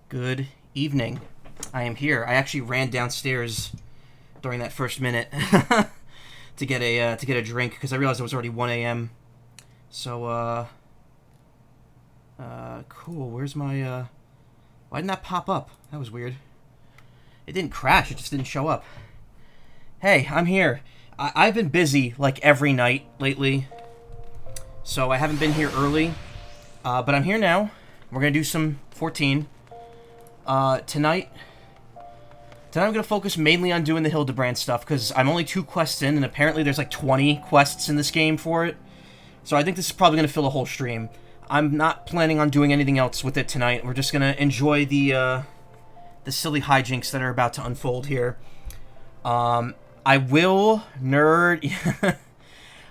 Good evening. I am here. I actually ran downstairs during that first minute to get a drink because I realized it was already 1 a.m. So cool. Where's my why didn't that pop up? That was weird. It didn't crash. It just didn't show up. Hey, I'm here. I've been busy like every night lately, so I haven't been here early. But I'm here now. We're gonna do some 14. Tonight I'm gonna focus mainly on doing the Hildibrand stuff, because I'm only 2 quests in, and apparently there's like 20 quests in this game for it. So I think this is probably gonna fill a whole stream. I'm not planning on doing anything else with it tonight. We're just gonna enjoy the silly hijinks that are about to unfold here. I will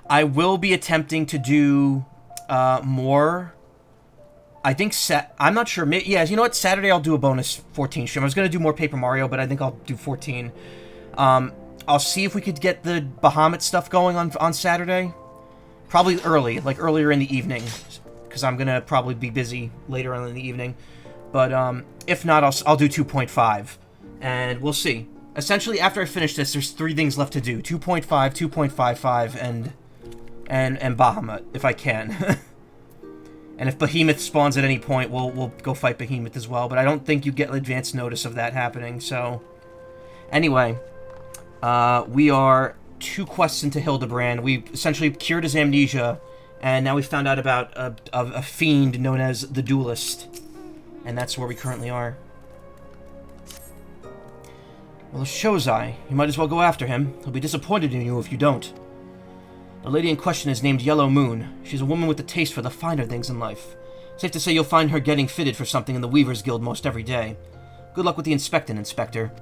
I will be attempting to do more. I think I'm not sure. Yeah, you know what? Saturday I'll do a bonus 14 stream. I was going to do more Paper Mario, but I think I'll do 14. I'll see if we could get the Bahamut stuff going on Saturday. Probably early, like earlier in the evening, because I'm going to probably be busy later on in the evening. But if not, I'll do 2.5, and we'll see. Essentially, after I finish this, there's 3 things left to do: 2.5, 2.55, and Bahamut, if I can. And if Behemoth spawns at any point, we'll go fight Behemoth as well. But I don't think you get advance notice of that happening. So, anyway, we are 2 quests into Hildibrand. We essentially cured his amnesia, and now we found out about a fiend known as the Duelist. And that's where we currently are. Well, Shozai, you might as well go after him. He'll be disappointed in you if you don't. The lady in question is named Yellow Moon. She's a woman with a taste for the finer things in life. Safe to say you'll find her getting fitted for something in the Weaver's Guild most every day. Good luck with the inspecting, Inspector.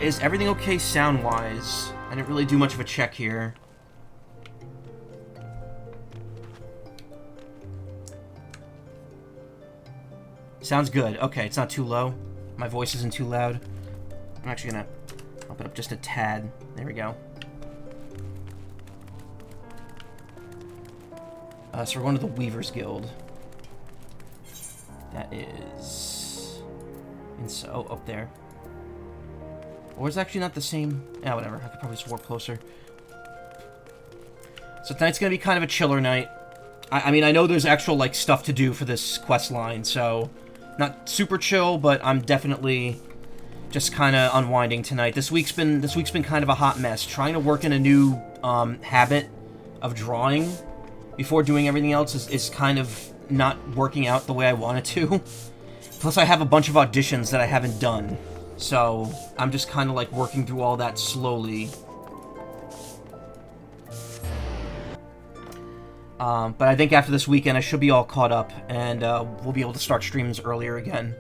Is everything okay sound-wise? I didn't really do much of a check here. Sounds good. Okay, it's not too low. My voice isn't too loud. I'm actually gonna bump it up just a tad. There we go. So we're going to the Weaver's Guild. That is... up there. Or is it actually not the same? Yeah, whatever. I could probably just warp closer. So tonight's going to be kind of a chiller night. I mean, I know there's actual, like, stuff to do for this quest line, so... Not super chill, but I'm definitely just kind of unwinding tonight. This week's been kind of a hot mess. Trying to work in a new habit of drawing before doing everything else is kind of not working out the way I want it to. Plus, I have a bunch of auditions that I haven't done. So, I'm just kind of like working through all that slowly. But I think after this weekend, I should be all caught up, and we'll be able to start streams earlier again.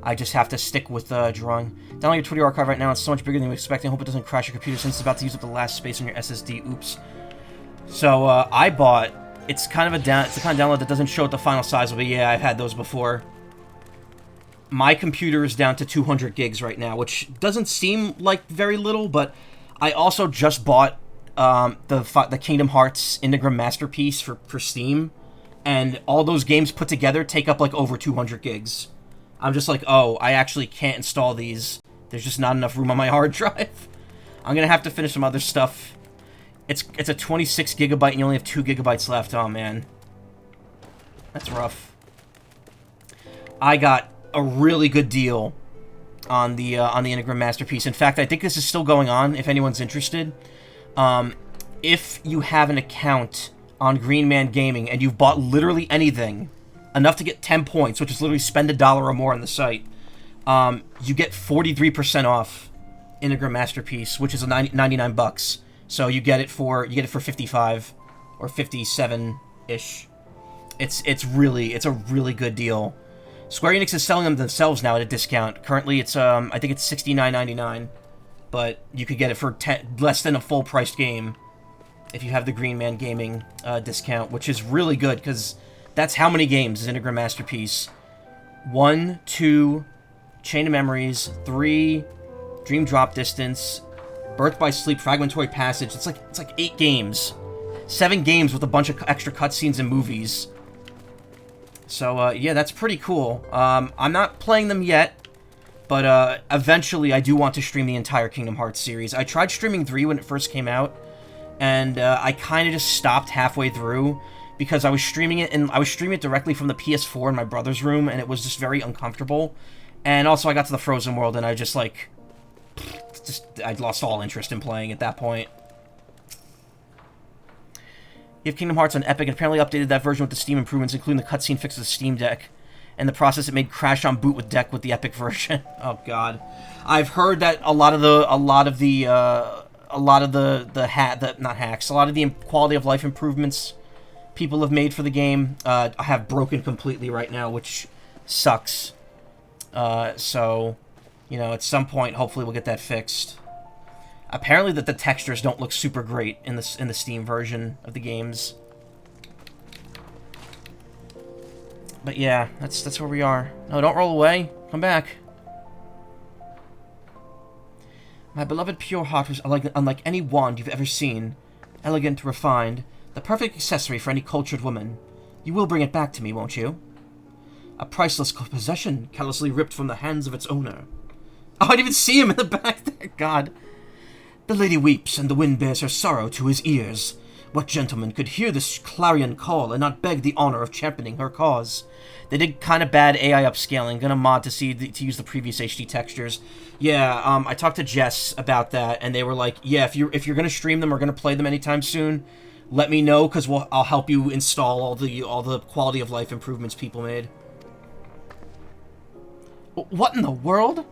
I just have to stick with drawing. Download your Twitter archive right now. It's so much bigger than you expect. I hope it doesn't crash your computer since it's about to use up the last space on your SSD. Oops. So, I bought... It's kind of a kind of download that doesn't show what the final size will be. Yeah, I've had those before. my computer is down to 200 gigs right now, which doesn't seem like very little, but I also just bought the Kingdom Hearts Enneagram Masterpiece for Steam, and all those games put together take up like over 200 gigs. I'm just like, oh, I actually can't install these. There's just not enough room on my hard drive. I'm gonna have to finish some other stuff. It's a 26 gigabyte and you only have 2 gigabytes left. Oh man, that's rough. I got a really good deal on the Enneagram Masterpiece. In fact, I think this is still going on. If anyone's interested, if you have an account on Green Man Gaming and you've bought literally anything enough to get 10 points, which is literally spend $1 or more on the site, you get 43% off Enneagram Masterpiece, which is 99 bucks. So you get it for 55 or 57 ish. It's a really good deal. Square Enix is selling them themselves now at a discount. Currently, it's I think it's $69.99, but you could get it for less than a full priced game if you have the Green Man Gaming discount, which is really good because that's how many games is Enneagram Masterpiece. 1, 2, Chain of Memories, 3, Dream Drop Distance, Birth by Sleep, Fragmentary Passage. It's like 8 games, 7 games with a bunch of extra cutscenes and movies. So yeah, that's pretty cool. I'm not playing them yet, but eventually I do want to stream the entire Kingdom Hearts series. I tried streaming 3 when it first came out, and I kind of just stopped halfway through because I was streaming it, and I was streaming it directly from the PS4 in my brother's room, and it was just very uncomfortable. And also, I got to the Frozen World, and I just like, I'd lost all interest in playing at that point. You have Kingdom Hearts on Epic, and apparently updated that version with the Steam improvements, including the cutscene fix of the Steam Deck. In the process, it made crash on boot with deck with the Epic version. Oh God, I've heard that a lot of the quality of life improvements people have made for the game have broken completely right now, which sucks. So, you know, at some point, hopefully we'll get that fixed. Apparently that the textures don't look super great in the Steam version of the games. But yeah, that's where we are. No, don't roll away. Come back. My beloved pure heart was unlike any wand you've ever seen. Elegant, refined, the perfect accessory for any cultured woman. You will bring it back to me, won't you? A priceless possession, callously ripped from the hands of its owner. Oh, I didn't even see him in the back there. God. The lady weeps, and the wind bears her sorrow to his ears. What gentleman could hear this clarion call and not beg the honor of championing her cause? They did kind of bad AI upscaling. Gonna mod to use the previous HD textures. Yeah, I talked to Jess about that, and they were like, yeah, if you're gonna stream them or gonna play them anytime soon, let me know, because I'll help you install all the quality of life improvements people made. What in the world?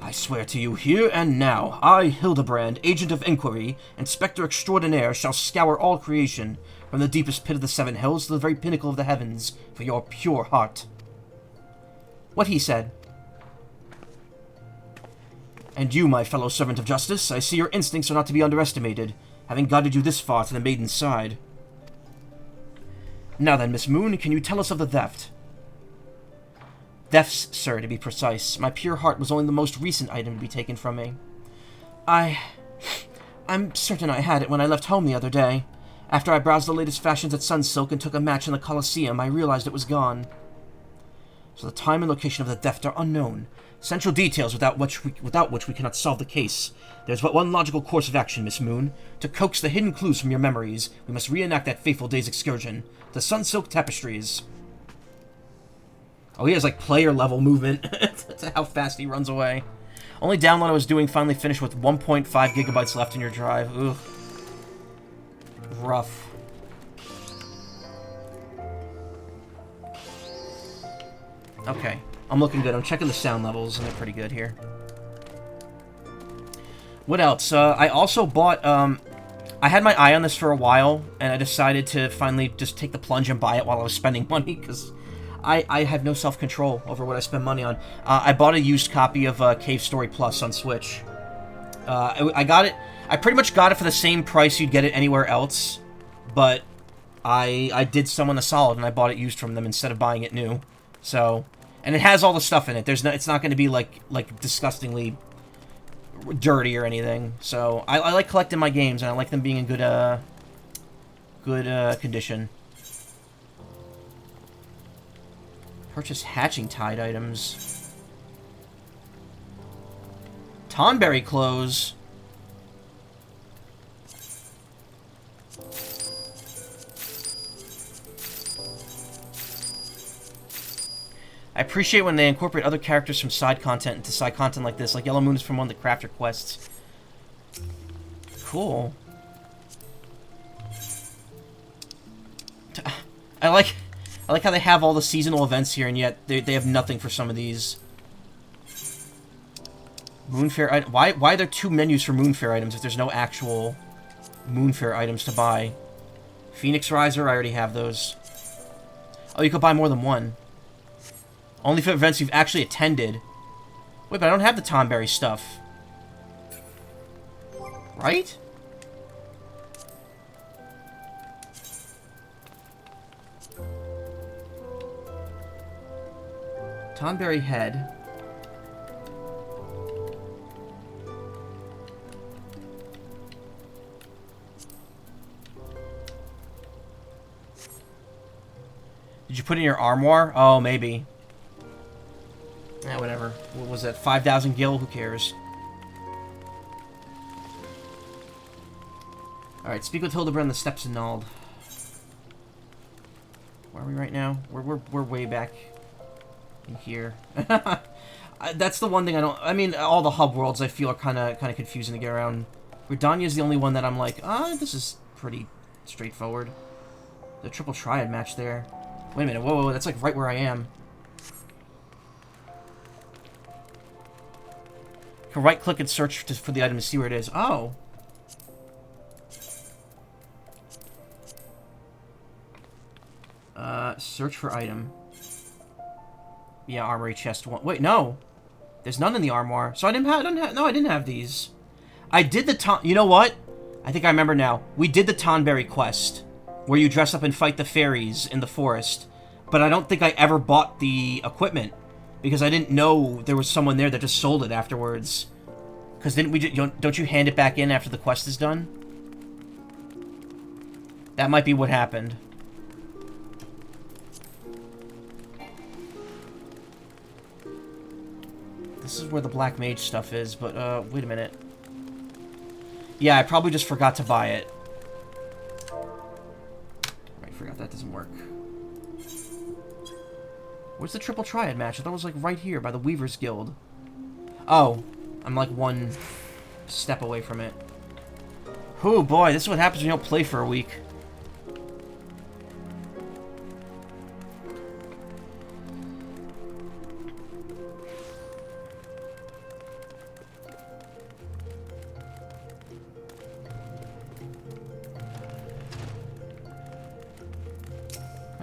I swear to you here and now, I, Hildibrand, Agent of Inquiry, Inspector Extraordinaire, shall scour all creation, from the deepest pit of the 7 hills to the very pinnacle of the heavens, for your pure heart. What he said. And you, my fellow servant of justice, I see your instincts are not to be underestimated, having guided you this far to the maiden's side. Now then, Miss Moon, can you tell us of the theft? Thefts, sir, to be precise. My pure heart was only the most recent item to be taken from me. I'm certain I had it when I left home the other day. After I browsed the latest fashions at Sunsilk and took a match in the Colosseum, I realized it was gone. So the time and location of the theft are unknown. Central details without which we cannot solve the case. There's but one logical course of action, Miss Moon. To coax the hidden clues from your memories, we must reenact that fateful day's excursion. The Sunsilk Tapestries. Oh, he has, like, player-level movement. That's how fast he runs away. Only download I was doing finally finished with 1.5 gigabytes left in your drive. Ugh. Rough. Okay. I'm looking good. I'm checking the sound levels, and they're pretty good here. What else? I also bought, I had my eye on this for a while, and I decided to finally just take the plunge and buy it while I was spending money, because I have no self-control over what I spend money on. I bought a used copy of Cave Story Plus on Switch. I got it. I pretty much got it for the same price you'd get it anywhere else, but I did someone a solid and I bought it used from them instead of buying it new. So, And it has all the stuff in it. There's no, it's not going to be like disgustingly dirty or anything. So I like collecting my games, and I like them being in good condition. Purchase hatching tide items. Tonberry clothes. I appreciate when they incorporate other characters from side content into side content like this, like Yellow Moon is from one of the crafter quests. Cool. I like how they have all the seasonal events here, and yet they have nothing for some of these. Moonfair. Why are there 2 menus for Moonfair items if there's no actual Moonfair items to buy? Phoenix Riser. I already have those. Oh, you could buy more than one. Only for events you've actually attended. Wait, but I don't have the Tonberry stuff. Right? Tonberry head. Did you put in your armoire? Oh, maybe. Yeah, whatever. What was that? 5,000 gil? Who cares? Alright, speak with Hildibrand. The steps annulled. Where are we right now? We're way back in here. That's the one thing I don't... I mean, all the hub worlds I feel are kind of confusing to get around. Redania's the only one that I'm like, this is pretty straightforward. The triple triad match there. Wait a minute. Whoa, that's like right where I am. Can right-click and search for the item to see where it is. Oh. Search for item. Yeah, armory chest 1. Wait, no. There's none in the armoire. So I didn't have these. I did the you know what? I think I remember now. We did the Tonberry quest, where you dress up and fight the fairies in the forest. But I don't think I ever bought the equipment, because I didn't know there was someone there that just sold it afterwards. Because didn't we? Don't you hand it back in after the quest is done? That might be what happened. This is where the Black Mage stuff is, but, wait a minute. Yeah, I probably just forgot to buy it. I forgot that doesn't work. Where's the triple triad match? I thought it was, like, right here by the Weaver's Guild. Oh, I'm, like, one step away from it. Oh, boy, this is what happens when you don't play for a week.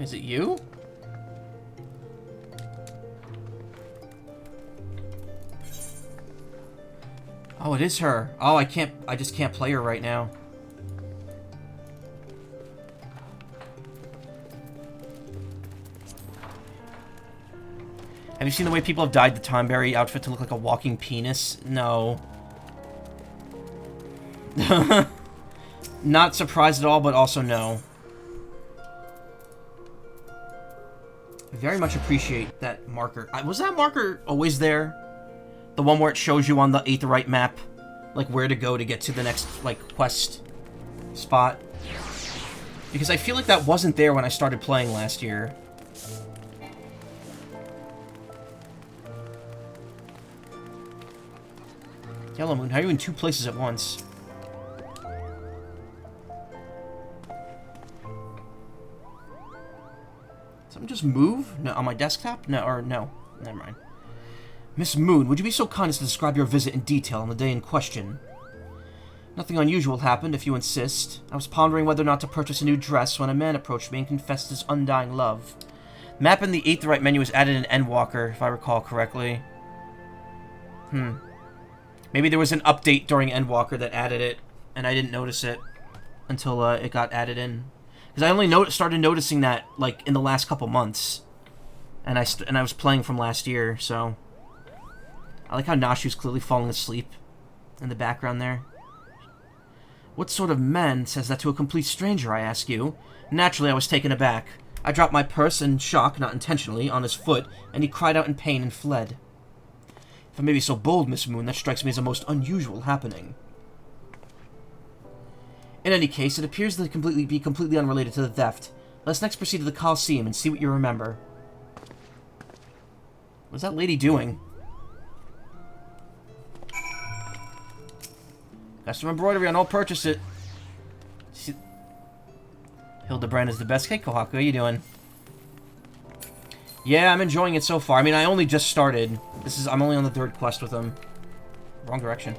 Is it you? Oh, it is her. Oh, I just can't play her right now. Have you seen the way people have dyed the Tonberry outfit to look like a walking penis? No. Not surprised at all, but also no. Very much appreciate that marker. Was that marker always there? The one where it shows you on the Aetheryte map, like, where to go to get to the next, like, quest spot? Because I feel like that wasn't there when I started playing last year. Yellow Moon, how are you in 2 places at once? Something just move? No, on my desktop? No, or no. Never mind. Miss Moon, would you be so kind as to describe your visit in detail on the day in question? Nothing unusual happened, if you insist. I was pondering whether or not to purchase a new dress when a man approached me and confessed his undying love. Map in the Aetheryte menu was added in Endwalker, if I recall correctly. Maybe there was an update during Endwalker that added it, and I didn't notice it until it got added in. Because I only started noticing that, like, in the last couple months. And I was playing from last year, so... I like how Nashu's clearly falling asleep in the background there. What sort of man says that to a complete stranger, I ask you? Naturally, I was taken aback. I dropped my purse in shock, not intentionally, on his foot, and he cried out in pain and fled. If I may be so bold, Miss Moon, that strikes me as a most unusual happening. In any case, it appears to be completely unrelated to the theft. Let's next proceed to the Coliseum and see what you remember. What's that lady doing? Custom embroidery on all purchase it. Hildibrand is the best. Hey, Kohaku, how you doing? Yeah, I'm enjoying it so far. I mean, I only just started. I'm only on the 3rd quest with him. Wrong direction.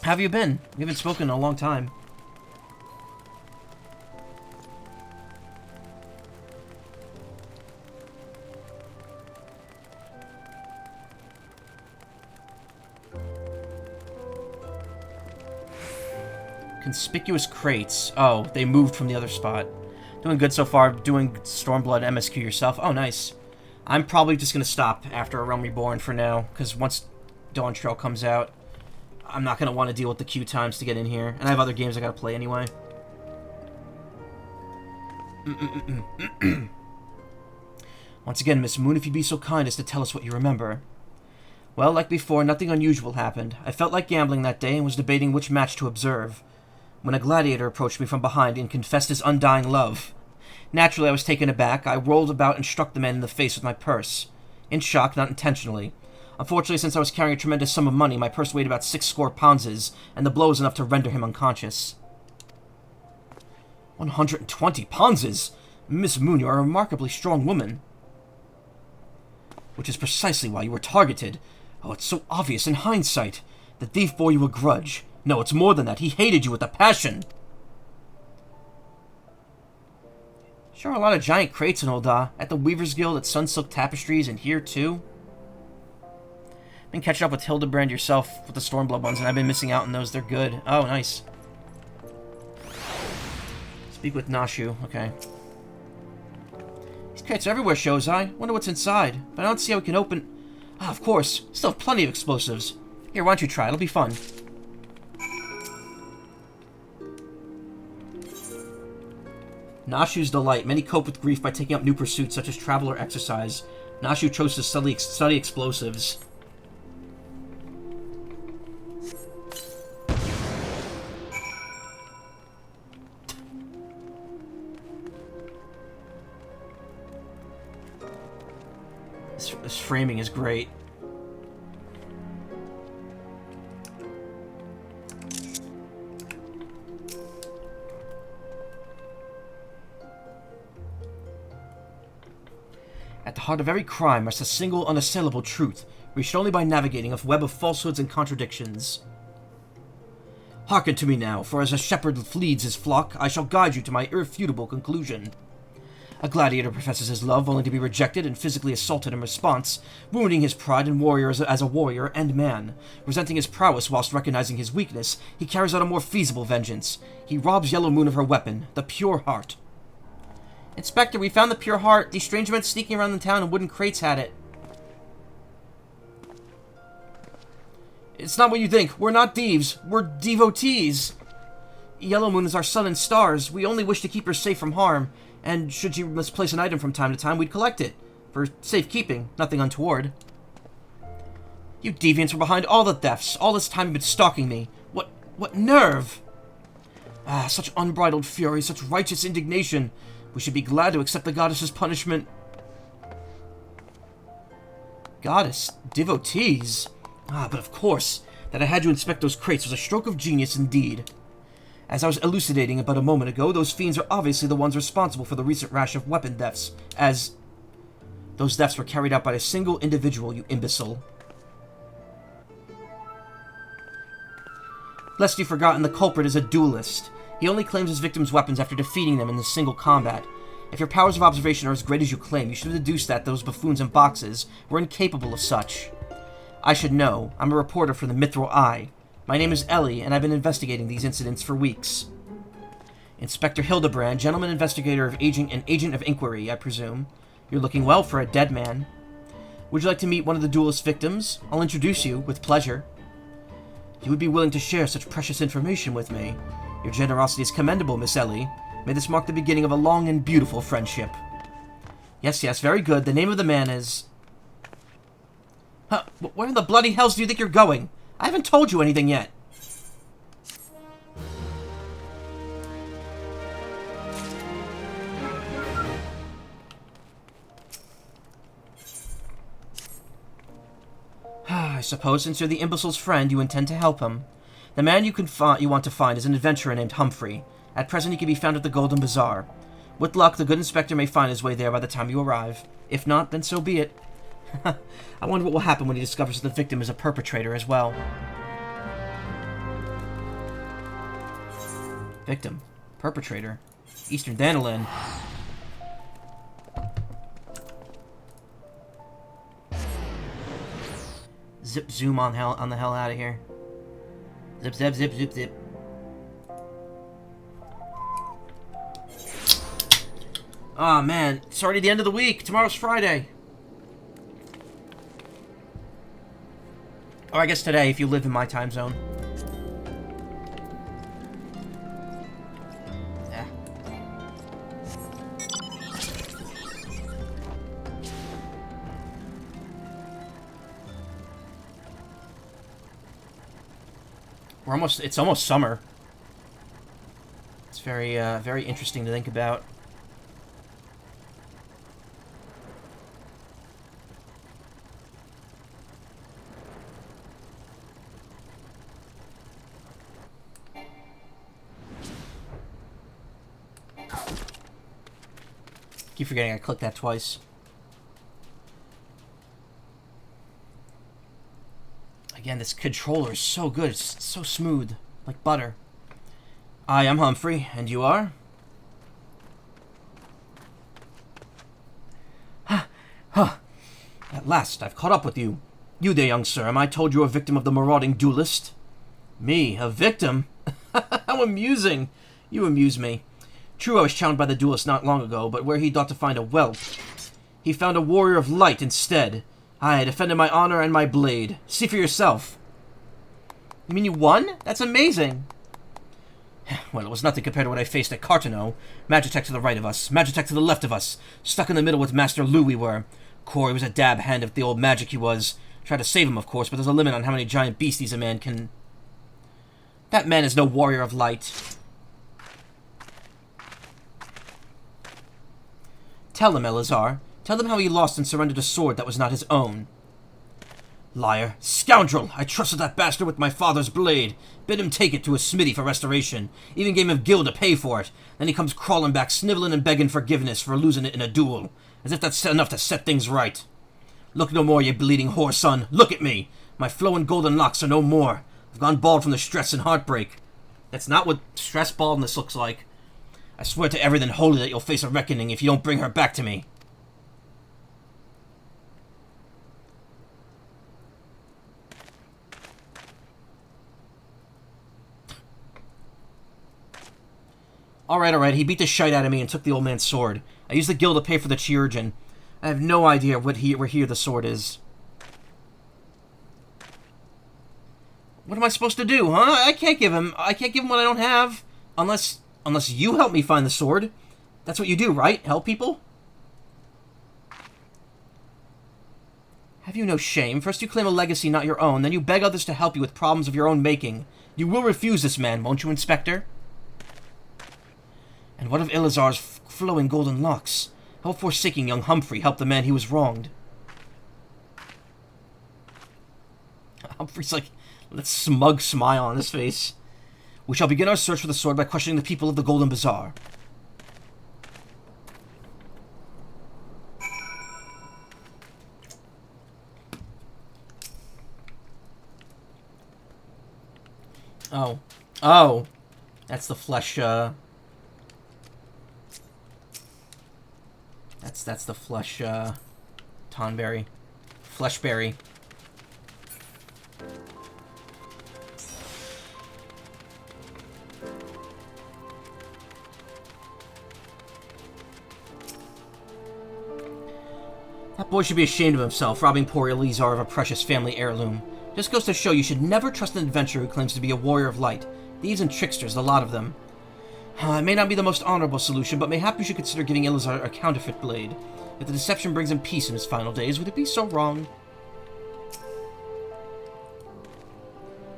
How have you been? We haven't spoken in a long time. Conspicuous crates. Oh, they moved from the other spot. Doing good so far. Doing Stormblood MSQ yourself. Oh, nice. I'm probably just going to stop after a Realm Reborn for now, because once Dawn Trail comes out, I'm not going to want to deal with the queue times to get in here. And I have other games I got to play anyway. Once again, Miss Moon, if you'd be so kind as to tell us what you remember. Well, like before, nothing unusual happened. I felt like gambling that day and was debating which match to observe, when a gladiator approached me from behind and confessed his undying love. Naturally, I was taken aback. I rolled about and struck the man in the face with my purse. In shock, not intentionally. Unfortunately, since I was carrying a tremendous sum of money, my purse weighed about 60 pounds, and the blow was enough to render him unconscious. 120 pounds? Miss Moon, you are a remarkably strong woman. Which is precisely why you were targeted. Oh, it's so obvious in hindsight. The thief bore you a grudge. No, it's more than that. He hated you with a passion. Sure, a lot of giant crates in Ul'dah. At the Weaver's Guild, at Sunsilk Tapestries, and here too. Been catching up with Hildibrand yourself with the Stormblood ones, and I've been missing out on those. They're good. Oh, nice. Speak with Nashu. Okay. These crates are everywhere, Shozai. Wonder what's inside. But I don't see how we can open... Ah, of course. Still have plenty of explosives. Here, why don't you try? It'll be fun. Nashu's delight. Many cope with grief by taking up new pursuits such as travel or exercise. Nashu chose to study explosives. This framing is great. At the heart of every crime rests a single, unassailable truth, reached only by navigating a web of falsehoods and contradictions. Hearken to me now, for as a shepherd leads his flock, I shall guide you to my irrefutable conclusion. A gladiator professes his love only to be rejected and physically assaulted in response, ruining his pride and warrior as a warrior and man. Resenting his prowess whilst recognizing his weakness, he carries out a more feasible vengeance. He robs Yellow Moon of her weapon, the Pure Heart. Inspector, we found the Pure Heart. These strange men sneaking around the town in wooden crates had it. It's not what you think. We're not thieves. We're devotees. Yellow Moon is our sun and stars. We only wish to keep her safe from harm. And should she misplace an item from time to time, we'd collect it. For safekeeping, nothing untoward. You deviants were behind all the thefts. All this time you've been stalking me. What nerve! Ah, such unbridled fury, such righteous indignation. We should be glad to accept the goddess's punishment. Goddess? Devotees? Ah, but of course, that I had you inspect those crates was a stroke of genius indeed. As I was elucidating about a moment ago, those fiends are obviously the ones responsible for the recent rash of weapon thefts, as... Those thefts were carried out by a single individual, you imbecile. Lest you've forgotten, the culprit is a duelist. He only claims his victims' weapons after defeating them in a single combat. If your powers of observation are as great as you claim, you should have deduced that those buffoons in boxes were incapable of such. I should know. I'm a reporter for the Mithril Eye. My name is Ellie, and I've been investigating these incidents for weeks. Inspector Hildibrand, gentleman investigator of agent of inquiry, I presume. You're looking well for a dead man. Would you like to meet one of the duelist victims? I'll introduce you, with pleasure. You would be willing to share such precious information with me. Your generosity is commendable, Miss Ellie. May this mark the beginning of a long and beautiful friendship. Yes, yes, very good. The name of the man is... Huh, where in the bloody hells do you think you're going? I haven't told you anything yet. I suppose since you're the imbecile's friend, you intend to help him. The man you want to find is an adventurer named Humphrey. At present, he can be found at the Golden Bazaar. With luck, the good inspector may find his way there by the time you arrive. If not, then so be it. I wonder what will happen when he discovers that the victim is a perpetrator as well. Victim. Perpetrator. Eastern Danilin. Zip zoom on the hell out of here. Zip zip zip zip zip. Aw, oh, man. It's already the end of the week. Tomorrow's Friday. Or I guess today, if you live in my time zone. Yeah. It's almost summer. It's very, very interesting to think about. Keep forgetting I clicked that twice. Again, this controller is so good. It's so smooth. Like butter. I am Humphrey, and you are? Huh. At last, I've caught up with you. You there, young sir. Am I told you a victim of the marauding duelist? Me, a victim? How amusing. You amuse me. True, I was challenged by the duelist not long ago, but where he thought to find a whelp, he found a warrior of light instead. I defended my honor and my blade. See for yourself. You mean you won? That's amazing. Well, it was nothing compared to what I faced at Cartano. Magitech to the right of us, Magitech to the left of us. Stuck in the middle with Master Lou we were. Corey was a dab hand of the old magic he was. Tried to save him, of course, but there's a limit on how many giant beasties a man can... That man is no warrior of light. Tell him, Elazar. Tell him how he lost and surrendered a sword that was not his own. Liar. Scoundrel! I trusted that bastard with my father's blade. Bid him take it to a smithy for restoration. Even gave him gil to pay for it. Then he comes crawling back, sniveling and begging forgiveness for losing it in a duel. As if that's enough to set things right. Look no more, ye bleeding whore, son. Look at me. My flowing golden locks are no more. I've gone bald from the stress and heartbreak. That's not what stress baldness looks like. I swear to everything holy that you'll face a reckoning if you don't bring her back to me. Alright, he beat the shite out of me and took the old man's sword. I used the gil to pay for the chirurgeon. I have no idea where here the sword is. What am I supposed to do, huh? I can't give him what I don't have. Unless you help me find the sword. That's what you do, right? Help people? Have you no shame? First you claim a legacy not your own, then you beg others to help you with problems of your own making. You will refuse this man, won't you, Inspector? And what of Elazar's flowing golden locks? How forsaking young Humphrey helped the man he was wronged? Humphrey's like, that smug smile on his face. We shall begin our search for the sword by questioning the people of the Golden Bazaar. Oh. That's the flesh, That's the flesh, Tonberry. Fleshberry. That boy should be ashamed of himself, robbing poor Elizar of a precious family heirloom. Just goes to show you should never trust an adventurer who claims to be a warrior of light. Thieves and tricksters, the lot of them. It may not be the most honorable solution, but mayhap you should consider giving Elizar a counterfeit blade. If the deception brings him peace in his final days, would it be so wrong?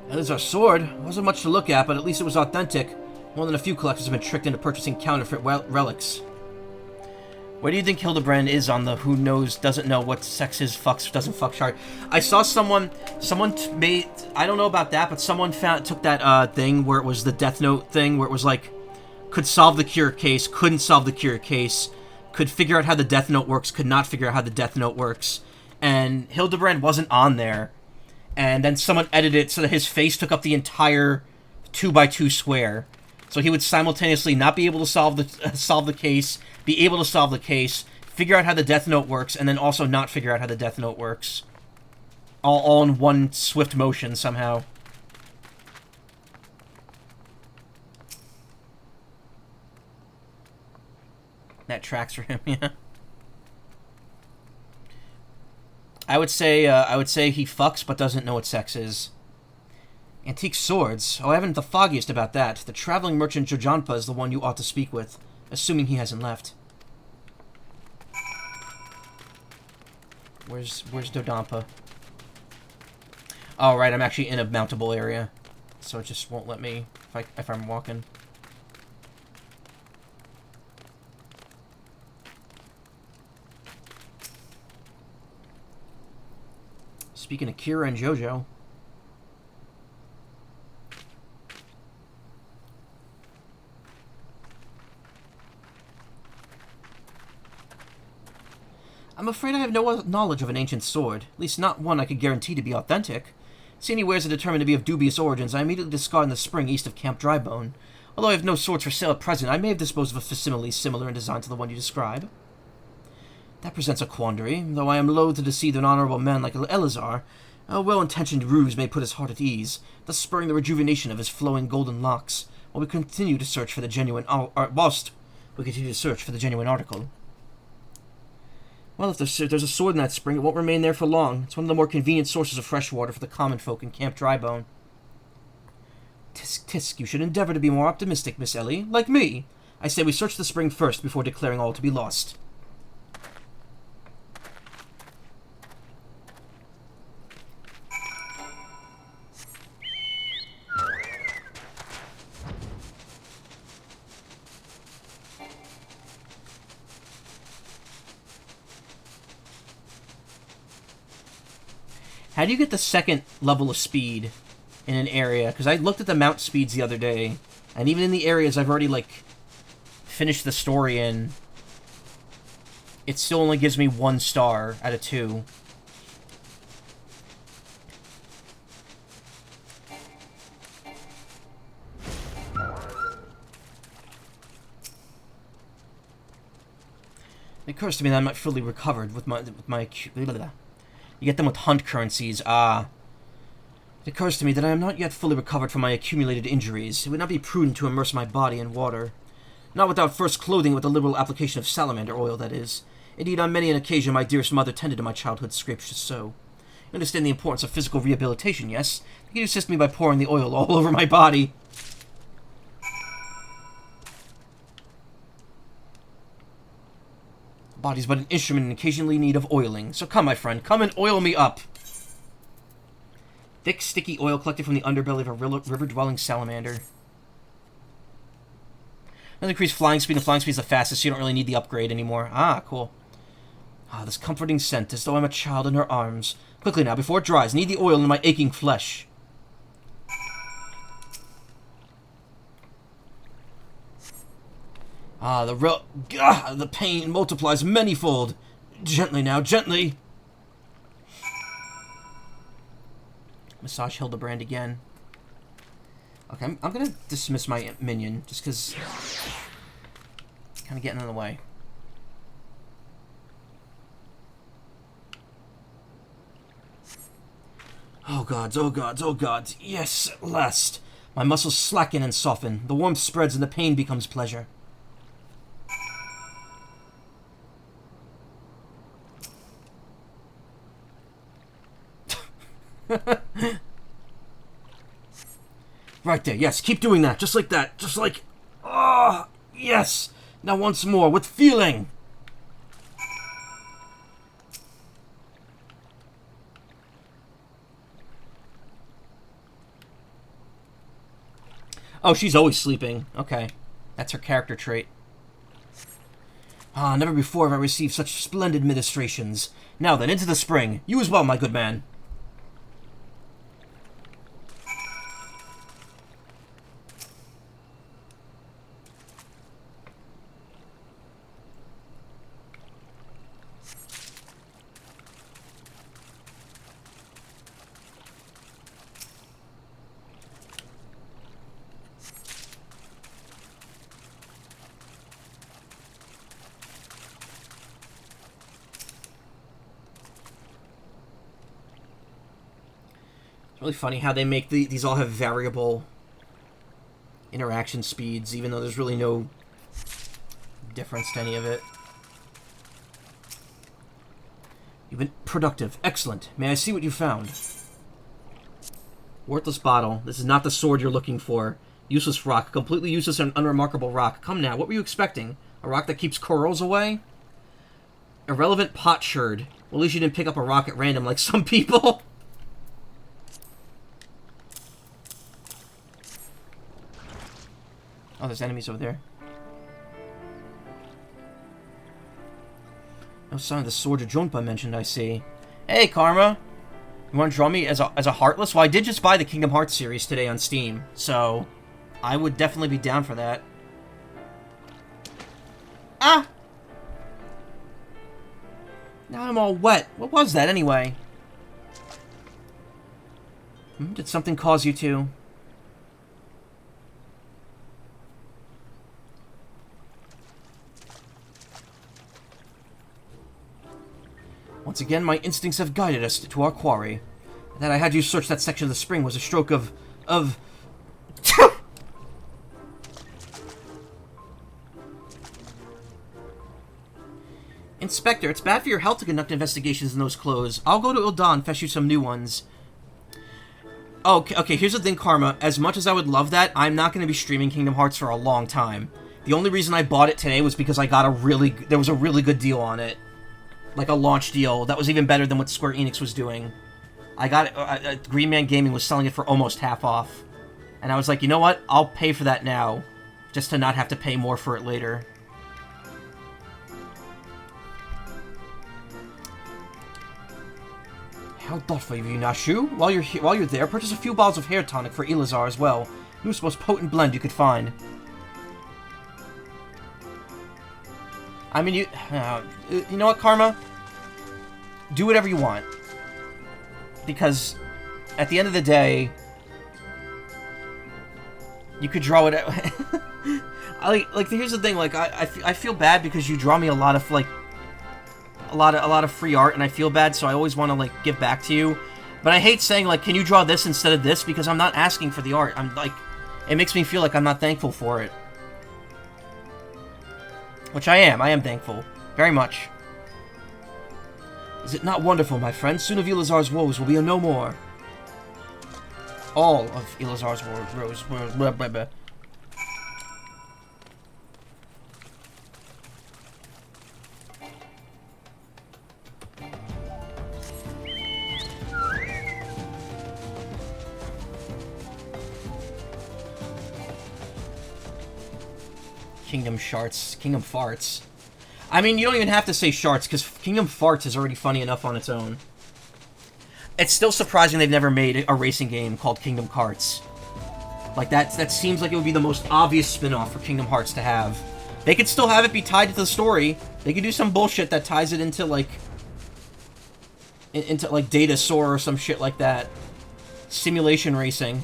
Elizar's sword wasn't much to look at, but at least it was authentic. More than a few collectors have been tricked into purchasing counterfeit relics. Where do you think Hildibrand is on the who knows, doesn't know what sex is, fucks, doesn't fuck chart? I saw someone made, I don't know about that, but someone took that thing where it was the Death Note thing, where it was like, could solve the cure case, couldn't solve the cure case, could figure out how the Death Note works, could not figure out how the Death Note works, and Hildibrand wasn't on there. And then someone edited it so that his face took up the entire 2x2 square. So he would simultaneously not be able to solve the case, be able to solve the case, figure out how the Death Note works, and then also not figure out how the Death Note works. All in one swift motion somehow. That tracks for him, yeah. I would say he fucks but doesn't know what sex is. Antique swords? Oh, I haven't the foggiest about that. The traveling merchant Jojanpa is the one you ought to speak with, assuming he hasn't left. Where's Dodampa? Oh, right, I'm actually in a mountable area, so it just won't let me if I'm walking. Speaking of Kira and JoJo. I'm afraid I have no knowledge of an ancient sword, at least not one I could guarantee to be authentic. Seeing he wears are determined to be of dubious origins, I immediately discard in the spring east of Camp Drybone. Although I have no swords for sale at present, I may have disposed of a facsimile similar in design to the one you describe. That presents a quandary, though I am loath to deceive an honorable man like Elizar. A well-intentioned ruse may put his heart at ease, thus spurring the rejuvenation of his flowing golden locks, while we continue to search for the genuine article. Well, if there's a sword in that spring, it won't remain there for long. It's one of the more convenient sources of fresh water for the common folk in Camp Drybone. Tisk, you should endeavor to be more optimistic, Miss Ellie. Like me. I say we search the spring first before declaring all to be lost. How do you get the second level of speed in an area? Because I looked at the mount speeds the other day, and even in the areas I've already, like, finished the story in, it still only gives me 1 star out of 2. It occurs to me that I'm not fully recovered with my You get them with hunt currencies. Ah. It occurs to me that I am not yet fully recovered from my accumulated injuries. It would not be prudent to immerse my body in water. Not without first clothing it with a liberal application of salamander oil, that is. Indeed, on many an occasion my dearest mother tended to my childhood's scrumptious so. You understand the importance of physical rehabilitation, yes? You can assist me by pouring the oil all over my body. Body's but an instrument in occasionally need of oiling. So come, my friend, come and oil me up. Thick, sticky oil collected from the underbelly of a river-dwelling salamander. Another increased flying speed, and flying speed is the fastest, so you don't really need the upgrade anymore. Ah, cool. Ah, this comforting scent, as though I'm a child in her arms. Quickly now, before it dries, need the oil in my aching flesh. Ah, the pain multiplies manyfold. Gently now, gently. Massage Hildibrand again. Okay, I'm gonna dismiss my minion, just because... kind of getting in the way. Oh gods, oh gods, oh gods. Yes, at last. My muscles slacken and soften. The warmth spreads and the pain becomes pleasure. Right there, yes, keep doing that, just like that, just like... Oh, yes! Now once more, with feeling! Oh, she's always sleeping. Okay. That's her character trait. Ah, never before have I received such splendid ministrations. Now then, into the spring. You as well, my good man. Really funny how they make these all have variable interaction speeds, even though there's really no difference to any of it. You've been productive. Excellent. May I see what you found? Worthless bottle. This is not the sword you're looking for. Useless rock. Completely useless and unremarkable rock. Come now, what were you expecting? A rock that keeps corals away? Irrelevant potsherd. Well, at least you didn't pick up a rock at random like some people. Oh, there's enemies over there. No sign of the sword of Jonpa mentioned, I see. Hey, Karma! You want to draw me as a Heartless? Well, I did just buy the Kingdom Hearts series today on Steam, so I would definitely be down for that. Ah! Now I'm all wet. What was that, anyway? Did something cause you to... Once again, my instincts have guided us to our quarry. That I had you search that section of the spring was a stroke of... Inspector, it's bad for your health to conduct investigations in those clothes. I'll go to Ildan and fetch you some new ones. Okay, here's the thing, Karma. As much as I would love that, I'm not going to be streaming Kingdom Hearts for a long time. The only reason I bought it today was because I got there was a really good deal on it. Like a launch deal that was even better than what Square Enix was doing. I got it, Green Man Gaming was selling it for almost half off. And I was like, you know what? I'll pay for that now. Just to not have to pay more for it later. How thoughtful of you, Nashu. While you're there, purchase a few bottles of hair tonic for Elazar as well. It's the most potent blend you could find. I mean, you know what, Karma? Do whatever you want. Because, at the end of the day, you could draw it... like, here's the thing, like, I feel bad because you draw me a lot of, like, a lot of free art, and I feel bad, so I always want to, like, give back to you. But I hate saying, like, can you draw this instead of this? Because I'm not asking for the art. I'm, like, it makes me feel like I'm not thankful for it. Which I am thankful. Very much. Is it not wonderful, my friend? Soon of Elazar's woes will be no more. All of Elazar's woes will... Kingdom Sharts. Kingdom Farts. I mean, you don't even have to say Sharts, because Kingdom Farts is already funny enough on its own. It's still surprising they've never made a racing game called Kingdom Carts. Like, that seems like it would be the most obvious spin-off for Kingdom Hearts to have. They could still have it be tied to the story. They could do some bullshit that ties it into, like... into, like, Data Soar or some shit like that. Simulation racing.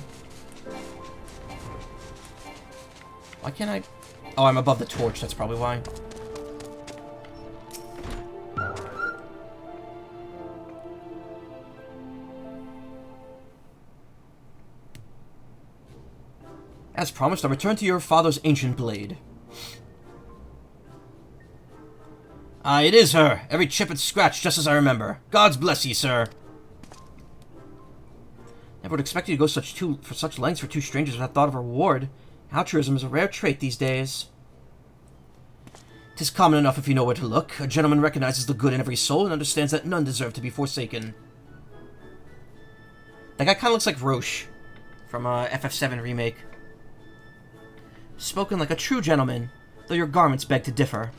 Why can't I... Oh, I'm above the torch, that's probably why. As promised, I'll return to your father's ancient blade. It is her. Every chip and scratch, just as I remember. God's bless ye, sir. Never would expect you to go for such lengths for two strangers without thought of a reward. Altruism is a rare trait these days. 'Tis common enough if you know where to look. A gentleman recognizes the good in every soul and understands that none deserve to be forsaken. That guy kind of looks like Roche from FF7 Remake. Spoken like a true gentleman, though your garments beg to differ.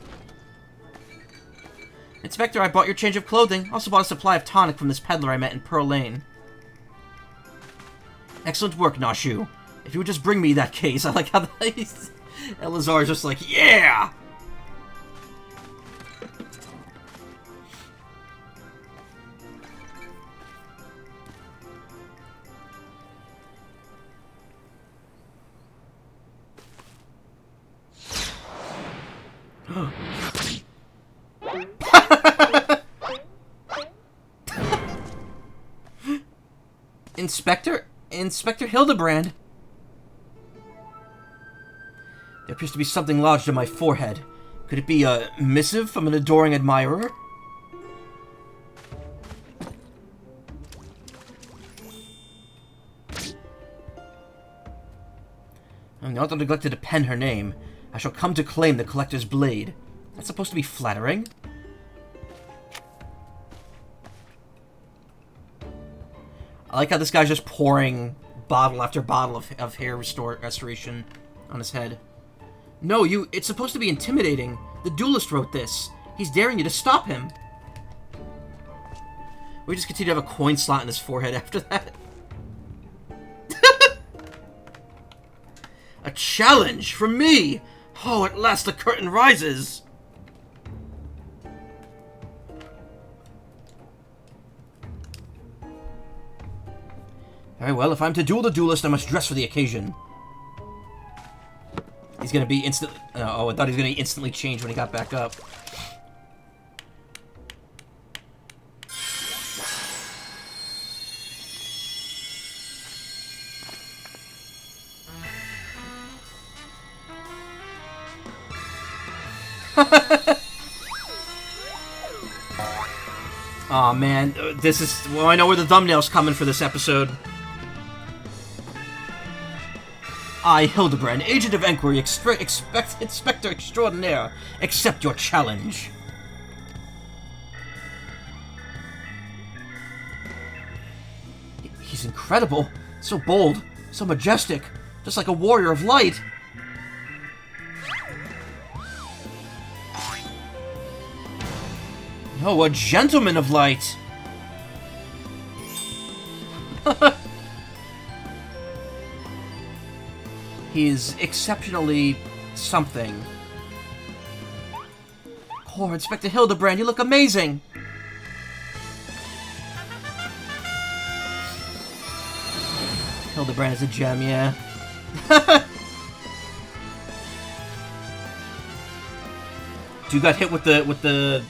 Inspector, I bought your change of clothing. Also bought a supply of tonic from this peddler I met in Pearl Lane. Excellent work, Nashu. If you would just bring me that case. I like how Elazar is just like, yeah! Inspector Hildibrand. There appears to be something lodged in my forehead. Could it be a missive from an adoring admirer? I'm not neglected to pen her name. I shall come to claim the collector's blade. That's supposed to be flattering. I like how this guy's just pouring bottle after bottle of hair restoration on his head. No, it's supposed to be intimidating. The duelist wrote this. He's daring you to stop him. We just continue to have a coin slot in his forehead after that. A challenge from me! Oh, at last the curtain rises! Very well, if I'm to duel the duelist, I must dress for the occasion. He's gonna be instantly... Oh, I thought he was gonna instantly change when he got back up. Aw, man. This is... Well, I know where the thumbnail's coming for this episode. I, Hildibrand, Agent of Enquiry, Inspector Extraordinaire, accept your challenge. He's incredible. So bold. So majestic. Just like a warrior of light. No, a gentleman of light. He's exceptionally something. Oh, Inspector Hildibrand, you look amazing! Hildibrand is a gem, yeah. Dude got hit with the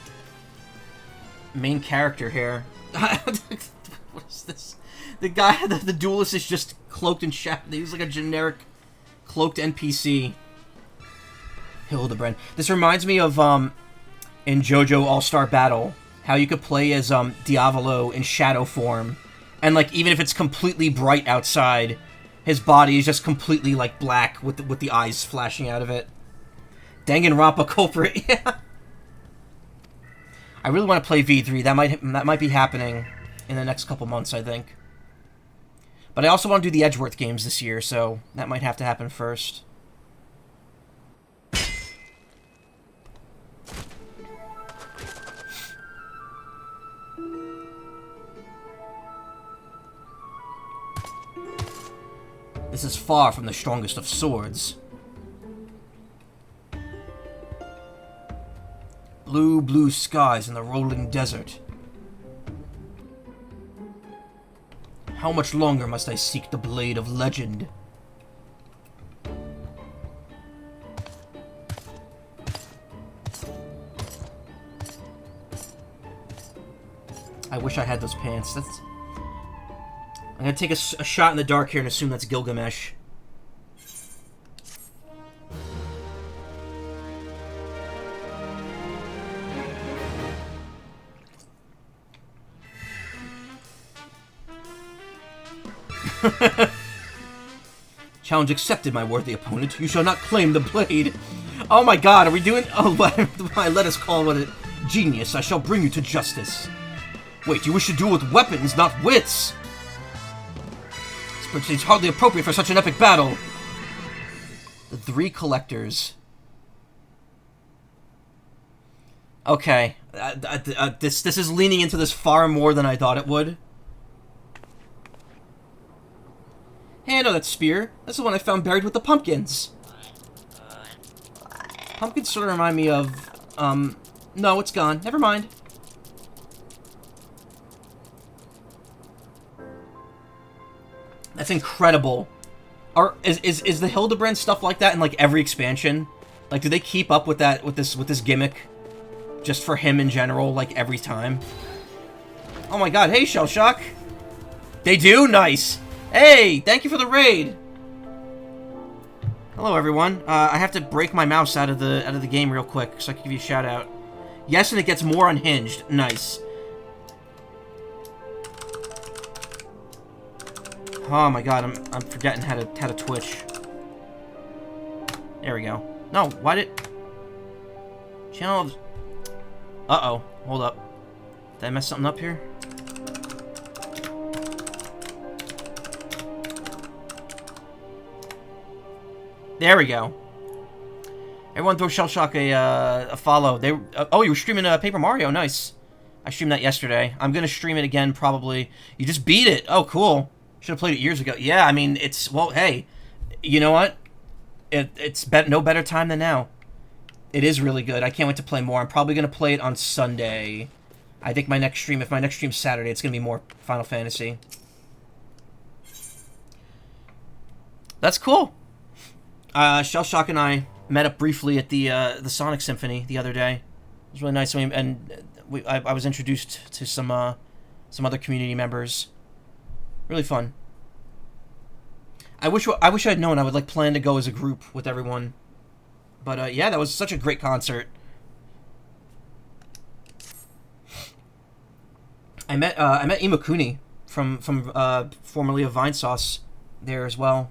main character here. What is this? The guy, the duelist is just cloaked in shadow. He's like a generic cloaked NPC. Hildibrand. This reminds me of in JoJo All-Star Battle, how you could play as Diavolo in shadow form, and like even if it's completely bright outside, his body is just completely like black with the eyes flashing out of it. Danganronpa culprit. Yeah. I really want to play V3. That might be happening in the next couple months, I think. But I also want to do the Edgeworth games this year, so that might have to happen first. This is far from the strongest of swords. Blue, blue skies in the rolling desert. How much longer must I seek the blade of legend? I wish I had those pants. I'm gonna take a shot in the dark here and assume that's Gilgamesh. Challenge accepted, my worthy opponent. You shall not claim the blade. Oh my god, are we doing... Oh, let us call it a genius. I shall bring you to justice. Wait, you wish to duel with weapons, not wits? It's hardly appropriate for such an epic battle. The three collectors. Okay. This is leaning into this far more than I thought it would. Hey, I know that spear. That's the one I found buried with the pumpkins. Pumpkins sort of remind me of... No, it's gone. Never mind. That's incredible. Is the Hildibrand stuff like that in, like, every expansion? Like, do they keep up with that, with this gimmick? Just for him in general, like, every time? Oh my god, hey, Shellshock! They do? Nice! Hey, thank you for the raid! Hello, everyone. I have to break my mouse out of the game real quick, so I can give you a shout-out. Yes, and it gets more unhinged. Nice. Oh my god, I'm forgetting how to twitch. There we go. No, why did... Channel of... Uh-oh. Hold up. Did I mess something up here? There we go. Everyone throw Shellshock a follow. Oh, you were streaming Paper Mario. Nice. I streamed that yesterday. I'm going to stream it again, probably. You just beat it. Oh, cool. Should have played it years ago. Yeah, I mean, it's... Well, hey. You know what? It's no better time than now. It is really good. I can't wait to play more. I'm probably going to play it on Sunday. I think my next stream... If my next stream's Saturday, it's going to be more Final Fantasy. That's cool. Shellshock and I met up briefly at the Sonic Symphony the other day. It was really nice. I was introduced to some other community members. Really fun. I wish I had known I would like plan to go as a group with everyone. But yeah, that was such a great concert. I met Imakuni from formerly of Vinesauce there as well.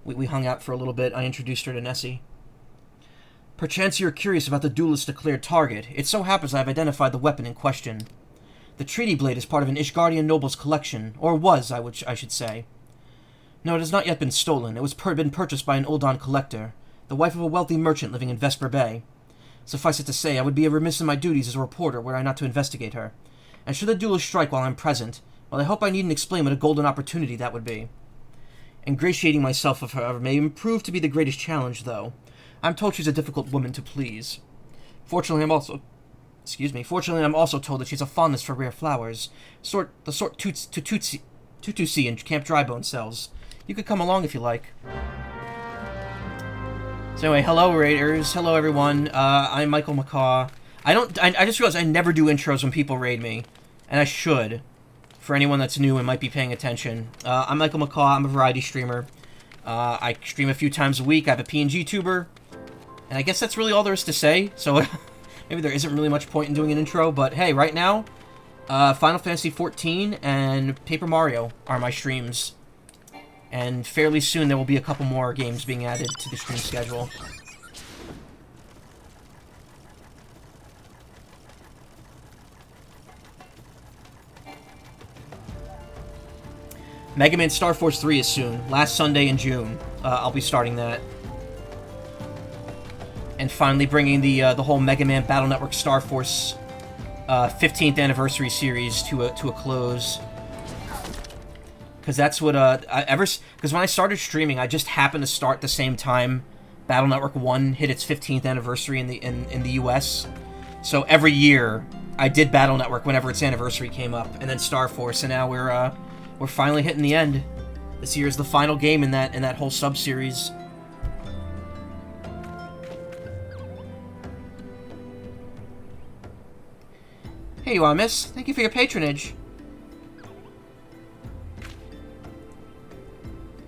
We hung out for a little bit. I introduced her to Nessie. Perchance you're curious about the duelist's declared target. It so happens I have identified the weapon in question. The treaty blade is part of an Ishgardian noble's collection, or was, I should say. No, it has not yet been stolen. It was been purchased by an Uldan collector, the wife of a wealthy merchant living in Vesper Bay. Suffice it to say, I would be remiss in my duties as a reporter were I not to investigate her. And should the duelist strike while I'm present, well, I hope I needn't explain what a golden opportunity that would be. Ingratiating myself of her may prove to be the greatest challenge, though. I'm told she's a difficult woman to please. Fortunately, I'm also told that she has a fondness for rare flowers, the sort Tutu see in Camp Drybone sells. You could come along if you like. So anyway, hello raiders, hello everyone. I'm Michael Macaw. I just realized I never do intros when people raid me, and I should. For anyone that's new and might be paying attention, I'm Michael Macaw. I'm a variety streamer. I stream a few times a week. I have a PNG tuber, and I guess that's really all there is to say. So. Maybe there isn't really much point in doing an intro, but hey, right now, Final Fantasy XIV and Paper Mario are my streams. And fairly soon there will be a couple more games being added to the stream schedule. Mega Man Star Force 3 is soon. Last Sunday in June. I'll be starting that. And finally bringing the whole Mega Man Battle Network Star Force 15th anniversary series to a close. Because that's what because when I started streaming, I just happened to start the same time Battle Network 1 hit its 15th anniversary in the US. So every year I did Battle Network whenever its anniversary came up, and then Star Force, and now we're finally hitting the end. This year is the final game in that whole sub-series. Here you are, miss. Thank you for your patronage.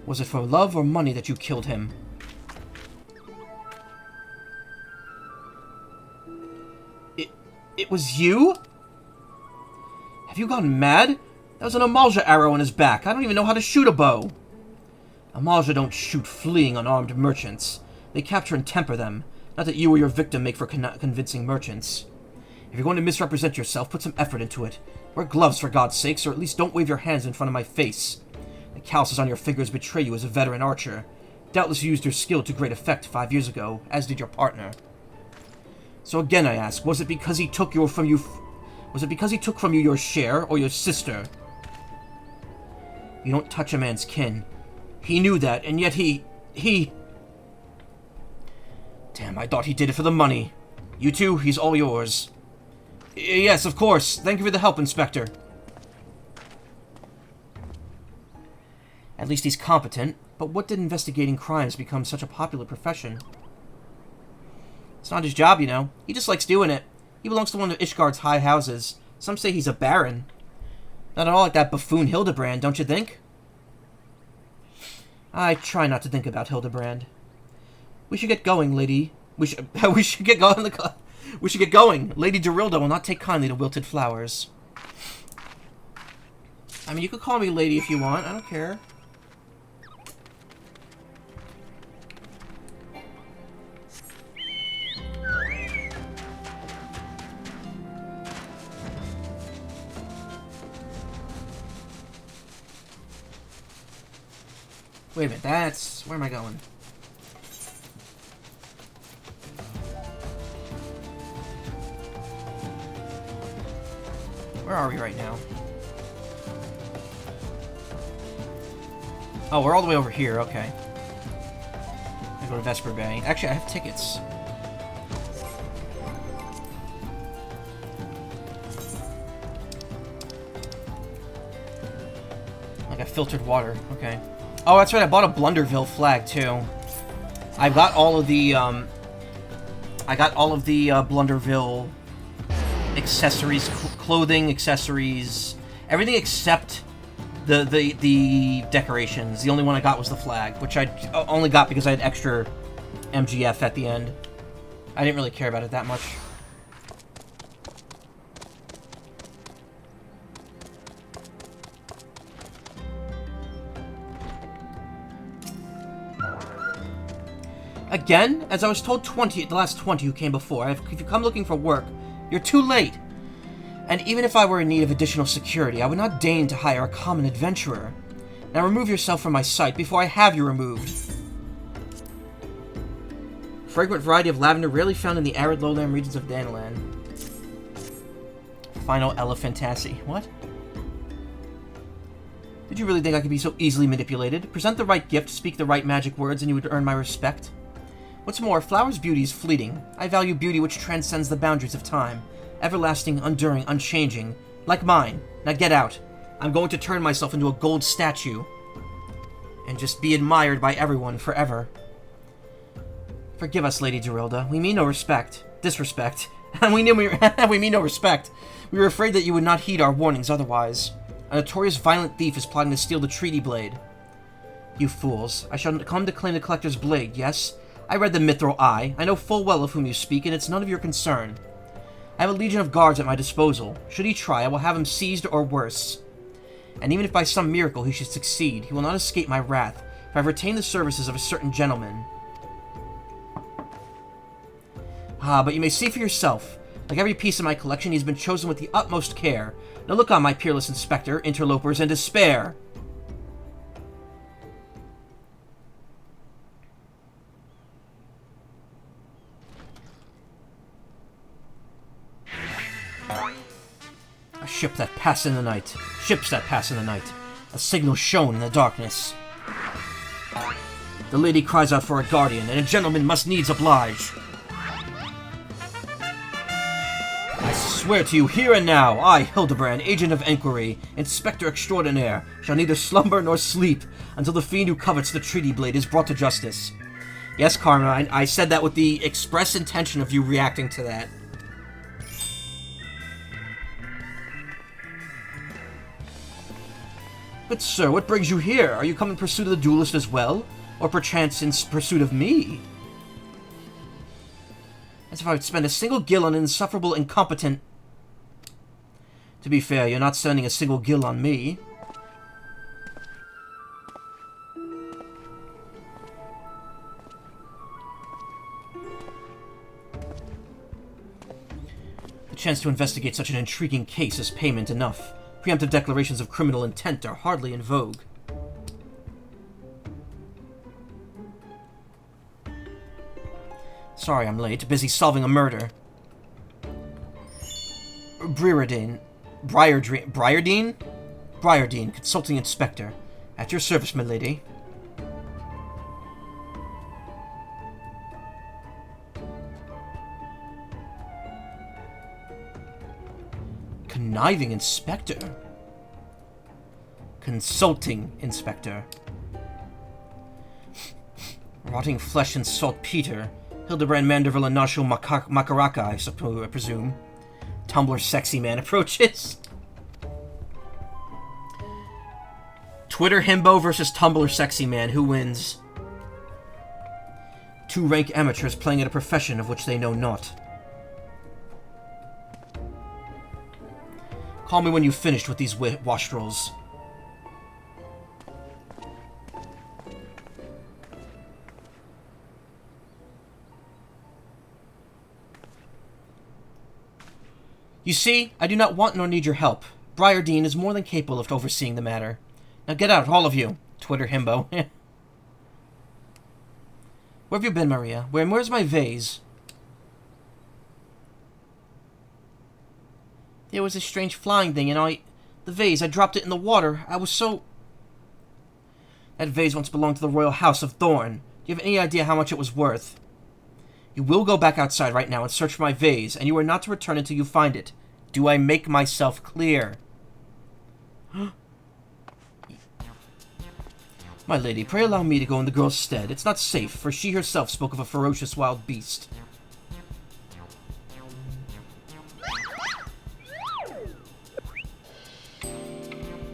Was it for love or money that you killed him? It was you? Have you gone mad? That was an Amalja arrow in his back. I don't even know how to shoot a bow. Amalja don't shoot fleeing unarmed merchants. They capture and temper them. Not that you or your victim make for convincing merchants. If you're going to misrepresent yourself, put some effort into it. Wear gloves, for God's sakes, or at least don't wave your hands in front of my face. The calluses on your fingers betray you as a veteran archer. Doubtless you used your skill to great effect 5 years ago, as did your partner. So again I ask, was it because he took from you your share, or your sister? You don't touch a man's kin. He knew that, and yet he... Damn, I thought he did it for the money. You two, he's all yours. Yes, of course. Thank you for the help, Inspector. At least he's competent. But what did investigating crimes become such a popular profession? It's not his job, you know. He just likes doing it. He belongs to one of Ishgard's high houses. Some say he's a baron. Not at all like that buffoon Hildibrand, don't you think? I try not to think about Hildibrand. We should get going, lady. We should get going. We should get going. Lady Dorilda will not take kindly to wilted flowers. I mean, you could call me lady if you want. I don't care. Wait a minute, that's... Where am I going? Where are we right now? Oh, we're all the way over here, okay. I go to Vesper Bay. Actually, I have tickets. I got filtered water, okay. Oh, that's right, I bought a Blunderville flag, too. I got all of the, Blunderville accessories, clothing, accessories, everything except the decorations. The only one I got was the flag, which I only got because I had extra MGF at the end. I didn't really care about it that much. Again, as I was told the last 20 who came before, if you come looking for work, you're too late. And even if I were in need of additional security, I would not deign to hire a common adventurer. Now remove yourself from my sight before I have you removed. Fragrant variety of lavender rarely found in the arid lowland regions of Danaland. Final Lv50. What? Did you really think I could be so easily manipulated? Present the right gift, speak the right magic words, and you would earn my respect. What's more, flowers' beauty is fleeting. I value beauty which transcends the boundaries of time. Everlasting, enduring, unchanging. Like mine. Now get out. I'm going to turn myself into a gold statue. And just be admired by everyone forever. Forgive us, Lady Dorilda. We mean no disrespect. And we mean no respect. We were afraid that you would not heed our warnings otherwise. A notorious violent thief is plotting to steal the treaty blade. You fools. I shall come to claim the collector's blade, yes? I read the Mithril Eye. I know full well of whom you speak, and it's none of your concern. I have a legion of guards at my disposal. Should he try, I will have him seized or worse. And even if by some miracle he should succeed, he will not escape my wrath, for I have retained the services of a certain gentleman. Ah, but you may see for yourself. Like every piece of my collection, he has been chosen with the utmost care. Now look on, my peerless inspector, interlopers, and despair! A ship that passed in the night. Ships that pass in the night. A signal shown in the darkness. The lady cries out for a guardian, and a gentleman must needs oblige. I swear to you here and now, I, Hildibrand, agent of enquiry, inspector extraordinaire, shall neither slumber nor sleep until the fiend who covets the treaty blade is brought to justice. Yes, Karma, I said that with the express intention of you reacting to that. But sir, what brings you here? Are you come in pursuit of the duelist as well? Or perchance in pursuit of me? As if I would spend a single gil on an insufferable incompetent... To be fair, you're not sending a single gil on me. The chance to investigate such an intriguing case is payment enough. Preemptive declarations of criminal intent are hardly in vogue. Sorry I'm late. Busy solving a murder. Briardine, Consulting Inspector. At your service, my lady. Conniving Inspector? Consulting Inspector. Rotting flesh and saltpeter. Hildibrand, Manderville, and Nasho Macaraka, I presume. Tumblr sexy man approaches. Twitter himbo versus Tumblr sexy man. Who wins? Two rank amateurs playing at a profession of which they know not. Call me when you've finished with these wastrels. You see, I do not want nor need your help. Briardine is more than capable of overseeing the matter. Now get out, all of you. Twitter himbo. Where have you been, Maria? Where's my vase? There was a strange flying thing, and the vase, I dropped it in the water. I was so... That vase once belonged to the royal house of Thorn. Do you have any idea how much it was worth? You will go back outside right now and search for my vase, and you are not to return until you find it. Do I make myself clear? My lady, pray allow me to go in the girl's stead. It's not safe, for she herself spoke of a ferocious wild beast.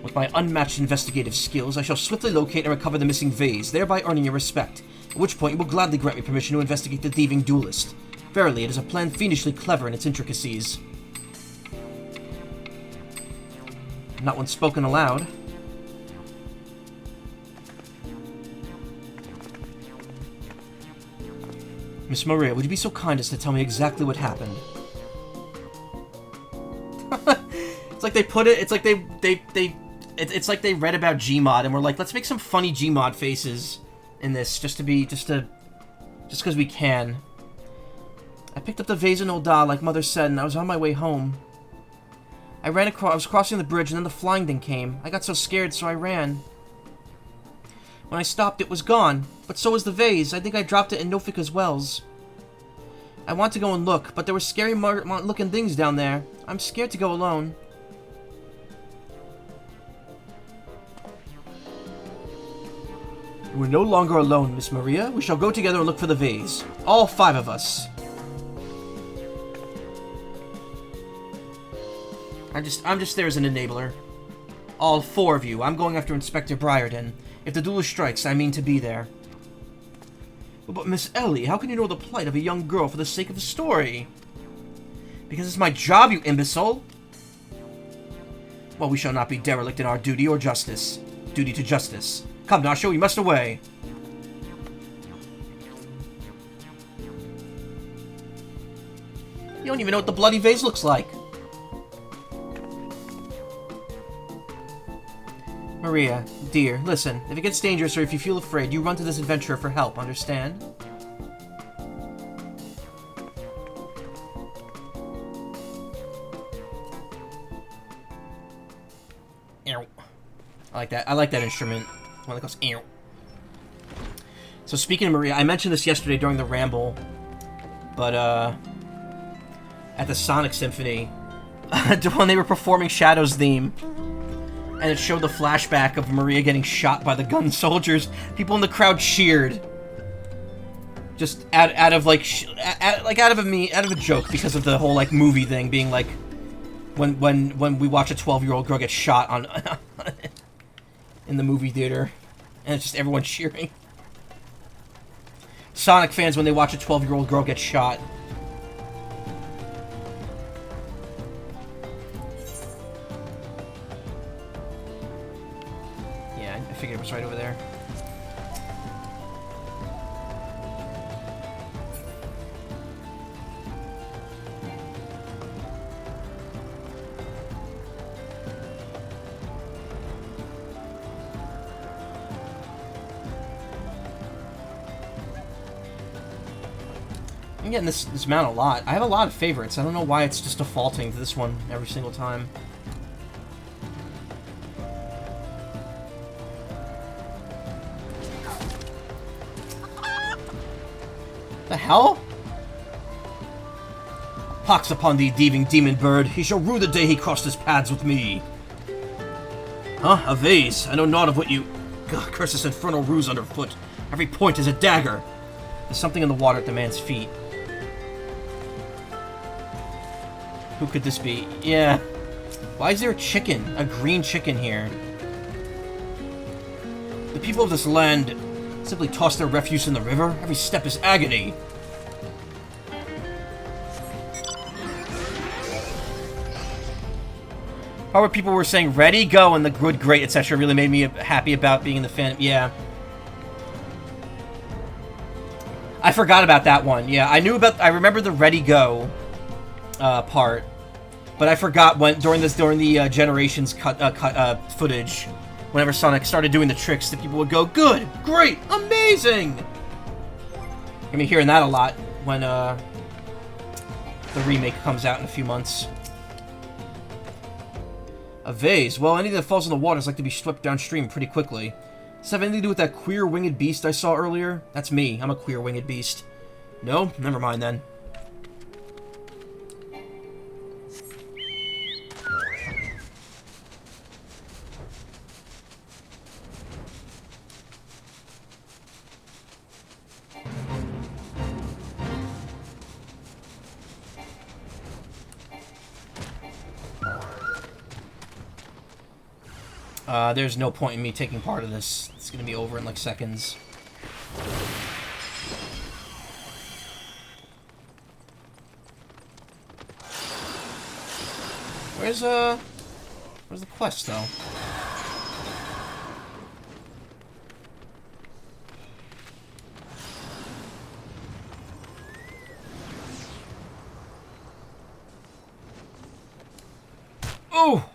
With my unmatched investigative skills, I shall swiftly locate and recover the missing vase, thereby earning your respect. At which point you will gladly grant me permission to investigate the thieving duelist. Verily, it is a plan fiendishly clever in its intricacies. Not one spoken aloud. Miss Maria, would you be so kind as to tell me exactly what happened? It's like they put it, it's like it's like they read about Gmod and were like, let's make some funny Gmod faces in this, just because we can. I picked up the vase in Ul'dah, like Mother said, and I was on my way home. I was crossing the bridge, and then the flying thing came. I got so scared, so I ran. When I stopped, it was gone, but so was the vase. I think I dropped it in Nofika's wells. I want to go and look, but there were scary looking things down there. I'm scared to go alone. We're no longer alone, Miss Maria. We shall go together and look for the vase. All 5 of us. I'm just there as an enabler. All 4 of you. I'm going after Inspector Briardine. If the duelist strikes, I mean to be there. But Miss Ellie, how can you know the plight of a young girl for the sake of a story? Because it's my job, you imbecile! Well, we shall not be derelict in our duty or justice. Duty to justice. Come, Nasho, we must away. You don't even know what the bloody vase looks like. Maria, dear, listen. If it gets dangerous or if you feel afraid, you run to this adventurer for help, understand? I like that instrument. One that goes ew. So speaking of Maria, I mentioned this yesterday during the ramble, but at the Sonic Symphony, when they were performing Shadow's theme, and it showed the flashback of Maria getting shot by the gun soldiers, people in the crowd cheered. Just out of a joke because of the whole like movie thing being like when we watch a 12-year-old girl get shot on in the movie theater, and it's just everyone cheering. Sonic fans when they watch a 12-year-old girl get shot. figured it was right over there. I'm getting this mount a lot. I have a lot of favorites. I don't know why it's just defaulting to this one every single time. The hell? Pox upon thee, thieving demon bird. He shall rue the day he crossed his paths with me. Huh? A vase. I know not of what you... God, curse this infernal ruse underfoot. Every point is a dagger. There's something in the water at the man's feet. Who could this be? Yeah. Why is there a chicken? A green chicken here? The people of this land simply toss their refuse in the river. Every step is agony. However, people were saying ready, go, and the good, great, etc. really made me happy about being in the fan. Yeah. I forgot about that one. Yeah, I remember the ready, go part. But I forgot when during the Generations footage, whenever Sonic started doing the tricks, that people would go, good, great, amazing! You're gonna be hearing that a lot when the remake comes out in a few months. A vase. Well, anything that falls in the water is like to be swept downstream pretty quickly. Does this have anything to do with that queer winged beast I saw earlier? That's me. I'm a queer winged beast. No? Never mind then. There's no point in me taking part of this. It's gonna be over in like seconds. Where's the quest though? Oh!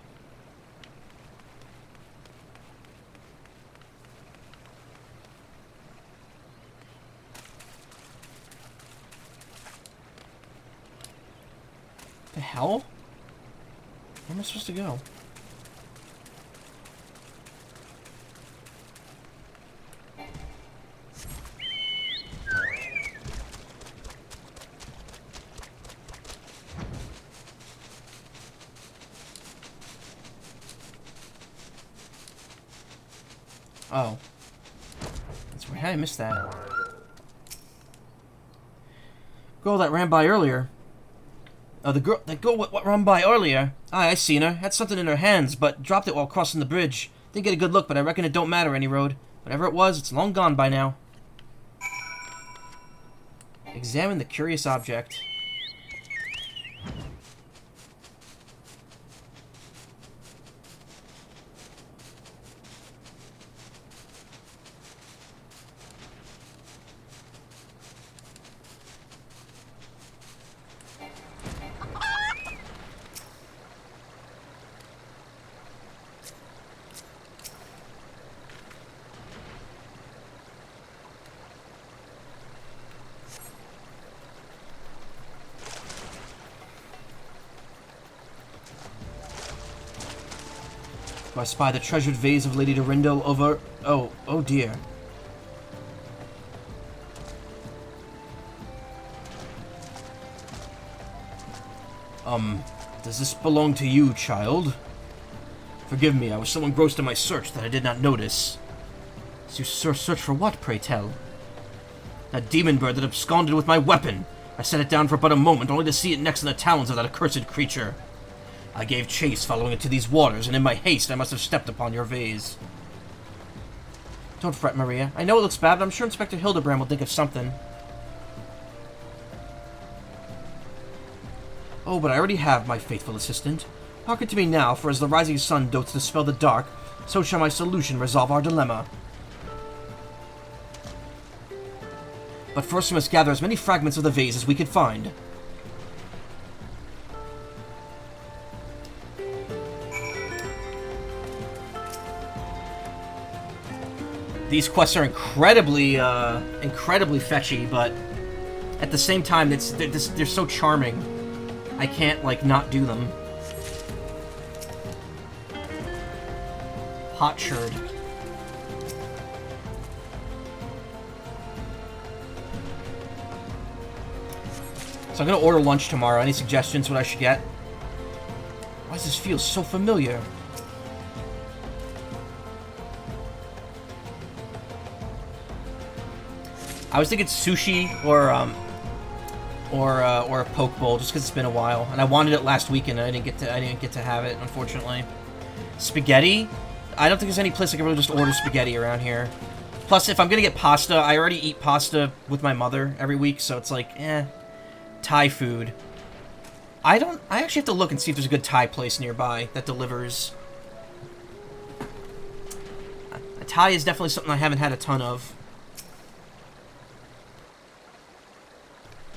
The hell? Where am I supposed to go? Oh. That's weird. How did I miss that? Girl that ran by earlier. Oh, that girl what ran by earlier. Aye, I seen her. Had something in her hands, but dropped it while crossing the bridge. Didn't get a good look, but I reckon it don't matter any road. Whatever it was, it's long gone by now. Examine the curious object. Do I spy the treasured vase of Lady Dorindo over... Oh dear. Does this belong to you, child? Forgive me, I was so engrossed in my search that I did not notice. So you search for what, pray tell? That demon bird that absconded with my weapon. I set it down for but a moment, only to see it next in the talons of that accursed creature. I gave chase following it to these waters, and in my haste I must have stepped upon your vase. Don't fret, Maria. I know it looks bad, but I'm sure Inspector Hildibrand will think of something. Oh, but I already have my faithful assistant. Hearken to me now, for as the rising sun dotes dispel the dark, So shall my solution resolve our dilemma. But first we must gather as many fragments of the vase as we could find. These quests are incredibly fetchy, but at the same time, they're so charming. I can't, like, not do them. Hot sherd. So I'm gonna order lunch tomorrow. Any suggestions what I should get? Why does this feel so familiar? I was thinking sushi or a poke bowl, just because it's been a while, and I wanted it last weekend, and I didn't get to have it, unfortunately. Spaghetti? I don't think there's any place I can really just order spaghetti around here. Plus, if I'm gonna get pasta, I already eat pasta with my mother every week, so it's like, Thai food. I actually have to look and see if there's a good Thai place nearby that delivers. Thai is definitely something I haven't had a ton of.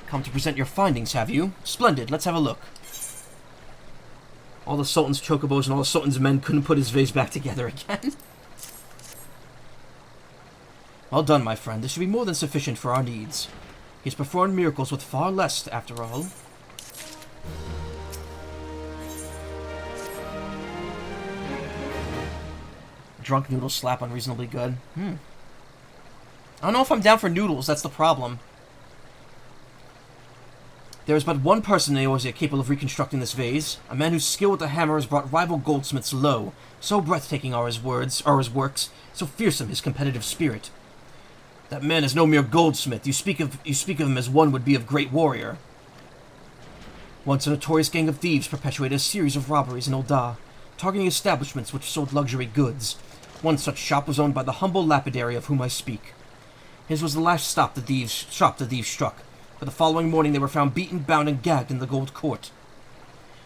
Come to present your findings, have you? Splendid, let's have a look. All the Sultan's chocobos and all the Sultan's men couldn't put his vase back together again. Well done, my friend. This should be more than sufficient for our needs. He's performed miracles with far less, after all. Drunk noodles slap unreasonably good. I don't know if I'm down for noodles, that's the problem. There is but one person in Eorzea capable of reconstructing this vase, a man whose skill with the hammer has brought rival goldsmiths low. So breathtaking are his works, so fearsome his competitive spirit. That man is no mere goldsmith. You speak of him as one would be of great warrior. Once a notorious gang of thieves perpetuated a series of robberies in Ul'dah, targeting establishments which sold luxury goods. One such shop was owned by the humble lapidary of whom I speak. His was the last shop the thieves struck. But the following morning they were found beaten, bound, and gagged in the Gold Court.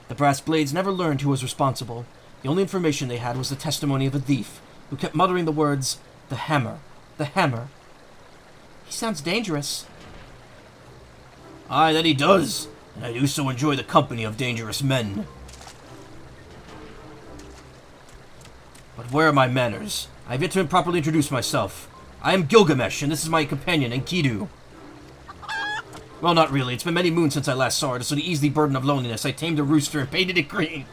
The brass blades never learned who was responsible. The only information they had was the testimony of a thief, who kept muttering the words, "The hammer, the hammer." He sounds dangerous. Aye, that he does, and I do so enjoy the company of dangerous men. But where are my manners? I have yet to properly introduce myself. I am Gilgamesh, and this is my companion, Enkidu. Well, not really. It's been many moons since I last saw her, so to ease the burden of loneliness, I tamed a rooster and painted it green.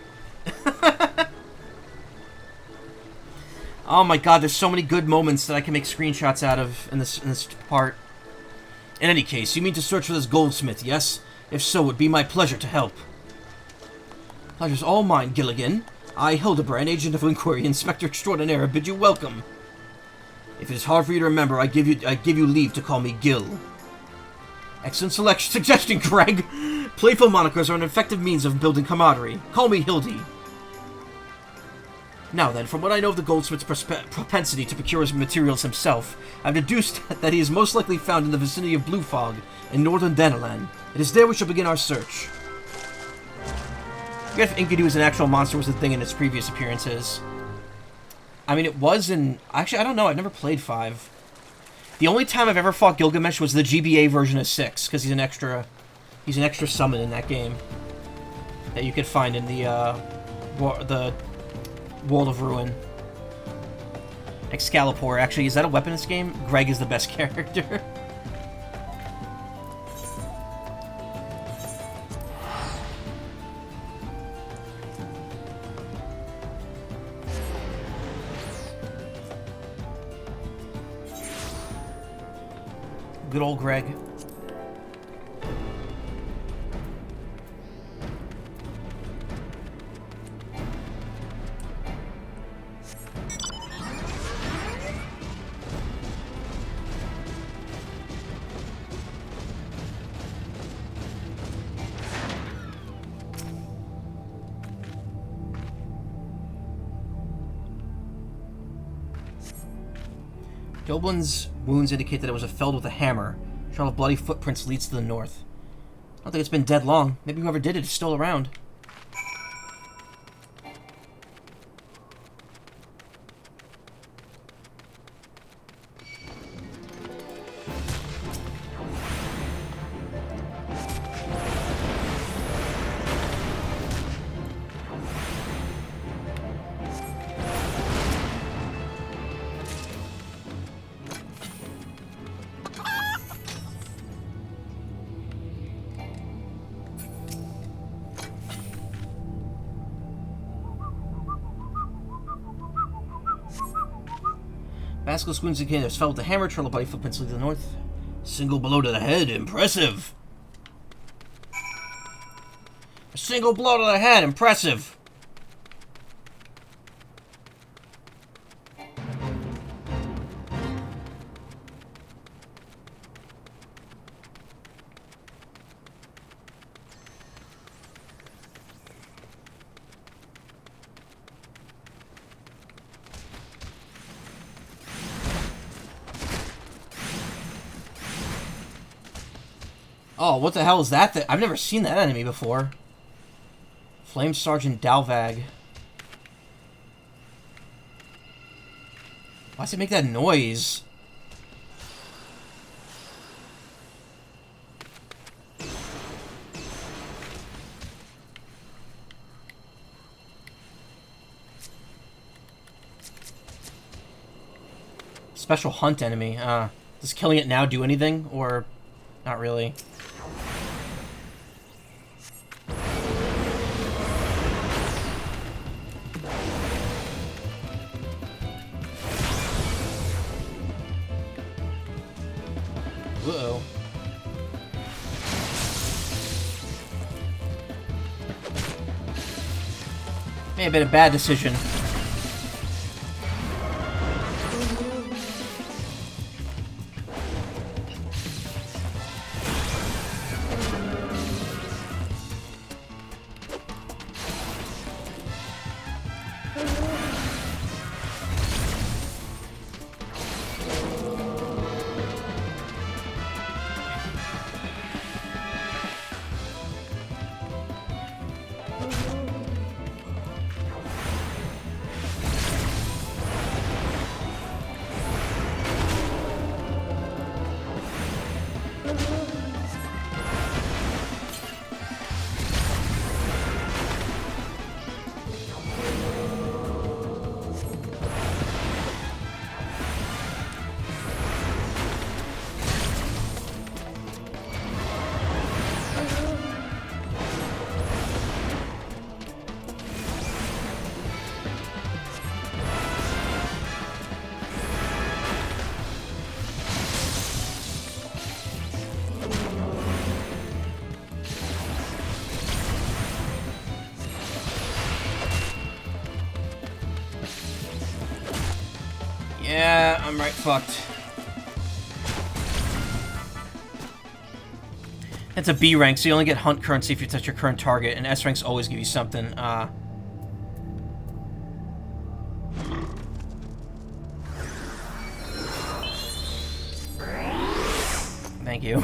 Oh my god, there's so many good moments that I can make screenshots out of in this part. In any case, you mean to search for this goldsmith, yes? If so, it would be my pleasure to help. Pleasure's all mine, Gilligan. I, Hildibrand, agent of inquiry, inspector extraordinaire, bid you welcome. If it is hard for you to remember, I give you leave to call me Gil. Excellent suggestion, Greg. Playful monikers are an effective means of building camaraderie. Call me Hildy. Now then, from what I know of the goldsmith's propensity to procure his materials himself, I've deduced that he is most likely found in the vicinity of Blue Fog in northern Danalan. It is there we shall begin our search. I forget if Enkidu is an actual monster was a thing in its previous appearances. I mean, it was in... Actually, I don't know. I've never played 5. The only time I've ever fought Gilgamesh was the GBA version of 6, because he's an extra summon in that game that you could find in the World of Ruin. Excalibur, actually, is that a weapon in this game? Greg is the best character. Good old Greg. Doblin's wounds indicate that it was felled with a hammer. A trail of bloody footprints leads to the north. I don't think it's been dead long. Maybe whoever did it is still around. Basilisk wounds indicate fell with the hammer. Turtle body footprints lead to the north. Single blow to the head. Impressive. A single blow to the head. Impressive. Oh, what the hell is that? I've never seen that enemy before. Flame Sergeant Dalvag. Why does it make that noise? Special hunt enemy. Does killing it now do anything? Or not really? Uh-oh. May have been a bad decision. Yeah, I'm right fucked. It's a B rank, so you only get hunt currency if you touch your current target, and S ranks always give you something. Thank you.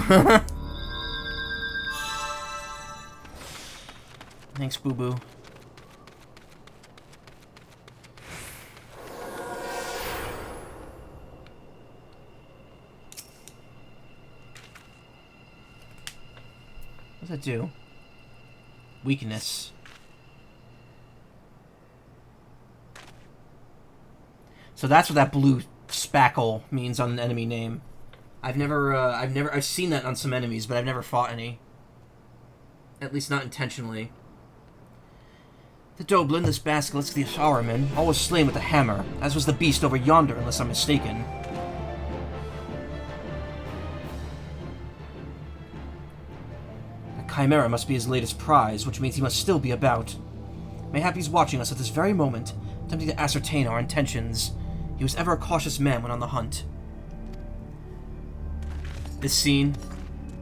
Thanks, Boo Boo. What does that do? Weakness. So that's what that blue spackle means on an enemy name. I've seen that on some enemies, but I've never fought any. At least not intentionally. The Doblin, this basilisk, the Araman, all was slain with a hammer, as was the beast over yonder, unless I'm mistaken. The Chimera must be his latest prize, which means he must still be about. Mayhap he's watching us at this very moment, attempting to ascertain our intentions. He was ever a cautious man when on the hunt. This scene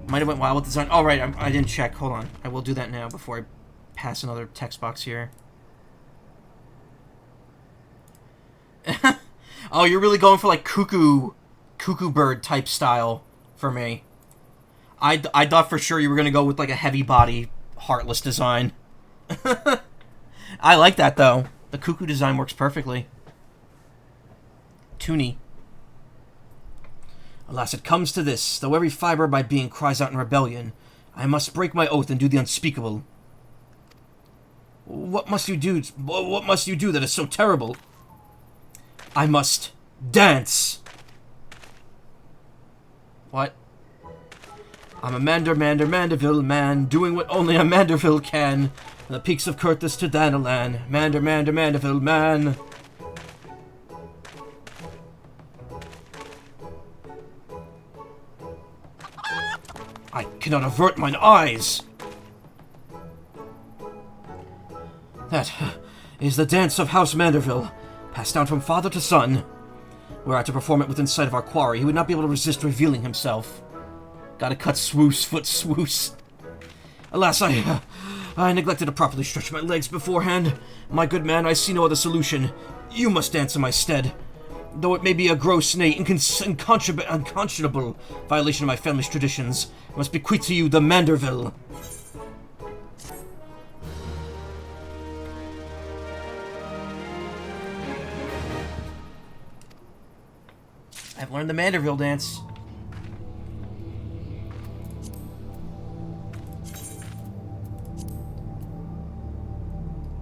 might have went wild with design. Oh, right, I didn't check. Hold on. I will do that now before I pass another text box here. Oh, you're really going for, like, cuckoo bird type style for me. I thought for sure you were going to go with, like, a heavy body, heartless design. I like that, though. The cuckoo design works perfectly. Toony. Alas, it comes to this. Though every fiber of my being cries out in rebellion, I must break my oath and do the unspeakable. What must you do? What must you do that is so terrible? I must dance. What? I'm a Mandeville man, doing what only a Mandeville can. From the peaks of Curtis to Danalan, Mandeville man. cannot avert mine eyes. That is the dance of House Manderville, passed down from father to son. Were I to perform it within sight of our quarry, he would not be able to resist revealing himself. Gotta cut swoosh, foot swoosh. Alas, I neglected to properly stretch my legs beforehand. My good man, I see no other solution. You must dance in my stead. Though it may be a gross, nay, unconscionable violation of my family's traditions, I must bequeath to you the Manderville. I've learned the Manderville dance.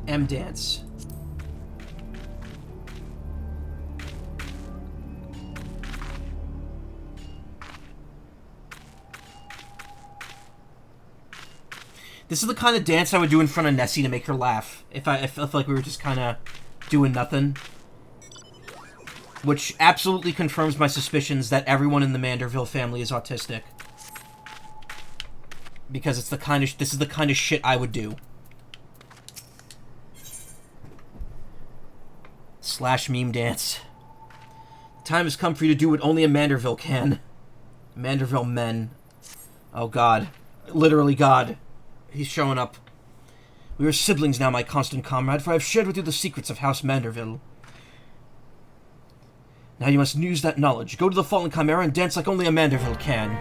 M dance. This is the kind of dance I would do in front of Nessie to make her laugh. If I felt like we were just kind of doing nothing. Which absolutely confirms my suspicions that everyone in the Manderville family is autistic. Because it's the kind of this is the kind of shit I would do. Slash meme dance. The time has come for you to do what only a Manderville can. Manderville men. Oh God. Literally God. He's showing up. We are siblings now, my constant comrade, for I have shared with you the secrets of House Manderville. Now you must use that knowledge. Go to the Fallen Chimera and dance like only a Manderville can.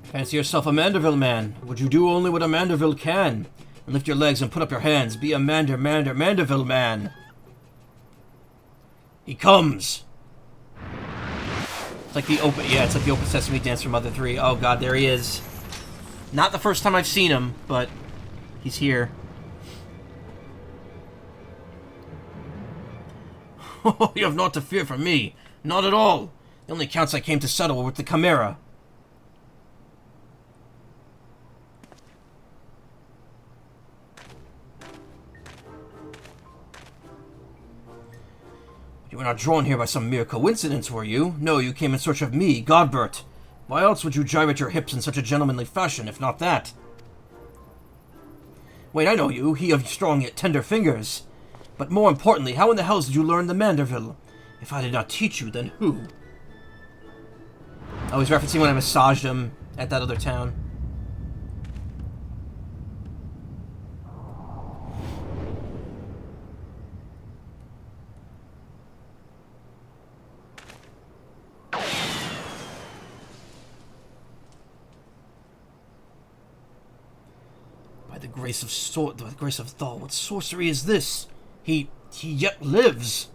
Fancy yourself a Manderville man. Would you do only what a Manderville can? And lift your legs and put up your hands. Be a Manderville man. He comes. It's like the open, yeah, it's like the Open Sesame dance from Mother 3. Oh God, there he is. Not the first time I've seen him, but he's here. Oh, you have naught to fear from me. Not at all. The only accounts I came to settle were with the Chimera. You were not drawn here by some mere coincidence, were you? No, you came in search of me, Godbert. Why else would you gyrate your hips in such a gentlemanly fashion, if not that? Wait, I know you, he of strong yet tender fingers. But more importantly, how in the hells did you learn the Manderville? If I did not teach you, then who? I was referencing when I massaged him at that other town. By the grace of Thal, what sorcery is this? He yet lives.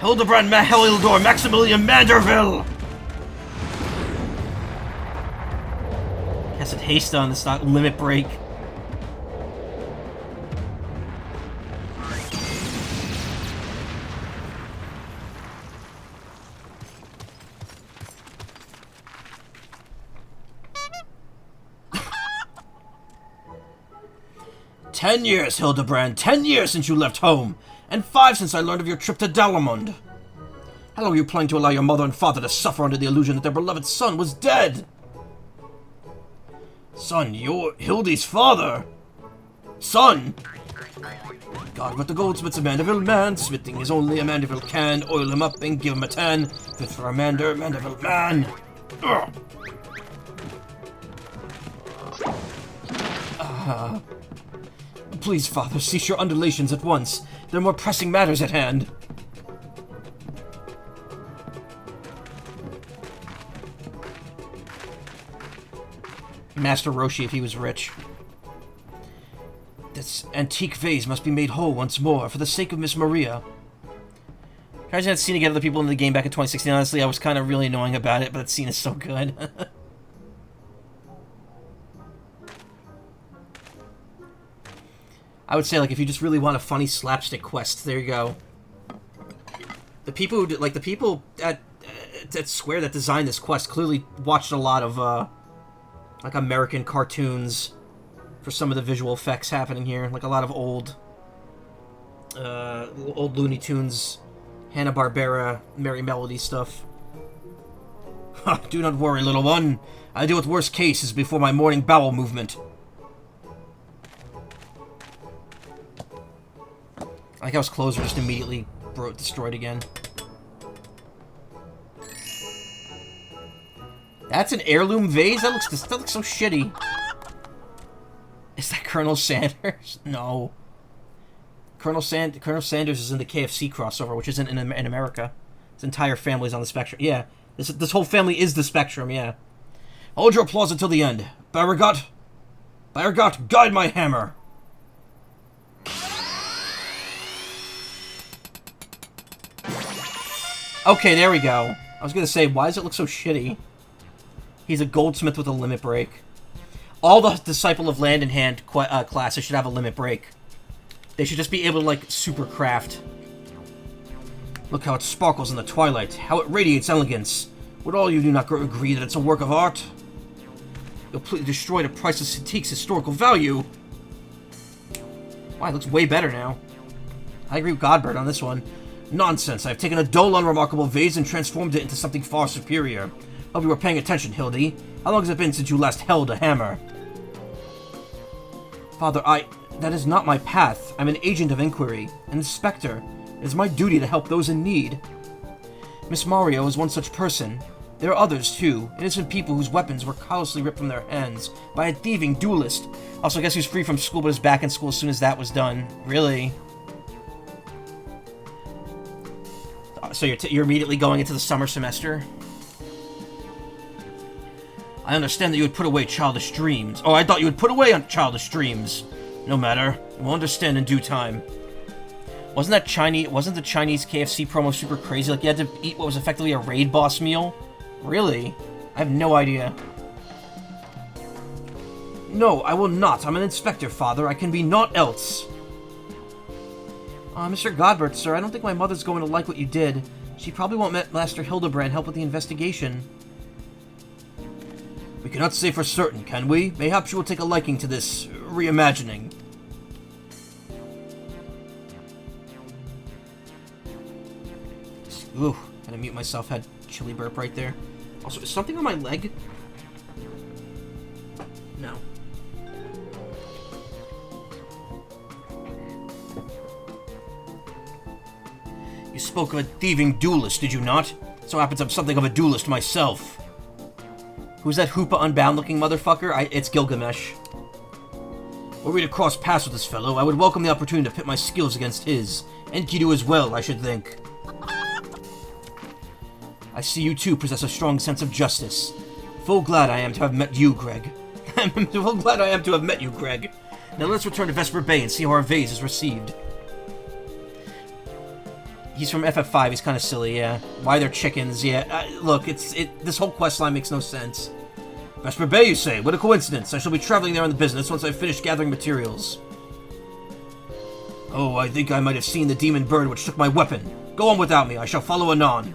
Hildibrand Hildor Maximilian Manderville! Has it haste on, it's not limit break. "10 years, Hildibrand, 10 years since you left home, and 5 since I learned of your trip to Dalamund. How long are you planning to allow your mother and father to suffer under the illusion that their beloved son was dead?" "Son, you're Hildy's father." "Son!" "God, but the goldsmith's a Mandeville man. Smithing is only a Mandeville can. Oil him up and give him a tan. Fit for a Mandeville man." Ugh. "Please, father, cease your undulations at once. There are more pressing matters at hand." Master Roshi if he was rich. "This antique vase must be made whole once more, for the sake of Miss Maria." Trying that scene to get other people into the game back in 2016, honestly, I was kind of really annoying about it, but that scene is so good. I would say, like, if you just really want a funny slapstick quest, there you go. The people who, the people at Square that designed this quest clearly watched a lot of, like, American cartoons for some of the visual effects happening here. Like, a lot of old Looney Tunes, Hanna-Barbera, Merry Melody stuff. "Do not worry, little one. I deal with worse cases before my morning bowel movement." I like how his clothes are just immediately destroyed again. That's an heirloom vase? That looks so shitty. Is that Colonel Sanders? No. Colonel Sanders is in the KFC crossover, which isn't in America. His entire family's on the Spectrum. Yeah, this whole family is the Spectrum, yeah. "Hold your applause until the end. Baragot, guide my hammer." Okay, there we go. I was gonna say, why does it look so shitty? He's a goldsmith with a limit break. All the Disciple of Land in Hand classes should have a limit break. They should just be able to, like, super craft. "Look how it sparkles in the twilight, how it radiates elegance. Would all you do not agree that it's a work of art? You'll completely destroy the priceless antique's historical value." Wow, it looks way better now. I agree with Godbird on this one. "Nonsense, I've taken a dull, unremarkable vase and transformed it into something far superior. Hope you were paying attention, Hildy. How long has it been since you last held a hammer?" "Father, that is not my path. I'm an agent of inquiry, an inspector. It is my duty to help those in need. Miss Mario is one such person. There are others, too, innocent people whose weapons were callously ripped from their hands by a thieving duelist." Also, I guess he was free from school, but was back in school as soon as that was done. Really? So you're immediately going into the summer semester? "I understand that you would put away childish dreams." Oh, I thought you would put away on childish dreams. "No matter. We'll understand in due time." Wasn't the Chinese KFC promo super crazy? Like, you had to eat what was effectively a raid boss meal? Really? I have no idea. "No, I will not. I'm an inspector, father. I can be naught else." Mr. Godbert, sir, I don't think my mother's going to like what you did. She probably won't let Master Hildibrand help with the investigation. "We cannot say for certain, can we? Mayhap she will take a liking to this reimagining." Ooh, gotta mute myself. Had chili burp right there. Also, is something on my leg? No. "You spoke of a thieving duelist, did you not? So happens I'm something of a duelist myself." Who's that Hoopa Unbound-looking motherfucker? It's Gilgamesh. "Were we to cross paths with this fellow, I would welcome the opportunity to pit my skills against his. Enkidu as well, I should think. I see you too possess a strong sense of justice. Full glad I am to have met you, Greg. Full glad I am to have met you, Greg. Now let's return to Vesper Bay and see how our vase is received." He's from FF5, he's kind of silly, yeah. Why they're chickens, yeah. Look, this whole questline makes no sense. "Vesper Bay, you say? What a coincidence. I shall be traveling there on the business once I've finished gathering materials." "Oh, I think I might have seen the demon bird which took my weapon. Go on without me, I shall follow anon."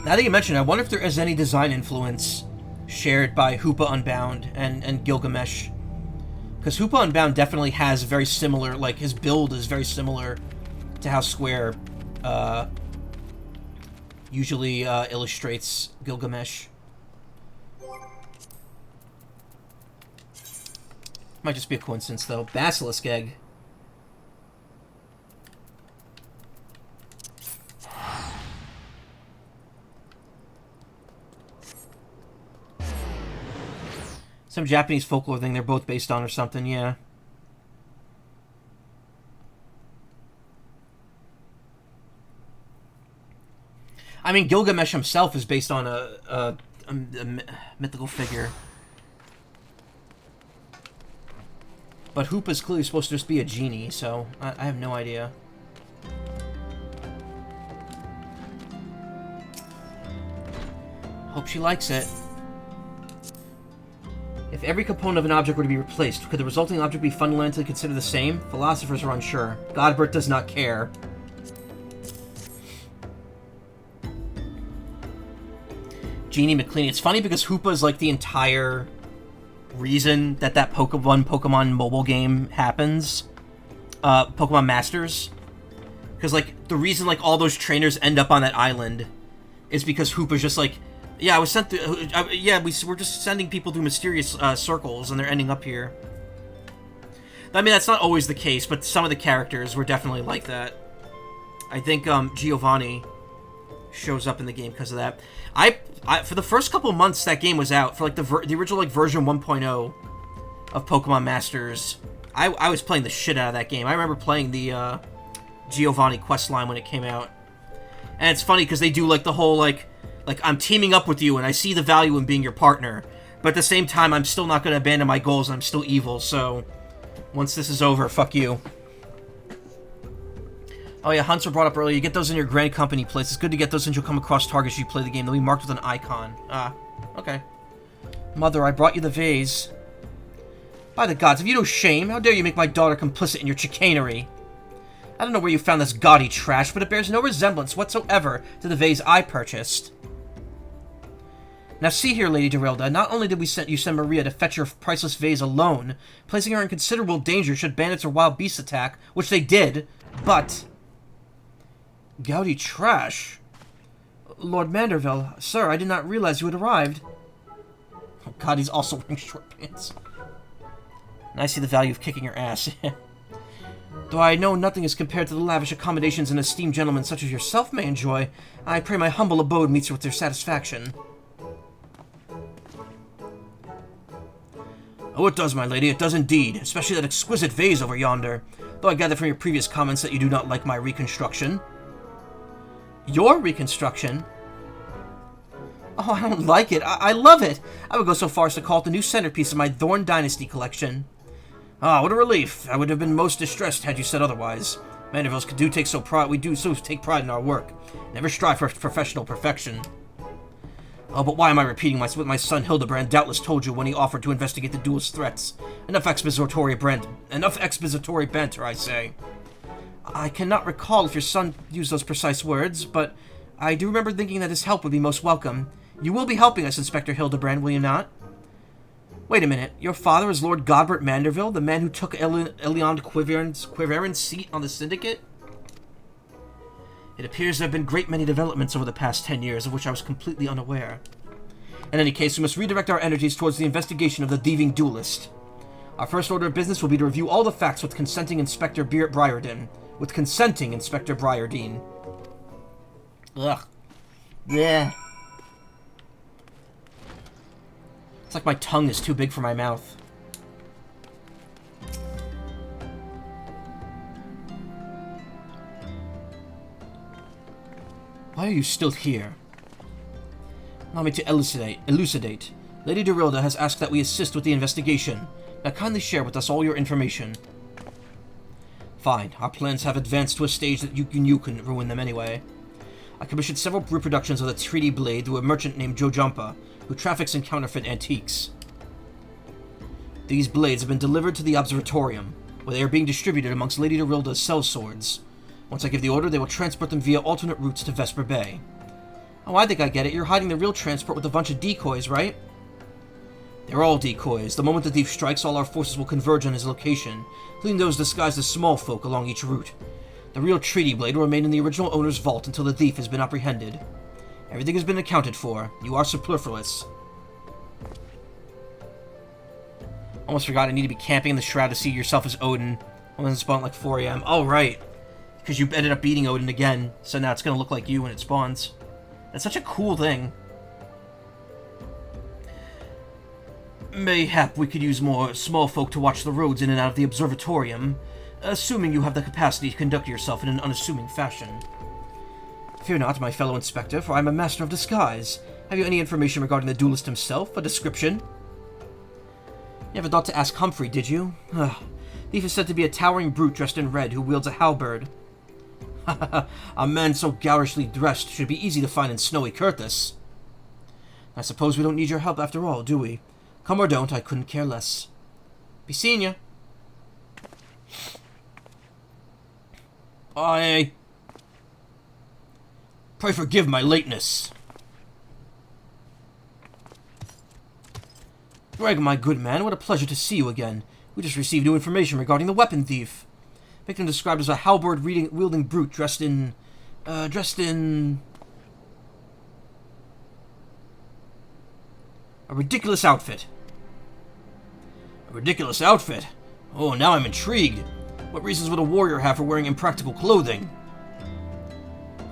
Now that you mention it, I wonder if there is any design influence shared by Hoopa Unbound and Gilgamesh. Because Hoopa Unbound definitely has very similar, like, his build is very similar to how Square usually illustrates Gilgamesh. Might just be a coincidence, though. Basilisk Egg. Some Japanese folklore thing they're both based on or something, yeah. I mean, Gilgamesh himself is based on a mythical figure. But Hoop is clearly supposed to just be a genie, so I have no idea. Hope she likes it. If every component of an object were to be replaced, could the resulting object be fundamentally considered the same? Philosophers are unsure. Godbert does not care. Genie McLean. It's funny because Hoopa is like the entire reason that Pokemon mobile game happens. Pokemon Masters. Because, like, the reason, like, all those trainers end up on that island is because Hoopa's just like, yeah, I was sent through, we're just sending people through mysterious circles, and they're ending up here. I mean, that's not always the case, but some of the characters were definitely like that. I think Giovanni shows up in the game because of that. I for the first couple months that game was out, for like the original like version 1.0 of Pokemon Masters, I was playing the shit out of that game. I remember playing the Giovanni questline when it came out, and it's funny because they do like the whole like I'm teaming up with you and I see the value in being your partner, but at the same time I'm still not going to abandon my goals and I'm still evil. So once this is over, fuck you. Oh yeah, hunts were brought up earlier. You get those in your Grand Company place. It's good to get those since you'll come across targets you play the game. They'll be marked with an icon. Ah, okay. Mother, I brought you the vase. By the gods, have you no shame? How dare you make my daughter complicit in your chicanery? I don't know where you found this gaudy trash, but it bears no resemblance whatsoever to the vase I purchased. Now see here, Lady Dorilda, not only did we send Maria to fetch your priceless vase alone, placing her in considerable danger should bandits or wild beasts attack, which they did, but... Gaudy trash? Lord Manderville, sir, I did not realize you had arrived. Oh god, he's also wearing short pants. And I see the value of kicking your ass. Though I know nothing is compared to the lavish accommodations an esteemed gentleman such as yourself may enjoy, I pray my humble abode meets you with their satisfaction. Oh, it does, my lady, it does indeed, especially that exquisite vase over yonder, though I gather from your previous comments that you do not like my reconstruction. Your reconstruction? Oh, I don't like it. I love it. I would go so far as to call it the new centerpiece of my Thorn Dynasty collection. Ah, what a relief. I would have been most distressed had you said otherwise. Mandervilles do take pride in our work. Never strive for professional perfection. Oh, but why am I repeating what my son Hildibrand doubtless told you when he offered to investigate the duelist's threats? Enough expository banter, I say. I cannot recall if your son used those precise words, but I do remember thinking that his help would be most welcome. You will be helping us, Inspector Hildibrand, will you not? Wait a minute. Your father is Lord Godbert Manderville, the man who took Eliond Quiveran's seat on the Syndicate? It appears there have been a great many developments over the past 10 years, of which I was completely unaware. In any case, we must redirect our energies towards the investigation of the thieving duelist. Our first order of business will be to review all the facts with consenting Inspector Briardine. Ugh. Yeah. It's like my tongue is too big for my mouth. Why are you still here? Allow me to elucidate. Lady Dorilda has asked that we assist with the investigation. Now kindly share with us all your information. Fine. Our plans have advanced to a stage that you can ruin them anyway. I commissioned several reproductions of the 3D blade through a merchant named Joe Jumpa, who traffics in counterfeit antiques. These blades have been delivered to the Observatorium, where they are being distributed amongst Lady Dorilda's cell swords. Once I give the order, they will transport them via alternate routes to Vesper Bay. Oh, I think I get it. You're hiding the real transport with a bunch of decoys, right? They're all decoys. The moment the thief strikes, all our forces will converge on his location, including those disguised as small folk along each route. The real treaty blade will remain in the original owner's vault until the thief has been apprehended. Everything has been accounted for. You are superfluous. Almost forgot I need to be camping in the shroud to see yourself as Odin. Well, then spawn at like 4 AM. Oh, right. Because you ended up beating Odin again, so now it's going to look like you when it spawns. That's such a cool thing. Mayhap we could use more small folk to watch the roads in and out of the observatorium, assuming you have the capacity to conduct yourself in an unassuming fashion. Fear not, my fellow inspector, for I am a master of disguise. Have you any information regarding the duelist himself? A description? You never thought to ask Humphrey, did you? Thief is said to be a towering brute dressed in red who wields a halberd. A man so garishly dressed should be easy to find in snowy Curtis. I suppose we don't need your help after all, do we? Come or don't, I couldn't care less. Be seeing ya. Pray forgive my lateness. Greg, my good man, what a pleasure to see you again. We just received new information regarding the weapon thief. Victim described as a halberd-wielding brute dressed in... a ridiculous outfit. A ridiculous outfit? Oh, now I'm intrigued. What reasons would a warrior have for wearing impractical clothing?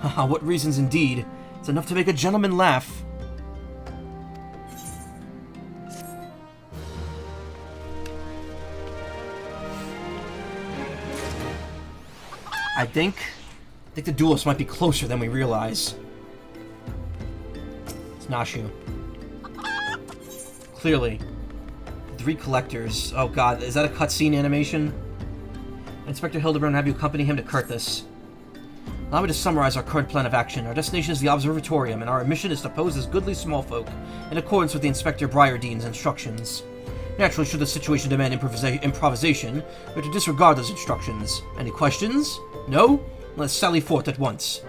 Haha, what reasons indeed. It's enough to make a gentleman laugh. I think the duelist might be closer than we realize. It's Nashu. Clearly. 3 collectors. Oh god, is that a cutscene animation? Inspector Hildibrand will have you accompany him to Kurthus. Allow me to summarize our current plan of action. Our destination is the Observatorium, and our mission is to pose as goodly small folk, in accordance with the Inspector Briardean's instructions. Naturally, should the situation demand improvisation, we have to disregard those instructions. Any questions? No? Let's sally forth at once.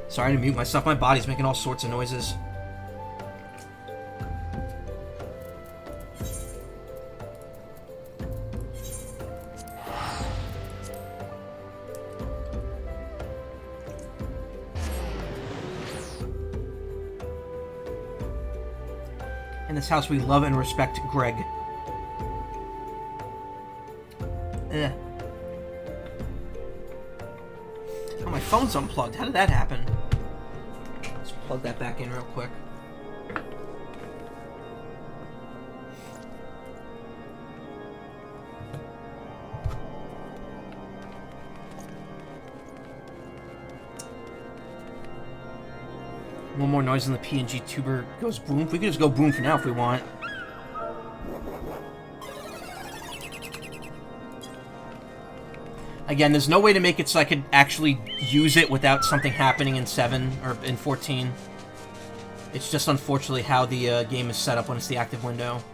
Sorry to mute myself, my body's making all sorts of noises. In this house, we love and respect Greg. Oh, my phone's unplugged. How did that happen? Let's plug that back in real quick. One more noise and the PNG tuber goes boom. We could just go boom for now if we want. Again, there's no way to make it so I could actually use it without something happening in 7 or in 14. It's just unfortunately how the game is set up when it's the active window.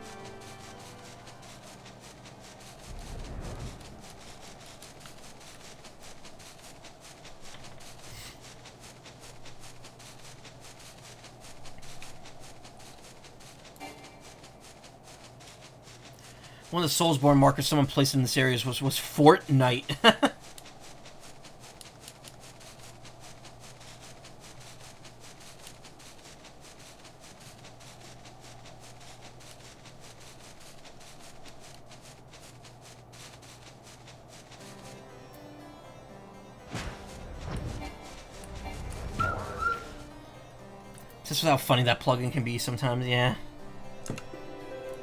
One of the Soulsborne markers someone placed in this area was Fortnite. Just how funny that plugin can be sometimes, yeah.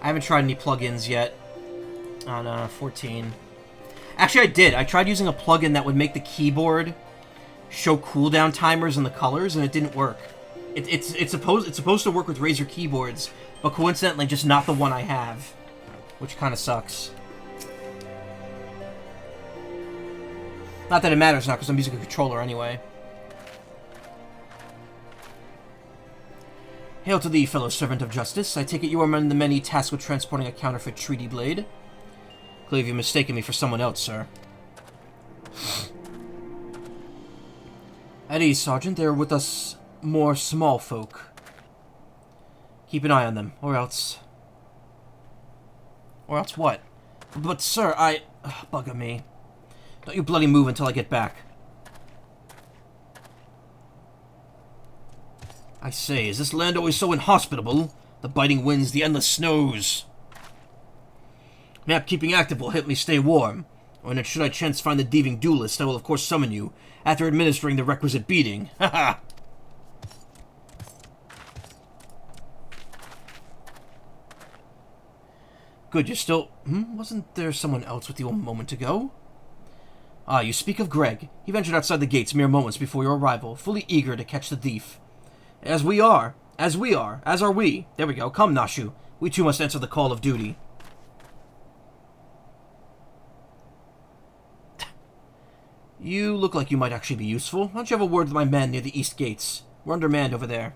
I haven't tried any plugins yet on 14. Actually, I did. I tried using a plugin that would make the keyboard show cooldown timers and the colors, and it didn't work. It's supposed to work with Razer keyboards, but coincidentally, just not the one I have, which kind of sucks. Not that it matters now, because I'm using a controller anyway. Hail to thee, fellow servant of justice. I take it you are among the many tasked with transporting a counterfeit treaty blade. Clearly you've mistaken me for someone else, sir. At ease, Sergeant. They're with us more small folk. Keep an eye on them, or else... Or else what? But, sir, bugger me. Don't you bloody move until I get back. I say, is this land always so inhospitable? The biting winds, the endless snows. Map keeping active will help me stay warm. Or should I chance find the thieving duelist, I will of course summon you, after administering the requisite beating. Haha! Good, you're still... Wasn't there someone else with you a moment ago? Ah, you speak of Greg. He ventured outside the gates mere moments before your arrival, fully eager to catch the thief. As are we. There we go. Come, Nashu. We too must answer the call of duty. You look like you might actually be useful. Why don't you have a word with my men near the east gates? We're undermanned over there.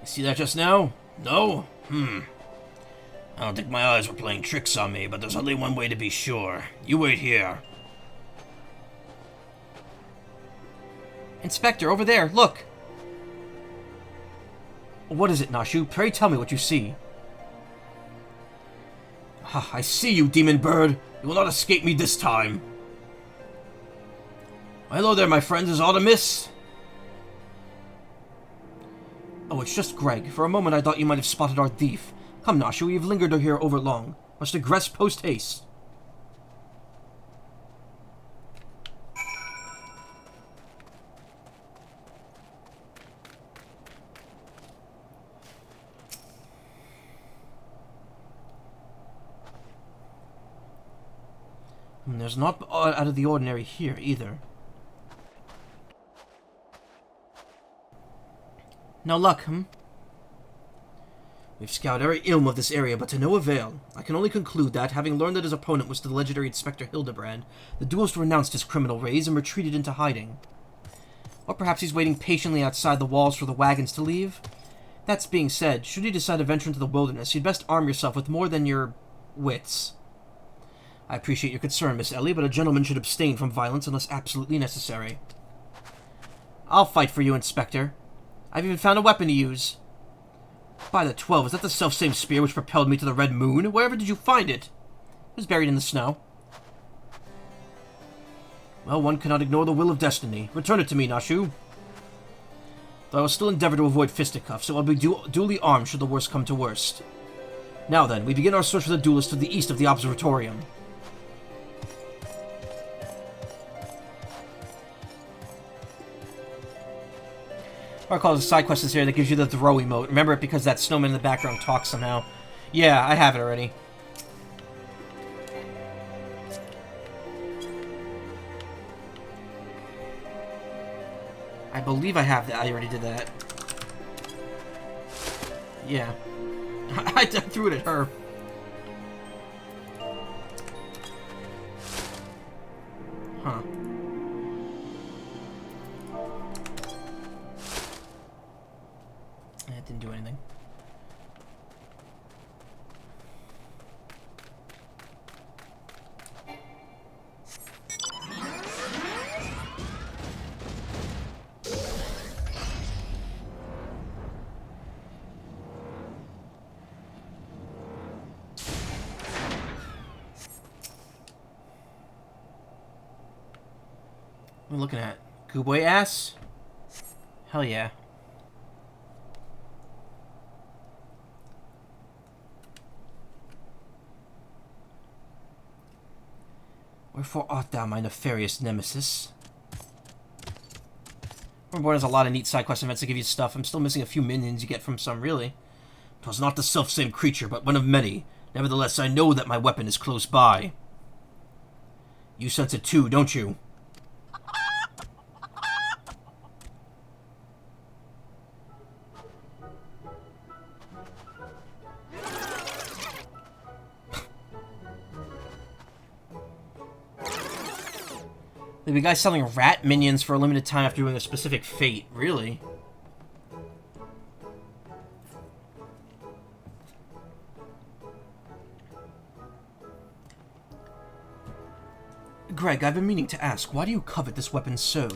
See that just now? No? I don't think my eyes were playing tricks on me, but there's only one way to be sure. You wait here. Inspector, over there, look! What is it, Nashu? Pray tell me what you see. Ah, I see you, demon bird! You will not escape me this time! Hello there, my friends. Is aught amiss? Oh, it's just Greg. For a moment I thought you might have spotted our thief. Come, Nashu, we've lingered here over long. Must egress post-haste. There's not out of the ordinary here, either. No luck, We've scoured every ilm of this area, but to no avail. I can only conclude that, having learned that his opponent was the legendary Inspector Hildibrand, the duelist renounced his criminal ways and retreated into hiding. Or perhaps he's waiting patiently outside the walls for the wagons to leave? That's being said, should you decide to venture into the wilderness, you'd best arm yourself with more than your wits. I appreciate your concern, Miss Ellie, but a gentleman should abstain from violence unless absolutely necessary. I'll fight for you, Inspector. I've even found a weapon to use. By the 12, is that the self-same spear which propelled me to the Red Moon? Wherever did you find it? It was buried in the snow. Well, one cannot ignore the will of destiny. Return it to me, Nashu. Though I will still endeavor to avoid fisticuffs, so I'll be duly armed should the worst come to worst. Now then, we begin our search for the duelist to the east of the Observatorium. Or I call it a side quest here that gives you the throw emote. Remember it because that snowman in the background talks somehow. Yeah, I have it already. I believe I have that. I already did that. Yeah. I threw it at her. Huh. That didn't do anything. What are we looking at? Gooboy ass? Hell yeah. Wherefore art thou, my nefarious nemesis? Reborn has a lot of neat side quest events that give you stuff. I'm still missing a few minions you get from some, really. 'Twas not the self-same creature, but one of many. Nevertheless, I know that my weapon is close by. You sense it too, don't you? The guy's selling rat minions for a limited time after doing a specific fate. Really? Greg, I've been meaning to ask, why do you covet this weapon so?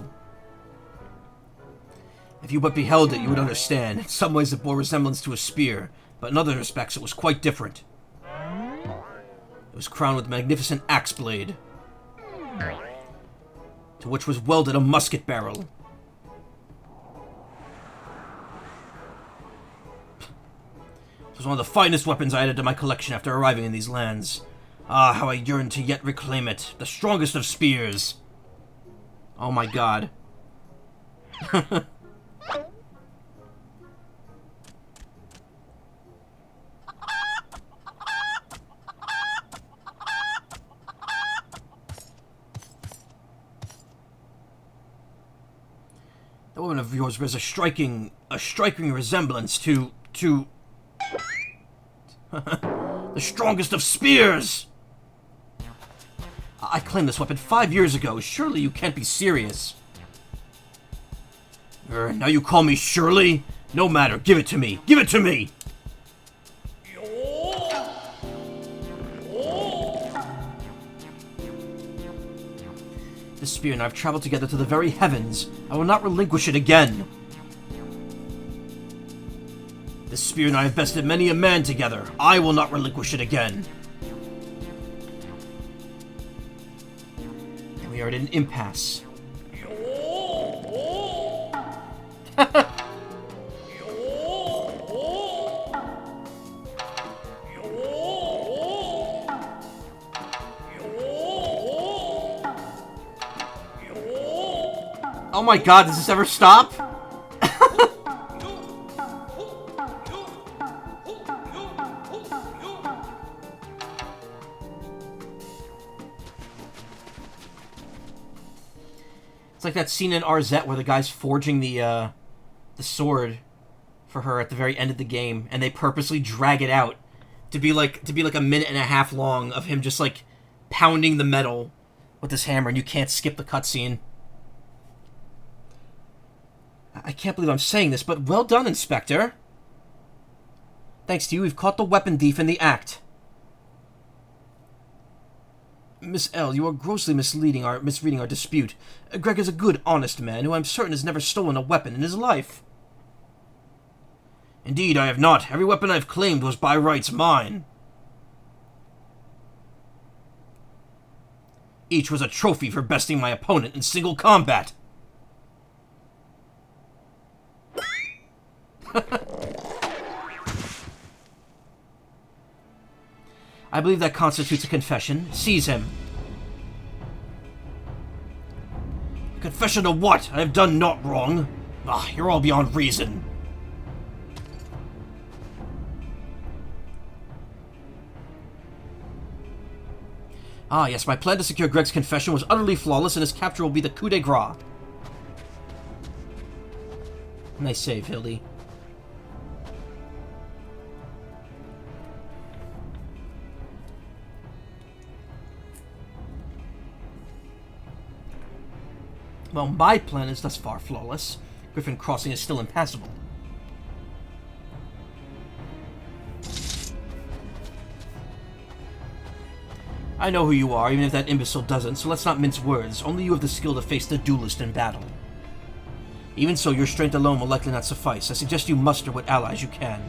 If you but beheld it, you would understand. In some ways it bore resemblance to a spear, but in other respects it was quite different. It was crowned with a magnificent axe blade, to which was welded a musket barrel. It was one of the finest weapons I added to my collection after arriving in these lands. Ah, how I yearn to yet reclaim it. The strongest of spears. Oh my god. That woman of yours bears a striking resemblance to the strongest of spears! I claimed this weapon 5 years ago. Surely you can't be serious. Now you call me Shirley? No matter, give it to me. Give it to me! This spear and I have traveled together to the very heavens. I will not relinquish it again. This spear and I have bested many a man together. I will not relinquish it again. And we are at an impasse. Oh my god, does this ever stop? It's like that scene in RZ where the guy's forging the sword for her at the very end of the game, and they purposely drag it out to be like a minute and a half long of him just like pounding the metal with his hammer, and you can't skip the cutscene. I can't believe I'm saying this, but well done, Inspector. Thanks to you, we've caught the weapon thief in the act. Miss L, you are grossly misreading our dispute. Greg is a good, honest man who I'm certain has never stolen a weapon in his life. Indeed, I have not. Every weapon I've claimed was by rights mine. Each was a trophy for besting my opponent in single combat. I believe that constitutes a confession. Seize him. Confession of what? I have done naught wrong. Ah, you're all beyond reason. Ah, yes, my plan to secure Greg's confession was utterly flawless, and his capture will be the coup de grace. Nice save, Hildy. Well, my plan is thus far flawless. Griffin Crossing is still impassable. I know who you are, even if that imbecile doesn't, so let's not mince words. Only you have the skill to face the duelist in battle. Even so, your strength alone will likely not suffice. I suggest you muster what allies you can.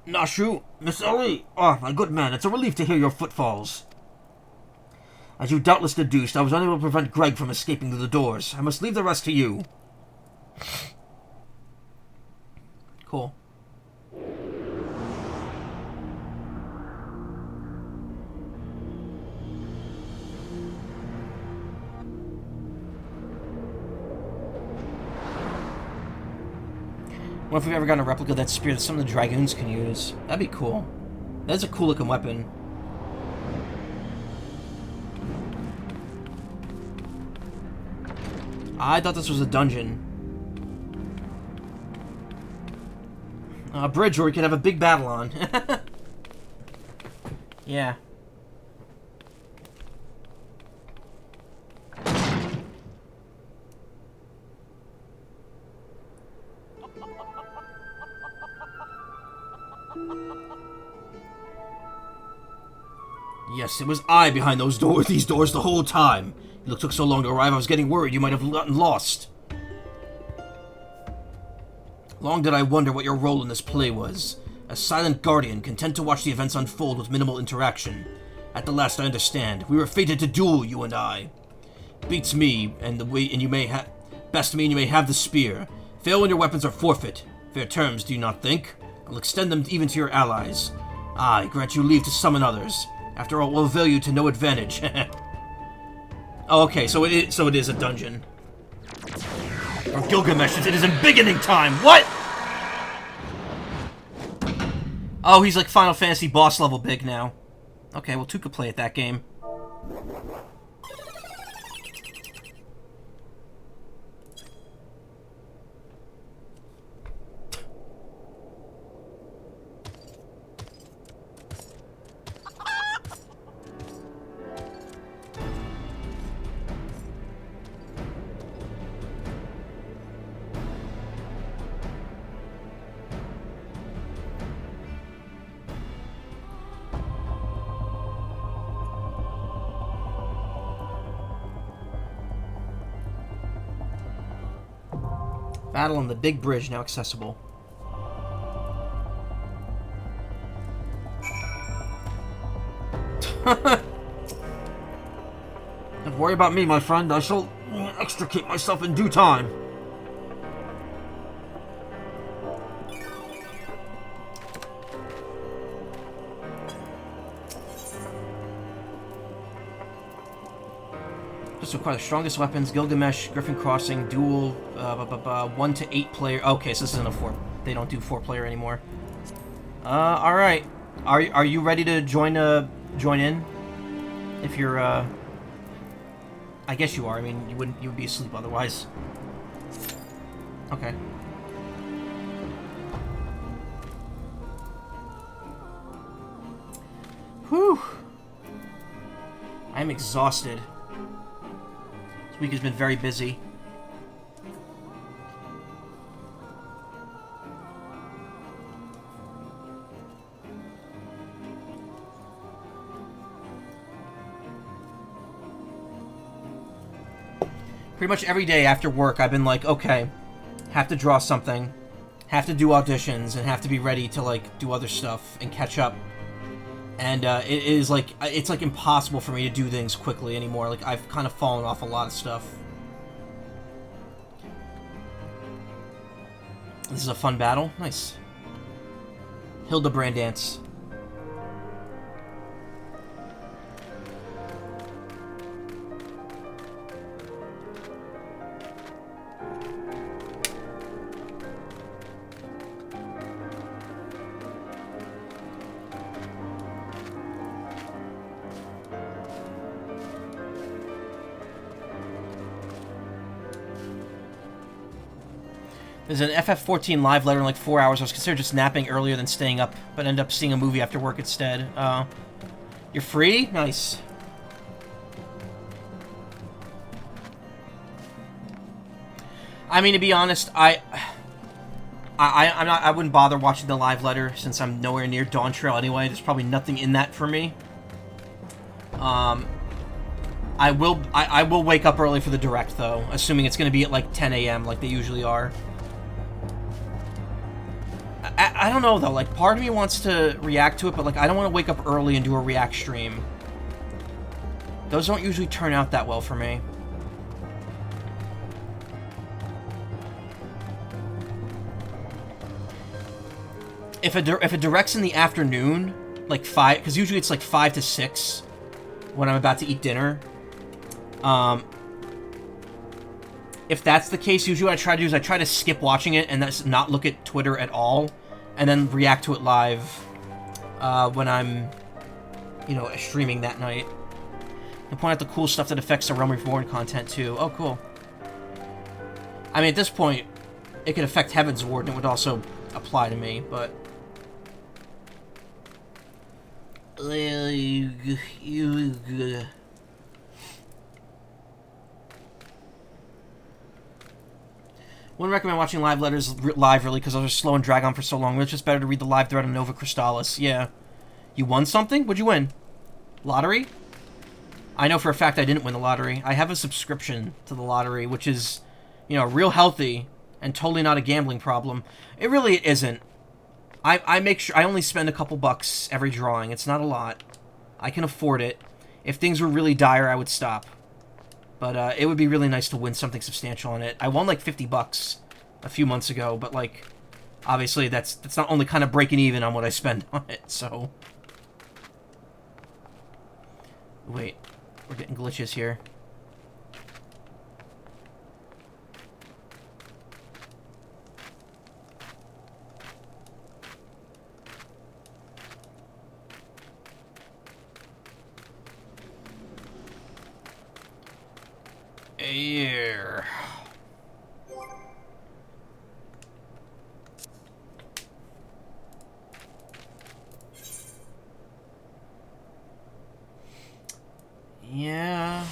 Nashu, Miss Ellie! Ah, my good man, it's a relief to hear your footfalls. As you doubtless deduced, I was unable to prevent Greg from escaping through the doors. I must leave the rest to you. Cool. What if we've ever gotten a replica of that spear that some of the dragoons can use? That'd be cool. That's a cool looking weapon. I thought this was a dungeon. A bridge where we could have a big battle on. Yeah. Yes, it was I behind these doors the whole time. It took so long to arrive, I was getting worried you might have gotten lost. Long did I wonder what your role in this play was. A silent guardian, content to watch the events unfold with minimal interaction. At the last, I understand. We were fated to duel, you and I. Beats me, and you may have the spear. Fail when your weapons are forfeit. Fair terms, do you not think? I'll extend them even to your allies. I grant you leave to summon others. After all, we'll avail you to no advantage. Oh, okay, so it is a dungeon. Or Gilgamesh, it is in beginning time. What? Oh, he's like Final Fantasy boss level big now. Okay, well, 2 could play at that game. Battle on the big bridge now accessible. Don't worry about me, my friend. I shall extricate myself in due time. Just require the strongest weapons. Gilgamesh, Griffin Crossing, duel, 1 to 8 player. Okay, so this isn't a 4. They don't do 4 player anymore. All right. Are you ready to join in? If you're I guess you are. I mean, you would be asleep otherwise. Okay. Whew. I'm exhausted. This week has been very busy. Pretty much every day after work, I've been like, okay, have to draw something, have to do auditions, and have to be ready to, like, do other stuff and catch up. And it is like, it's like impossible for me to do things quickly anymore. Like, I've kind of fallen off a lot of stuff. This is a fun battle. Nice. Hildibrand dance. There's an FF14 live letter in like 4 hours. I was considered just napping earlier than staying up, but ended up seeing a movie after work instead. You're free? Nice. I mean, to be honest, I wouldn't bother watching the live letter since I'm nowhere near Dawn Trail anyway. There's probably nothing in that for me. I will wake up early for the direct though, assuming it's going to be at like 10 a.m. like they usually are. I don't know though, like part of me wants to react to it, but like I don't want to wake up early and do a react stream. Those don't usually turn out that well for me. If it directs in the afternoon, like 5, because usually it's like 5 to 6 when I'm about to eat dinner. if that's the case, usually what I try to do is I try to skip watching it and that's not look at Twitter at all, and then react to it live when I'm, you know, streaming that night. And point out the cool stuff that affects the Realm Reborn content too. Oh, cool. I mean, at this point, it could affect Heaven's Ward, and it would also apply to me, but... Wouldn't recommend watching live letters live, really, because those are slow and drag on for so long. It's just better to read the live thread on Nova Crystallis. Yeah. You won something? What'd you win? Lottery? I know for a fact I didn't win the lottery. I have a subscription to the lottery, which is, you know, real healthy and totally not a gambling problem. It really isn't. I make sure I only spend a couple bucks every drawing. It's not a lot. I can afford it. If things were really dire, I would stop. But it would be really nice to win something substantial on it. I won like 50 bucks a few months ago, but like, obviously that's not only kind of breaking even on what I spend on it, so. Wait, we're getting glitches here. Here. Yeah.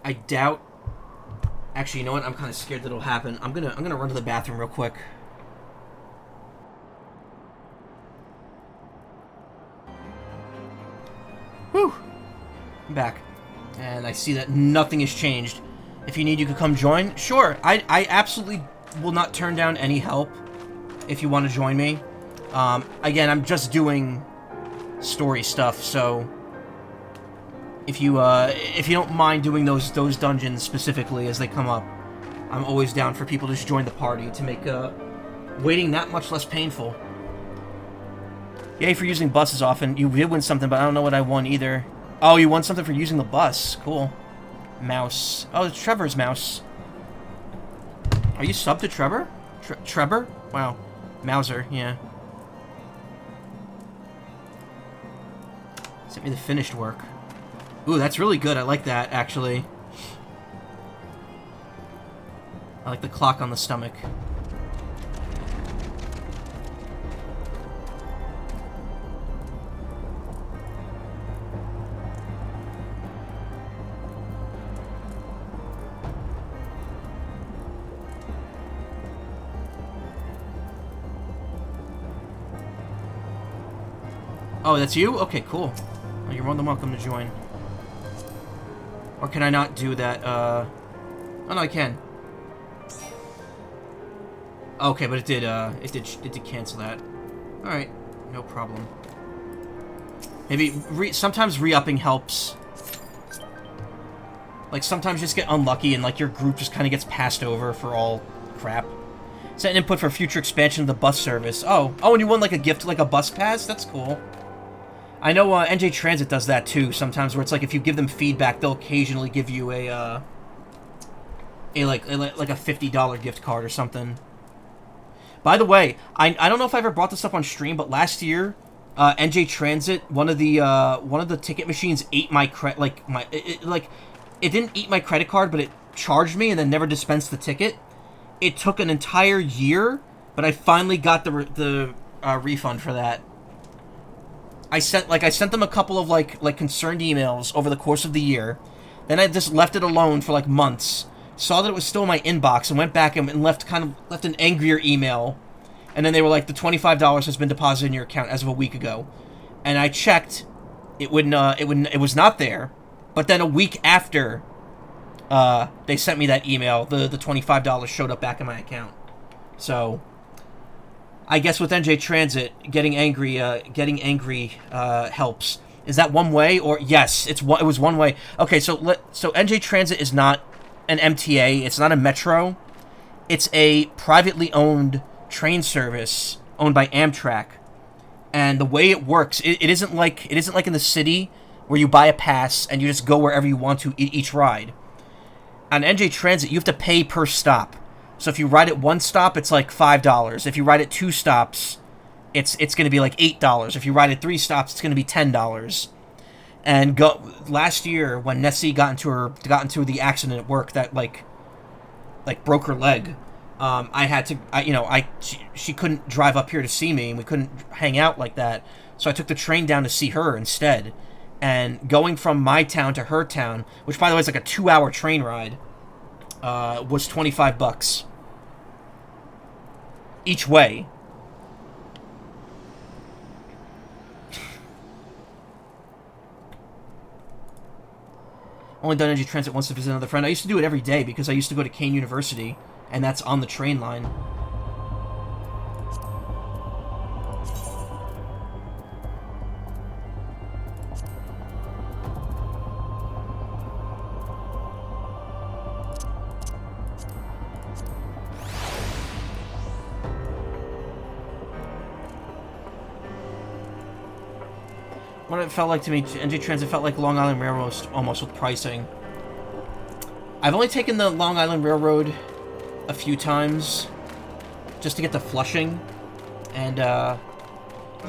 I doubt. Actually, you know what? I'm kind of scared that it'll happen. I'm gonna run to the bathroom real quick. Whew. I'm back. And I see that nothing has changed. If you need, you could come join. Sure. I absolutely will not turn down any help if you want to join me. Again, I'm just doing story stuff, so if you don't mind doing those dungeons specifically as they come up, I'm always down for people to just join the party to make waiting that much less painful. Yay for using buses often. You did win something, but I don't know what I won either. Oh, you won something for using the bus. Cool. Mouse. Oh, it's Trevor's mouse. Are you subbed to Trevor? Trevor? Wow. Mouser, yeah. Sent me the finished work. Ooh, that's really good. I like that, actually. I like the clock on the stomach. Oh, that's you? Okay, cool. Oh, you're more than welcome to join. Or can I not do that? Oh, no, I can. Okay, but it did cancel that. All right, no problem. Maybe sometimes re-upping helps. Like sometimes you just get unlucky and like your group just kind of gets passed over for all crap. Set an input for future expansion of the bus service. Oh, and you won like a gift, like a bus pass. That's cool. I know NJ Transit does that too sometimes, where it's like if you give them feedback, they'll occasionally give you a like a $50 gift card or something. By the way, I don't know if I ever brought this up on stream, but last year, NJ Transit, one of the ticket machines ate my it didn't eat my credit card, but it charged me and then never dispensed the ticket. It took an entire year, but I finally got the refund for that. I sent them a couple of like concerned emails over the course of the year. Then I just left it alone for like months. Saw that it was still in my inbox and went back and left an angrier email. And then they were like, the $25 has been deposited in your account as of a week ago. And I checked, it was not there. But then a week after they sent me that email, the $25 showed up back in my account. So I guess with NJ Transit, getting angry helps. Is that one way? Or yes, it was one way. Okay, so NJ Transit is not an MTA. It's not a metro. It's a privately owned train service owned by Amtrak. And the way it works, it isn't like in the city where you buy a pass and you just go wherever you want to each ride. On NJ Transit, you have to pay per stop. So if you ride at one stop, it's like $5. If you ride at 2 stops, it's going to be like $8. If you ride at 3 stops, it's going to be $10. And last year when Nessie got into the accident at work that like broke her leg, I had to she couldn't drive up here to see me, and we couldn't hang out like that. So I took the train down to see her instead. And going from my town to her town, which by the way is like a 2-hour train ride, was $25 each way. Only done energy transit once to visit another friend. I used to do it every day because I used to go to Kane University, and that's on the train line. What it felt like to me, NJ Transit felt like Long Island Railroad almost with pricing. I've only taken the Long Island Railroad a few times just to get to Flushing, and yeah,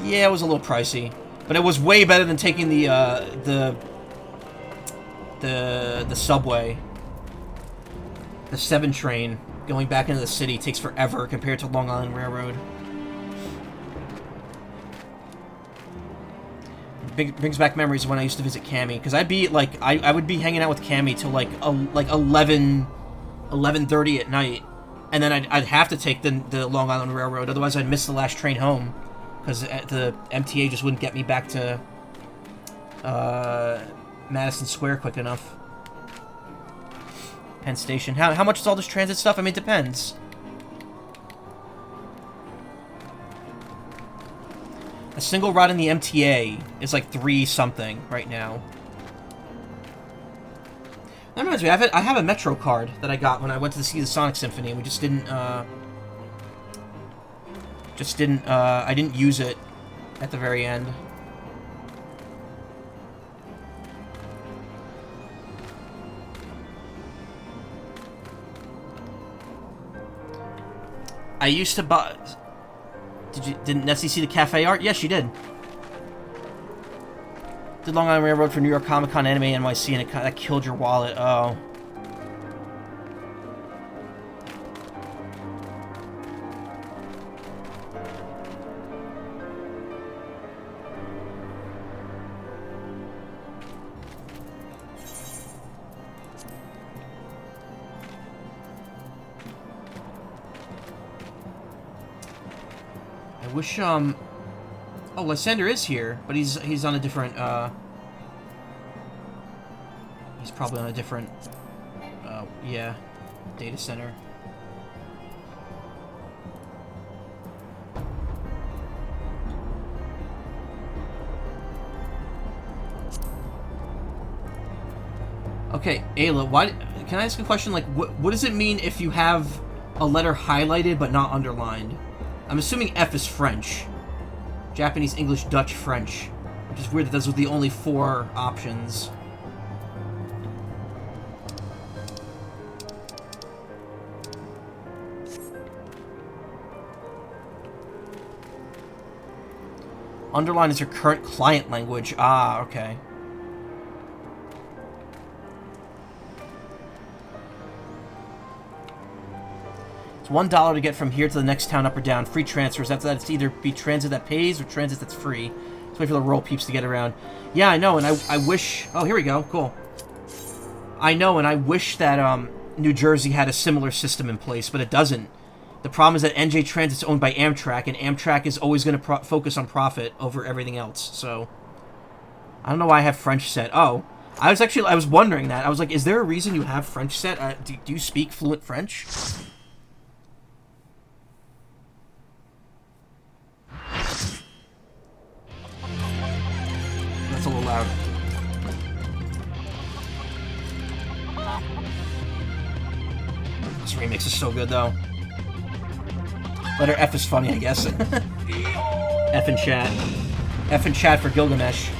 it was a little pricey, but it was way better than taking the subway. The 7 train going back into the city takes forever compared to Long Island Railroad. Brings back memories of when I used to visit Cammy, because I'd be like, I would be hanging out with Cammy till like 11:30 at night, and then I'd have to take the Long Island Railroad, otherwise I'd miss the last train home, because the MTA just wouldn't get me back to Madison Square quick enough. Penn Station. How much is all this transit stuff? I mean, it depends. A single ride in the MTA is like $3-something right now. That reminds me, I have a Metro card that I got when I went to see the Sonic Symphony, and we just didn't, I didn't use it at the very end. I used to buy... Didn't Nessie see the cafe art? Yes, she did. Did Long Island Railroad for New York Comic Con Anime NYC, and that killed your wallet. Oh. I wish, oh, Lysander is here, but he's on a different, he's probably on a different, yeah, data center. Okay, Ayla, can I ask a question? Like, what does it mean if you have a letter highlighted but not underlined? I'm assuming F is French. Japanese, English, Dutch, French. Which is weird that those are the only 4 options. Underline is your current client language. Ah, okay. It's $1 to get from here to the next town up or down. Free transfers. After that, it's either be transit that pays or transit that's free. Let's wait for the roll peeps to get around. Yeah, I know, and I wish... Oh, here we go. Cool. I know, and I wish that New Jersey had a similar system in place, but it doesn't. The problem is that NJ Transit's owned by Amtrak, and Amtrak is always going to focus on profit over everything else, so... I don't know why I have French set. Oh. I was wondering that. I was like, is there a reason you have French set? Do you speak fluent French? That's a little loud. This remix is so good, though. Letter F is funny, I guess. F in chat. F in chat for Gilgamesh.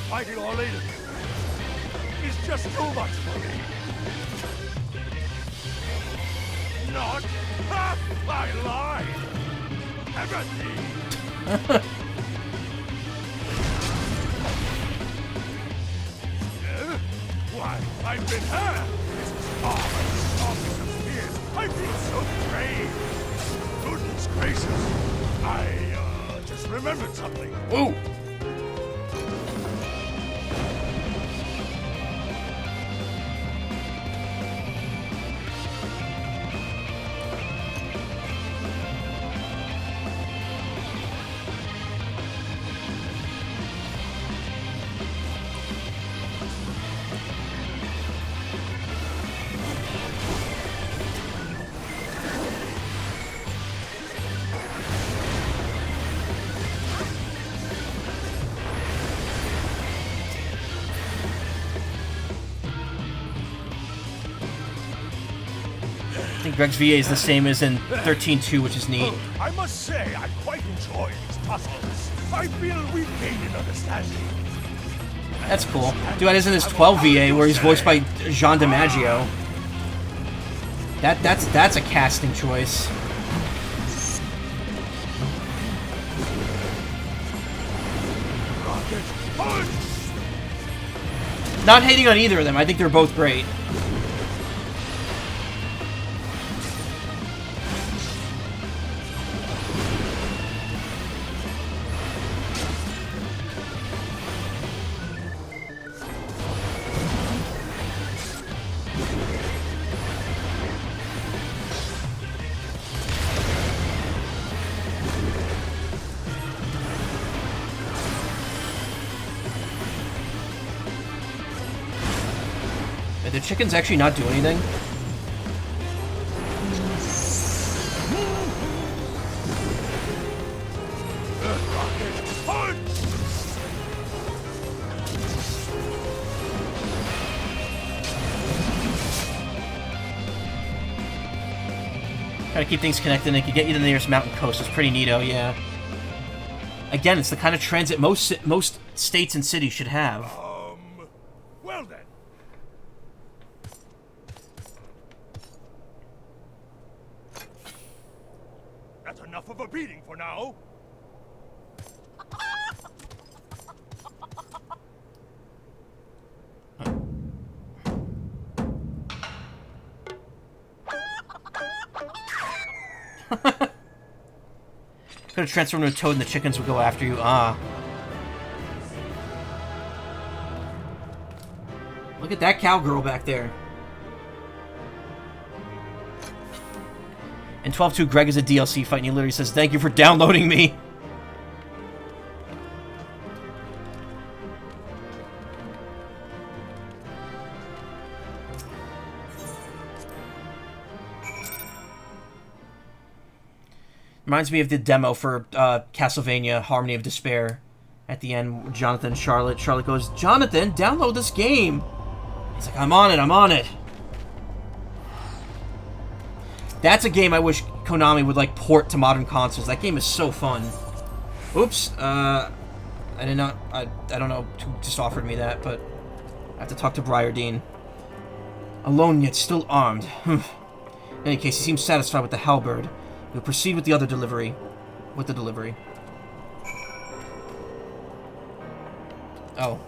Fighting all eight of you is just too much for me. Not half my life. Empathy. Why, I've been hurt. I feel so brave. Goodness gracious. I just remembered something. Ooh. I think Greg's VA is the same as in 13.2, which is neat. I must say, I quite enjoy these puzzles. I feel we've gained an understanding. That's cool. Dude, that isn't his 12 VA where he's voiced by Jean DiMaggio. That's a casting choice. Not hating on either of them. I think they're both great. Did the chickens actually not do anything? Try to keep things connected and it can get you to the nearest mountain coast. It's pretty neato, yeah. Again, it's the kind of transit most states and cities should have. Well then. That's enough of a beating for now. Could have transformed into a toad and the chickens would go after you. Ah. Look at that cowgirl back there. In 12.2, Greg is a DLC fight and he literally says, "Thank you for downloading me." Reminds me of the demo for Castlevania Harmony of Despair. At the end, Jonathan and Charlotte. Charlotte goes, "Jonathan, download this game." He's like, "I'm on it, I'm on it." That's a game I wish Konami would, like, port to modern consoles. That game is so fun. Oops. I don't know who just offered me that, but I have to talk to Briardine. Alone yet still armed. In any case, he seems satisfied with the halberd. We'll proceed with the other delivery. With the delivery. Oh.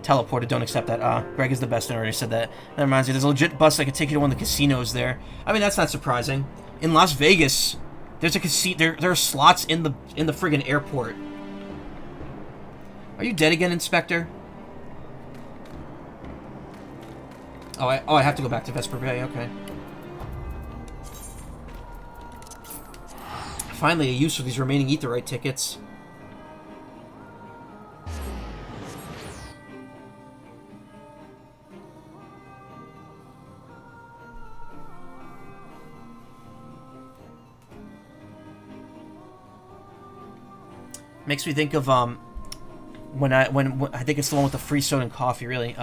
Teleported, don't accept that. Greg is the best, and I already said that. That reminds me, there's a legit bus that could take you to one of the casinos there. I mean, that's not surprising. In Las Vegas, there's a casino. There are slots in the friggin' airport. Are you dead again, Inspector? Oh, I have to go back to Vesper Bay. Okay. Finally, a use for these remaining Aetheryte tickets. Makes me think of when I think it's the one with the free soda and coffee, really.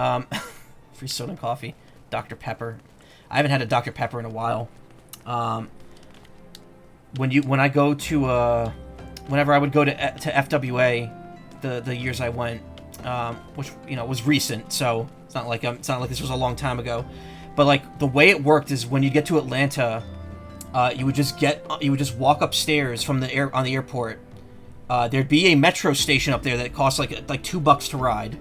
Free soda and coffee, Dr. Pepper. I haven't had a Dr. Pepper in a while. When I go to whenever I would go to FWA, the years I went, which was recent, so it's not like this was a long time ago. But like the way it worked is when you get to Atlanta, you would just walk upstairs from the airport. There'd be a metro station up there that costs like $2 to ride.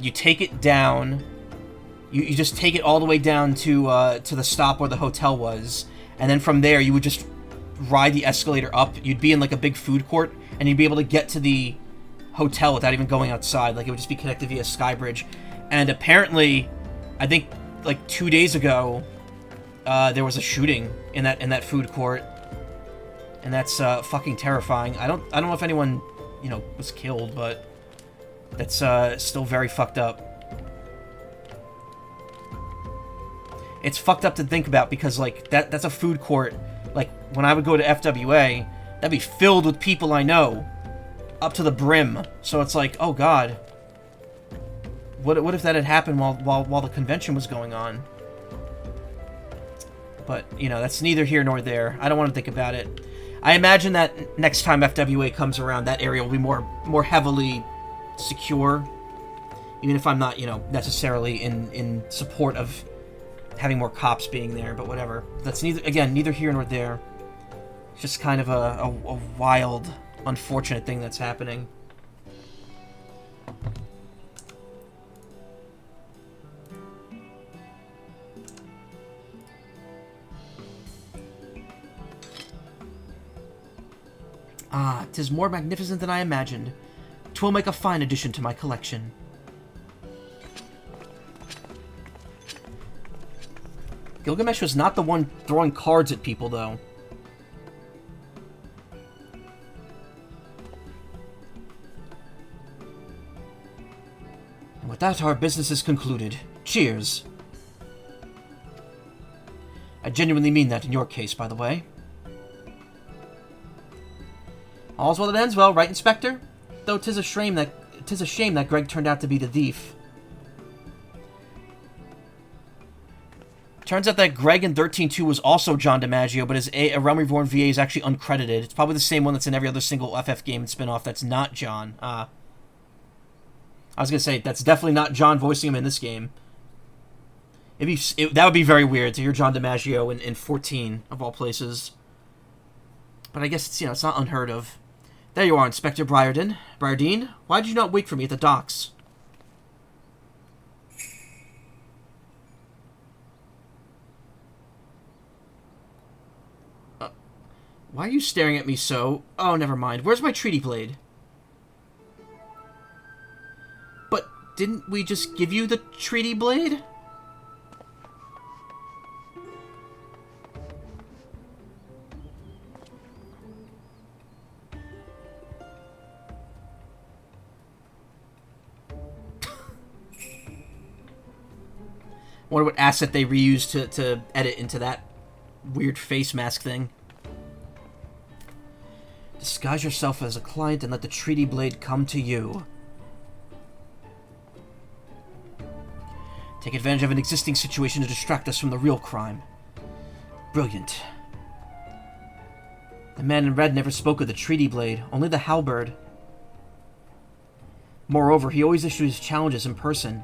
You take it down. You just take it all the way down to the stop where the hotel was, and then from there you would just ride the escalator up. You'd be in like a big food court, and you'd be able to get to the hotel without even going outside. Like it would just be connected via Skybridge. And apparently, I think like 2 days ago, there was a shooting in that food court. And that's fucking terrifying. I don't know if anyone, was killed, but that's still very fucked up. It's fucked up to think about because like that's a food court. Like when I would go to FWA, that'd be filled with people I know, up to the brim. So it's like, oh god, what if that had happened while the convention was going on? But that's neither here nor there. I don't want to think about it. I imagine that next time FWA comes around, that area will be more heavily secure. Even if I'm not, necessarily in support of having more cops being there, but whatever. That's neither here nor there. It's just kind of a wild, unfortunate thing that's happening. Ah, 'tis more magnificent than I imagined. 'Twill make a fine addition to my collection. Gilgamesh was not the one throwing cards at people, though. And with that, our business is concluded. Cheers. I genuinely mean that in your case, by the way. All's well that ends well, right, Inspector? Though 'tis a shame that Greg turned out to be the thief. Turns out that Greg in 13.2 was also John DiMaggio, but his A Realm Reborn VA is actually uncredited. It's probably the same one that's in every other single FF game and spin-off that's not John. I was gonna say, that's definitely not John voicing him in this game. That would be very weird to hear John DiMaggio in 14, of all places. But I guess it's not unheard of. There you are, Inspector Briardine. Why did you not wait for me at the docks? Why are you staring at me so? Oh, never mind. Where's my treaty blade? But didn't we just give you the treaty blade? Wonder what asset they reused to edit into that weird face mask thing. Disguise yourself as a client and let the treaty blade come to you. Take advantage of an existing situation to distract us from the real crime. Brilliant. The man in red never spoke of the treaty blade, only the halberd. Moreover, he always issues challenges in person.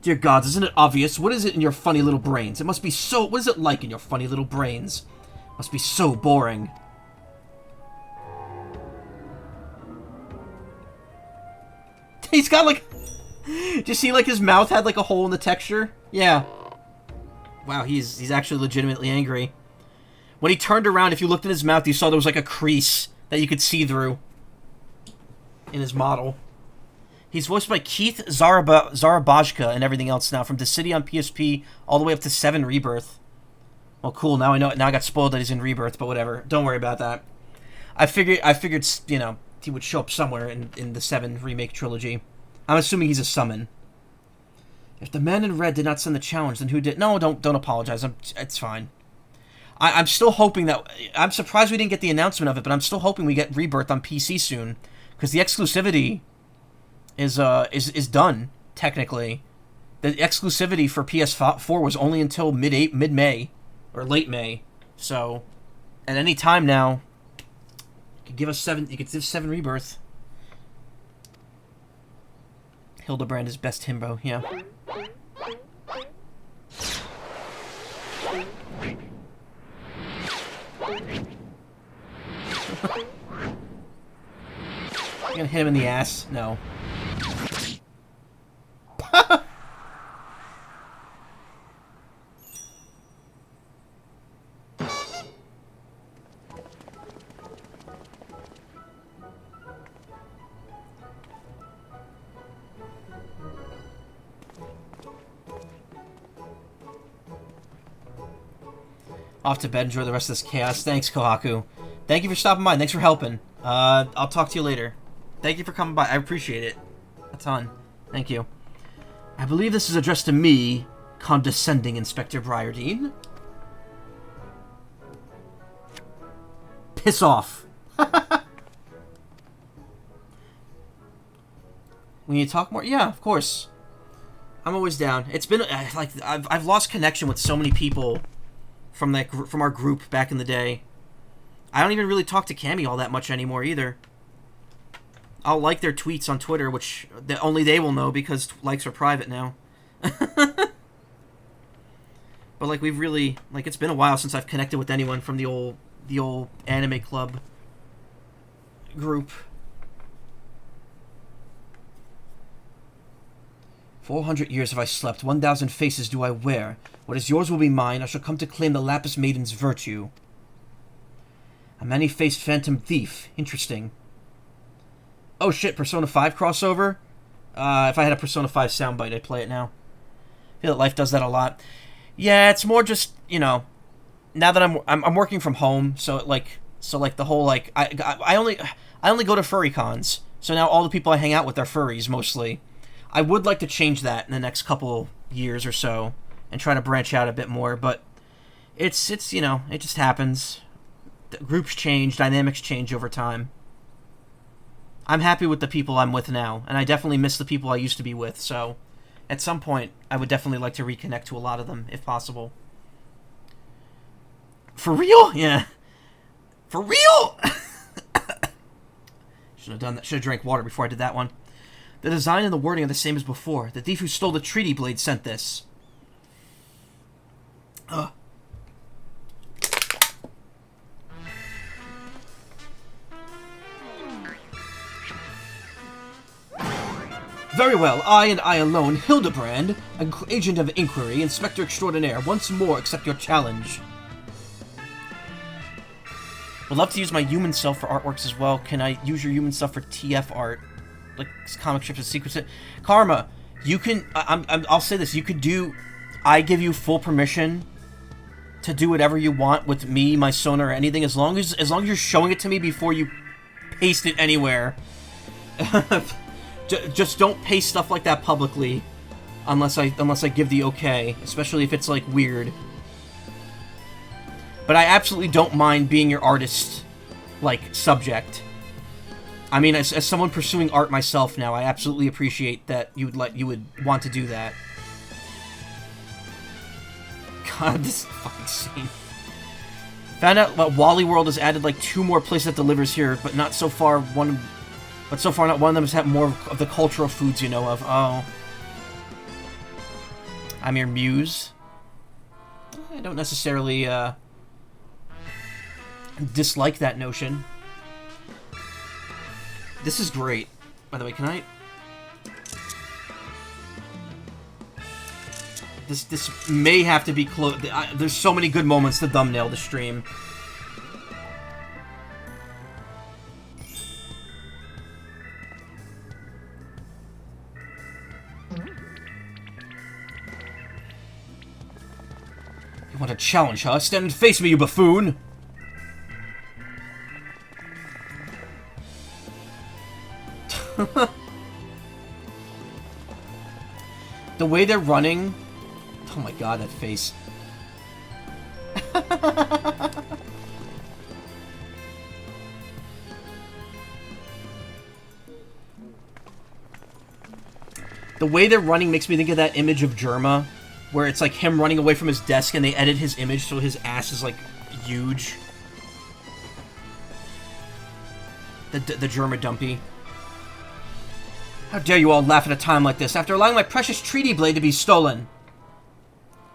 Dear gods, isn't it obvious? What is it in your funny little brains? It must be so... What is it like in your funny little brains? It must be so boring. He's got like... Did you see like his mouth had like a hole in the texture? Yeah. Wow, he's actually legitimately angry. When he turned around, if you looked in his mouth, you saw there was like a crease that you could see through in his model. He's voiced by Keith Zarabajka and everything else now, from The City on PSP all the way up to 7 Rebirth. Well, cool. Now I know. Now I got spoiled that he's in Rebirth, but whatever. Don't worry about that. I figured, you know, he would show up somewhere in the 7 remake trilogy. I'm assuming he's a summon. If the man in red did not send the challenge, then who did? No, don't apologize. It's fine. I'm still hoping that... I'm surprised we didn't get the announcement of it, but I'm still hoping we get Rebirth on PC soon, because the exclusivity is done technically. The exclusivity for PS4 was only until mid-May or late May, so at any time now, you could give us 7. You could give 7 Rebirth. Hildibrand is best himbo, yeah. You gonna hit him in the ass? No. Off to bed, enjoy the rest of this chaos. Thanks, Kohaku. Thank you for stopping by. Thanks for helping. I'll talk to you later. Thank you for coming by. I appreciate it a ton. Thank you. I believe this is addressed to me, condescending Inspector Briardine. Piss off. We need to talk more? Yeah, of course. I'm always down. It's been, like, I've lost connection with so many people from our group back in the day. I don't even really talk to Cammy all that much anymore either. I'll like their tweets on Twitter, which only they will know because likes are private now. But like we've really, like, it's been a while since I've connected with anyone from the old anime club group. 400 years have I slept, 1,000 faces do I wear. What is yours will be mine, I shall come to claim the Lapis Maiden's virtue. A many-faced phantom thief. Interesting. Oh shit, Persona 5 crossover? If I had a Persona 5 soundbite, I'd play it now. I feel that life does that a lot. Yeah, it's more just, you know, now that I'm working from home, so the whole, like, I only go to furry cons, so now all the people I hang out with are furries, mostly. I would like to change that in the next couple years or so, and try to branch out a bit more, but it's you know, it just happens. The groups change, dynamics change over time. I'm happy with the people I'm with now, and I definitely miss the people I used to be with, so at some point, I would definitely like to reconnect to a lot of them, if possible. For real? Yeah. For real? Should have done that. Should have drank water before I did that one. The design and the wording are the same as before. The thief who stole the treaty blade sent this. Ugh. Very well, I and I alone, Hildibrand, agent of inquiry, inspector extraordinaire, once more accept your challenge. Would love to use my human self for artworks as well. Can I use your human self for TF art? Like comic strips and secrets? Karma, you can, I'll say this, you could do, I give you full permission to do whatever you want with me, my Sona, or anything, as long as you're showing it to me before you paste it anywhere. Just don't paste stuff like that publicly, unless I give the okay, especially if it's like weird. But I absolutely don't mind being your artist, like, subject. I mean, as someone pursuing art myself now, I absolutely appreciate that you would want to do that. God, this fucking scene. Found out what Wally World has added like 2 more places that delivers here, but not so far so far not one of them has had more of the cultural foods you know of. Oh. I'm your muse. I don't necessarily dislike that notion. This is great. By the way, can I This may have to be close. There's so many good moments to thumbnail the stream. You want a challenge, huh? Stand and face me, you buffoon! The way they're running... Oh my god, that face. The way they're running makes me think of that image of Germa, where it's like him running away from his desk and they edit his image so his ass is like huge. The Germa dumpy. How dare you all laugh at a time like this after allowing my precious treaty blade to be stolen?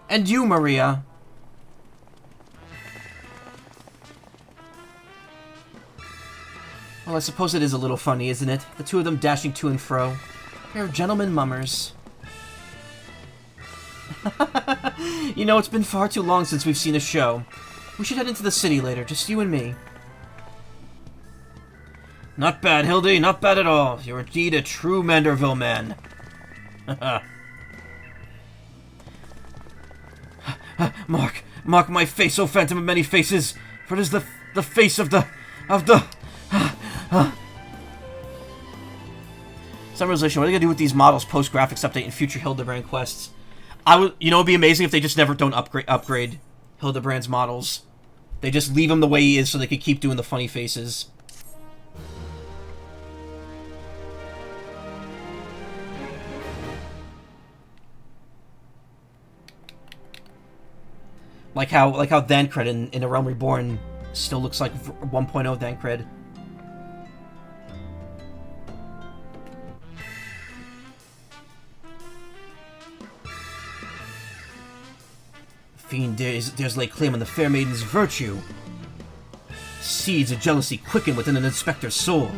And you, Maria. Well, I suppose it is a little funny, isn't it? The two of them dashing to and fro. They're gentlemen mummers. You know, it's been far too long since we've seen a show. We should head into the city later, just you and me. Not bad, Hildy, not bad at all. You're indeed a true Manderville man. Mark my face, O phantom of many faces, for it is the face of the... Summarization, what are they gonna do with these models post-graphics update and future Hildibrand quests? You know, it'd be amazing if they just never don't upgrade Hildibrand's models. They just leave him the way he is so they could keep doing the funny faces. Like how Thancred in A Realm Reborn still looks like 1.0 Thancred. Fiend dares lay claim on the fair maiden's virtue. Seeds of jealousy quicken within an inspector's soul.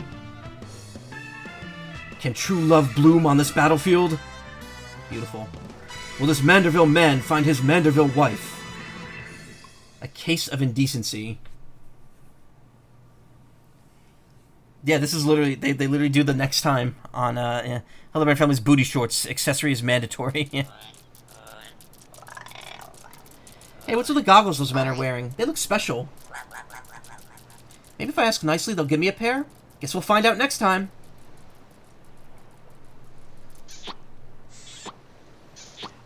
Can true love bloom on this battlefield? Beautiful. Will this Manderville man find his Manderville wife? A case of indecency. Yeah, this is literally... They literally do the next time on... Hildibrand Family's booty shorts. Accessory is mandatory. Yeah. Hey, what's with the goggles those men are wearing? They look special. Maybe if I ask nicely, they'll give me a pair? Guess we'll find out next time.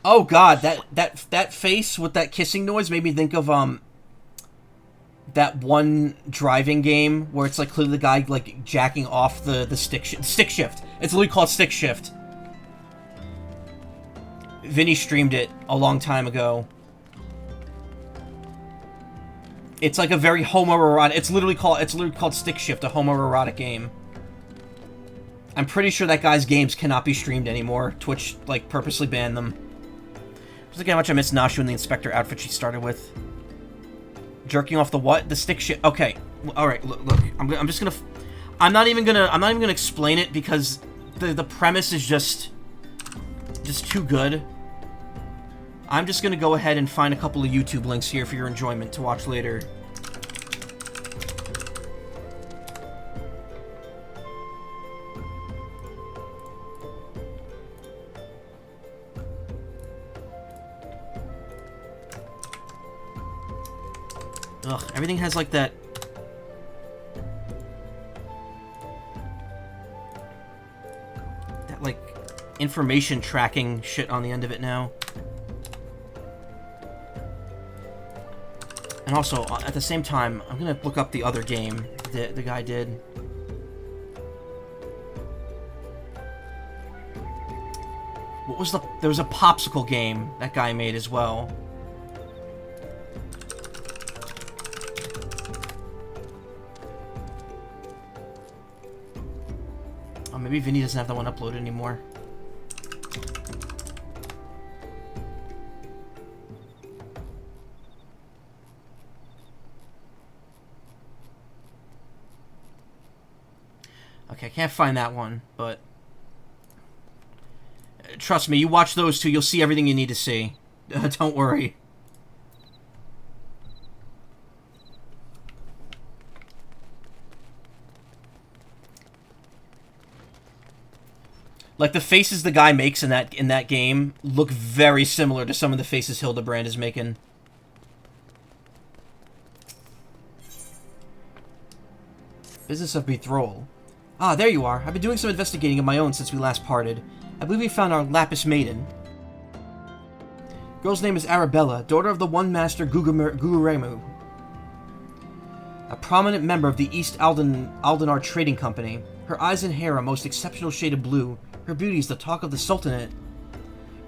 Oh god, that face with that kissing noise made me think of that one driving game where it's like clearly the guy like jacking off the stick shift. It's literally called stick shift. Vinny streamed it a long time ago. It's like a very homoerotic. It's literally called stick shift, a homoerotic game. I'm pretty sure that guy's games cannot be streamed anymore. Twitch like purposely banned them. Just look at how much I miss Nashu in the Inspector outfit she started with. Jerking off the what? The stick shift. Okay, all right. Look. I'm just gonna. I'm not even gonna explain it because the premise is just too good. I'm just gonna go ahead and find a couple of YouTube links here for your enjoyment to watch later. Ugh, everything has like that... like, information tracking shit on the end of it now. And also, at the same time, I'm gonna look up the other game that the guy did. What was the... There was a popsicle game that guy made as well. Oh, maybe Vinny doesn't have that one uploaded anymore. Okay, I can't find that one, but... Trust me, you watch those two, you'll see everything you need to see. Don't worry. Like, the faces the guy makes in that game look very similar to some of the faces Hildibrand is making. Business of betrothal. Ah, there you are. I've been doing some investigating of my own since we last parted. I believe we found our Lapis Maiden. Girl's name is Arabella, daughter of the One Master Guguremu, a prominent member of the East Aldenar Trading Company. Her eyes and hair are a most exceptional shade of blue. Her beauty is the talk of the Sultanate.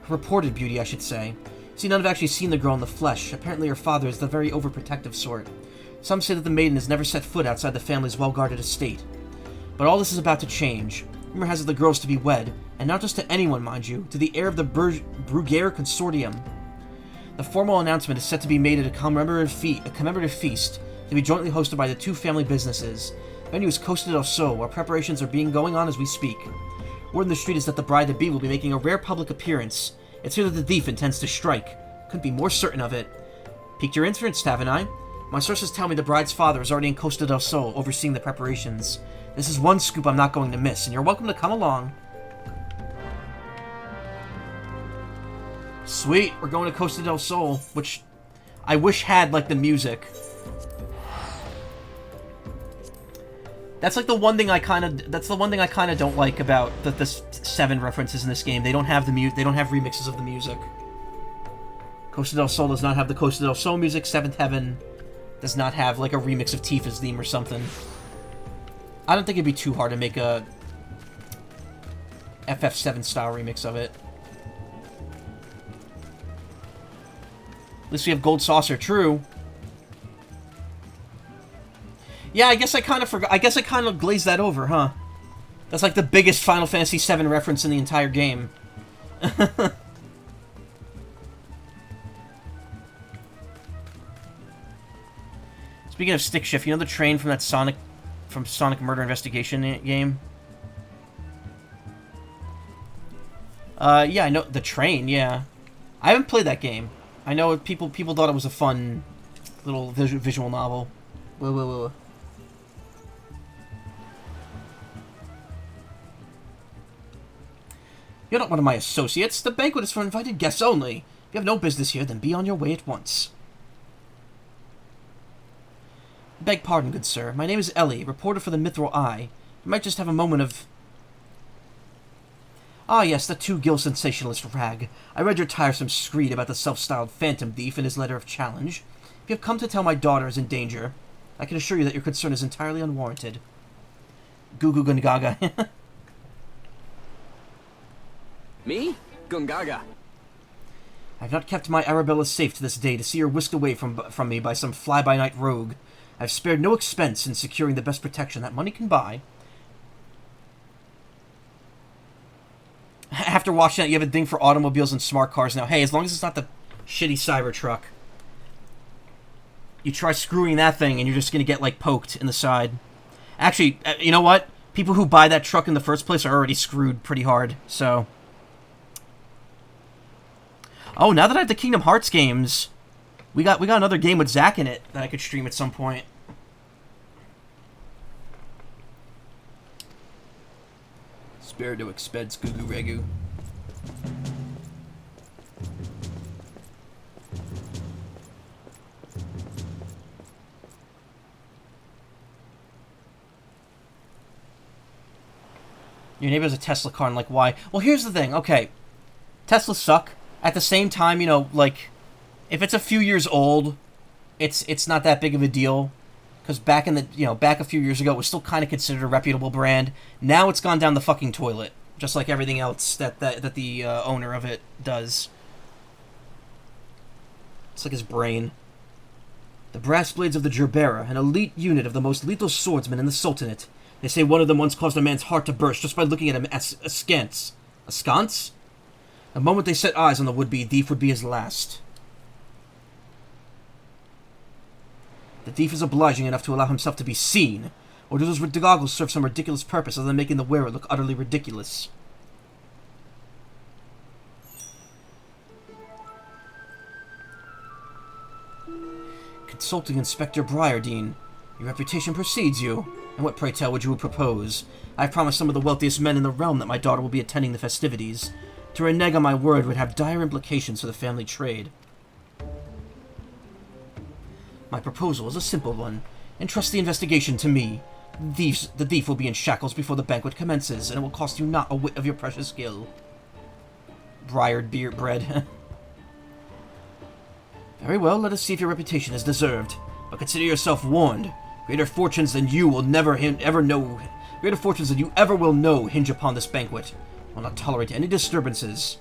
Her reported beauty, I should say. See, none have actually seen the girl in the flesh. Apparently her father is the very overprotective sort. Some say that the maiden has never set foot outside the family's well-guarded estate. But all this is about to change. Rumor has it the girl's to be wed, and not just to anyone, mind you, to the heir of the Bruguiere Consortium. The formal announcement is set to be made at a commemorative feast to be jointly hosted by the two family businesses. The venue is Costa del Sol, where preparations are going on as we speak. Word in the street is that the bride-to-be will be making a rare public appearance. It's here that the thief intends to strike. Couldn't be more certain of it. Piqued your interest, haven't I? My sources tell me the bride's father is already in Costa del Sol, overseeing the preparations. This is one scoop I'm not going to miss, and you're welcome to come along. Sweet, we're going to Costa del Sol, which I wish had, like, the music. That's like the one thing I kind of don't like about the 7 references in this game. They don't have they don't have remixes of the music. Costa del Sol does not have the Costa del Sol music. Seventh Heaven does not have like a remix of Tifa's theme or something. I don't think it'd be too hard to make a FF7 style remix of it. At least we have Gold Saucer, true. Yeah, I guess I kind of forgot. I guess I kind of glazed that over, huh? That's like the biggest Final Fantasy VII reference in the entire game. Speaking of stick shift, you know the train from that Sonic Murder Investigation game? Yeah, I know the train. Yeah, I haven't played that game. I know people thought it was a fun little visual novel. Whoa. You're not one of my associates. The banquet is for invited guests only. If you have no business here, then be on your way at once. Beg pardon, good sir. My name is Ellie, reporter for the Mithril Eye. You might just have a moment of... Ah, yes, the two-gill sensationalist rag. I read your tiresome screed about the self-styled phantom thief in his letter of challenge. If you have come to tell my daughter is in danger, I can assure you that your concern is entirely unwarranted. Goo Goo Gungaga. Me? Gungaga. I have not kept my Arabella safe to this day to see her whisked away from me by some fly-by-night rogue. I have spared no expense in securing the best protection that money can buy. After watching that, you have a thing for automobiles and smart cars now. Hey, as long as it's not the shitty Cybertruck. You try screwing that thing and you're just going to get, like, poked in the side. Actually, you know what? People who buy that truck in the first place are already screwed pretty hard, so... Oh, now that I have the Kingdom Hearts games, we got another game with Zack in it that I could stream at some point. Spare no expense, Gugu Regu. Your neighbor has a Tesla car, and like, why? Well, here's the thing. Okay, Teslas suck. At the same time, you know, like, if it's a few years old, it's not that big of a deal. Because back a few years ago, it was still kind of considered a reputable brand. Now it's gone down the fucking toilet, just like everything else that the owner of it does. It's like his brain. The Brass Blades of the Gerbera, an elite unit of the most lethal swordsmen in the Sultanate. They say one of them once caused a man's heart to burst just by looking at him askance. Askance? The moment they set eyes on the would-be thief would be his last. The thief is obliging enough to allow himself to be seen, or do those goggles serve some ridiculous purpose other than making the wearer look utterly ridiculous? insulting Inspector Briardine. Your reputation precedes you. And what, pray tell, would you propose? I have promised some of the wealthiest men in the realm that my daughter will be attending the festivities. To renege on my word would have dire implications for the family trade. My proposal is a simple one. Entrust the investigation to me. The thief will be in shackles before the banquet commences, and it will cost you not a whit of your precious skill. Briared beer bread. Very well, let us see if your reputation is deserved. But consider yourself warned. Greater fortunes than you will Greater fortunes than you ever will know hinge upon this banquet. I will not tolerate any disturbances.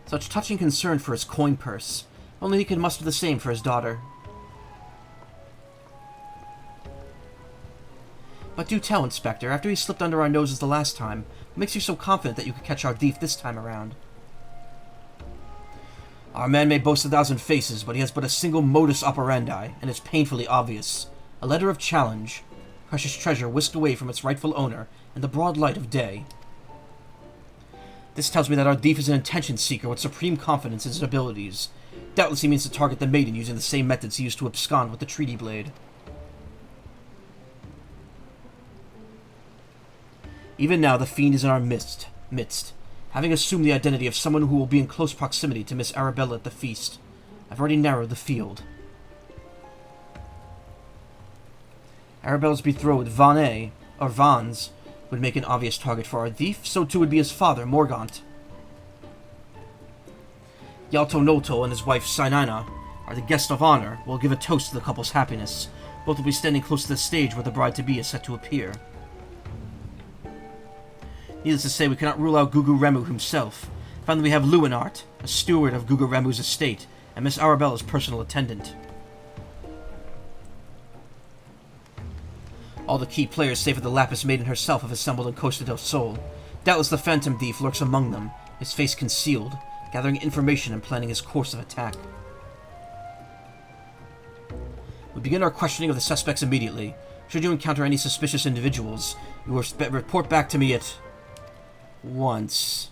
Such touching concern for his coin purse. Only he could muster the same for his daughter. But do tell, Inspector, after he slipped under our noses the last time, what makes you so confident that you could catch our thief this time around? Our man may boast 1,000 faces, but he has but a single modus operandi, and it's painfully obvious. A letter of challenge. Precious treasure whisked away from its rightful owner in the broad light of day. This tells me that our thief is an attention seeker with supreme confidence in his abilities. Doubtless he means to target the maiden using the same methods he used to abscond with the treaty blade. Even now, the fiend is in our midst, having assumed the identity of someone who will be in close proximity to Miss Arabella at the feast. I've already narrowed the field. Arabella's betrothed, Vans, would make an obvious target for our thief, so too would be his father, Morgaunt. Yalto Noto and his wife, Sinina, are the guests of honor. We'll give a toast to the couple's happiness. Both will be standing close to the stage where the bride-to-be is set to appear. Needless to say, we cannot rule out Gugu Remu himself. Finally, we have Luinart, a steward of Gugu Remu's estate, and Miss Arabella's personal attendant. All the key players, save for the Lapis Maiden herself, have assembled in Costa del Sol. Doubtless the Phantom Thief lurks among them, his face concealed, gathering information and planning his course of attack. We begin our questioning of the suspects immediately. Should you encounter any suspicious individuals, you will report back to me at once.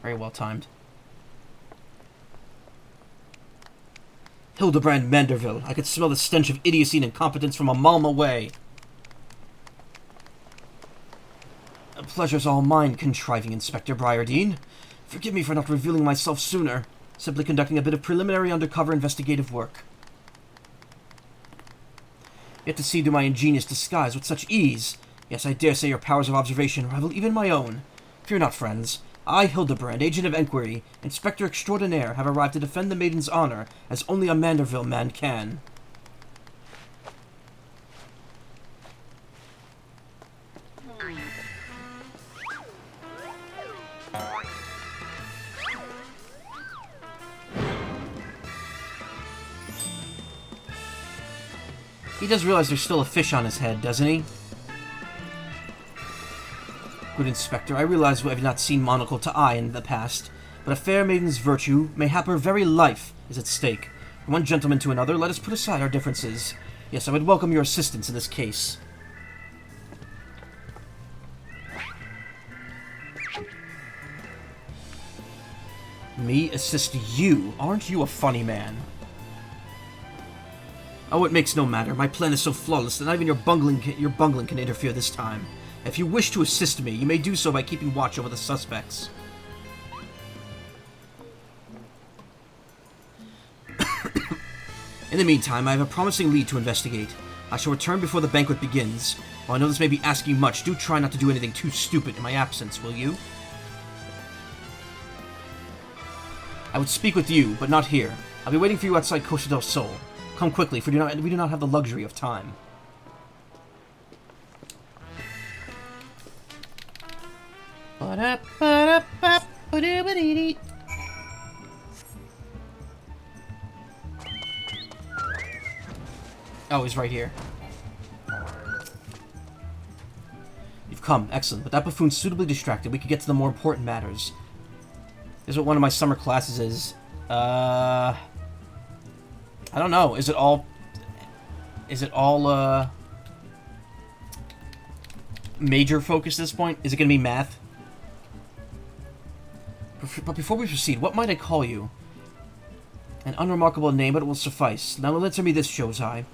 Very well timed. Hildibrand Manderville. I could smell the stench of idiocy and incompetence from a mile away. The pleasure's all mine, contriving Inspector Briardine. Forgive me for not revealing myself sooner. Simply conducting a bit of preliminary undercover investigative work. Yet to see through my ingenious disguise with such ease. Yes, I dare say your powers of observation rival even my own. Fear not, friends. I, Hildibrand, Agent of Enquiry, Inspector Extraordinaire, have arrived to defend the maiden's honor as only a Manderville man can. He does realize there's still a fish on his head, doesn't he? Good Inspector, I realize we have not seen monocle to eye in the past, but a fair maiden's virtue, mayhap her very life, is at stake. From one gentleman to another, let us put aside our differences. Yes, I would welcome your assistance in this case. Me assist you? Aren't you a funny man? Oh, it makes no matter. My plan is so flawless that not even your bungling can interfere this time. If you wish to assist me, you may do so by keeping watch over the suspects. In the meantime, I have a promising lead to investigate. I shall return before the banquet begins. While I know this may be asking much, do try not to do anything too stupid in my absence, will you? I would speak with you, but not here. I'll be waiting for you outside Costa del Sol. Come quickly, for we do not have the luxury of time. Oh, he's right here. You've come. Excellent. With that buffoon suitably distracted, we could get to the more important matters. This is what one of my summer classes is. I don't know. Is it all major focus at this point? Is it going to be math? But before we proceed, what might I call you? An unremarkable name, but it will suffice. Now answer me this, Josai.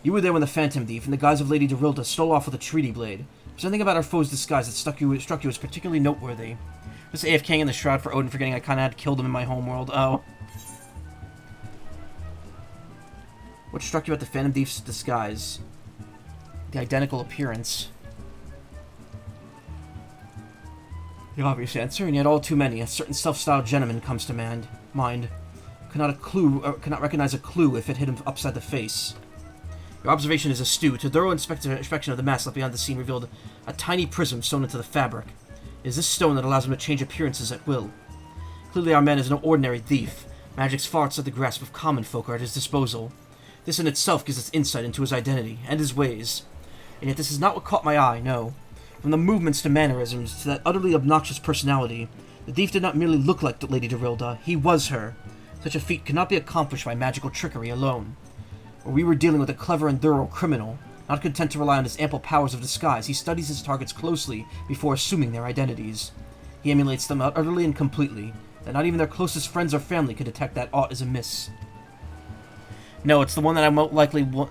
You were there when the Phantom Thief, in the guise of Lady Derilda, stole off with a treaty blade. Was there anything about our foe's disguise that struck you as particularly noteworthy? Just AFKing in the Shroud for Odin, forgetting I kinda had killed him in my homeworld. Oh. What struck you about the Phantom Thief's disguise? The identical appearance. The obvious answer, and yet all too many. A certain self-styled gentleman comes to mind. Could not recognize a clue if it hit him upside the face. Your observation is astute. A thorough inspection of the mask left behind the scene revealed a tiny prism sewn into the fabric. It is this stone that allows him to change appearances at will. Clearly our man is no ordinary thief. Magic's far outside the grasp of common folk are at his disposal. This in itself gives us insight into his identity and his ways. And yet this is not what caught my eye, no. From the movements to mannerisms to that utterly obnoxious personality, the thief did not merely look like Lady Derilda, he was her. Such a feat could not be accomplished by magical trickery alone. Or we were dealing with a clever and thorough criminal. Not content to rely on his ample powers of disguise, he studies his targets closely before assuming their identities. He emulates them utterly and completely, that not even their closest friends or family could detect that aught is amiss. No, it's the one that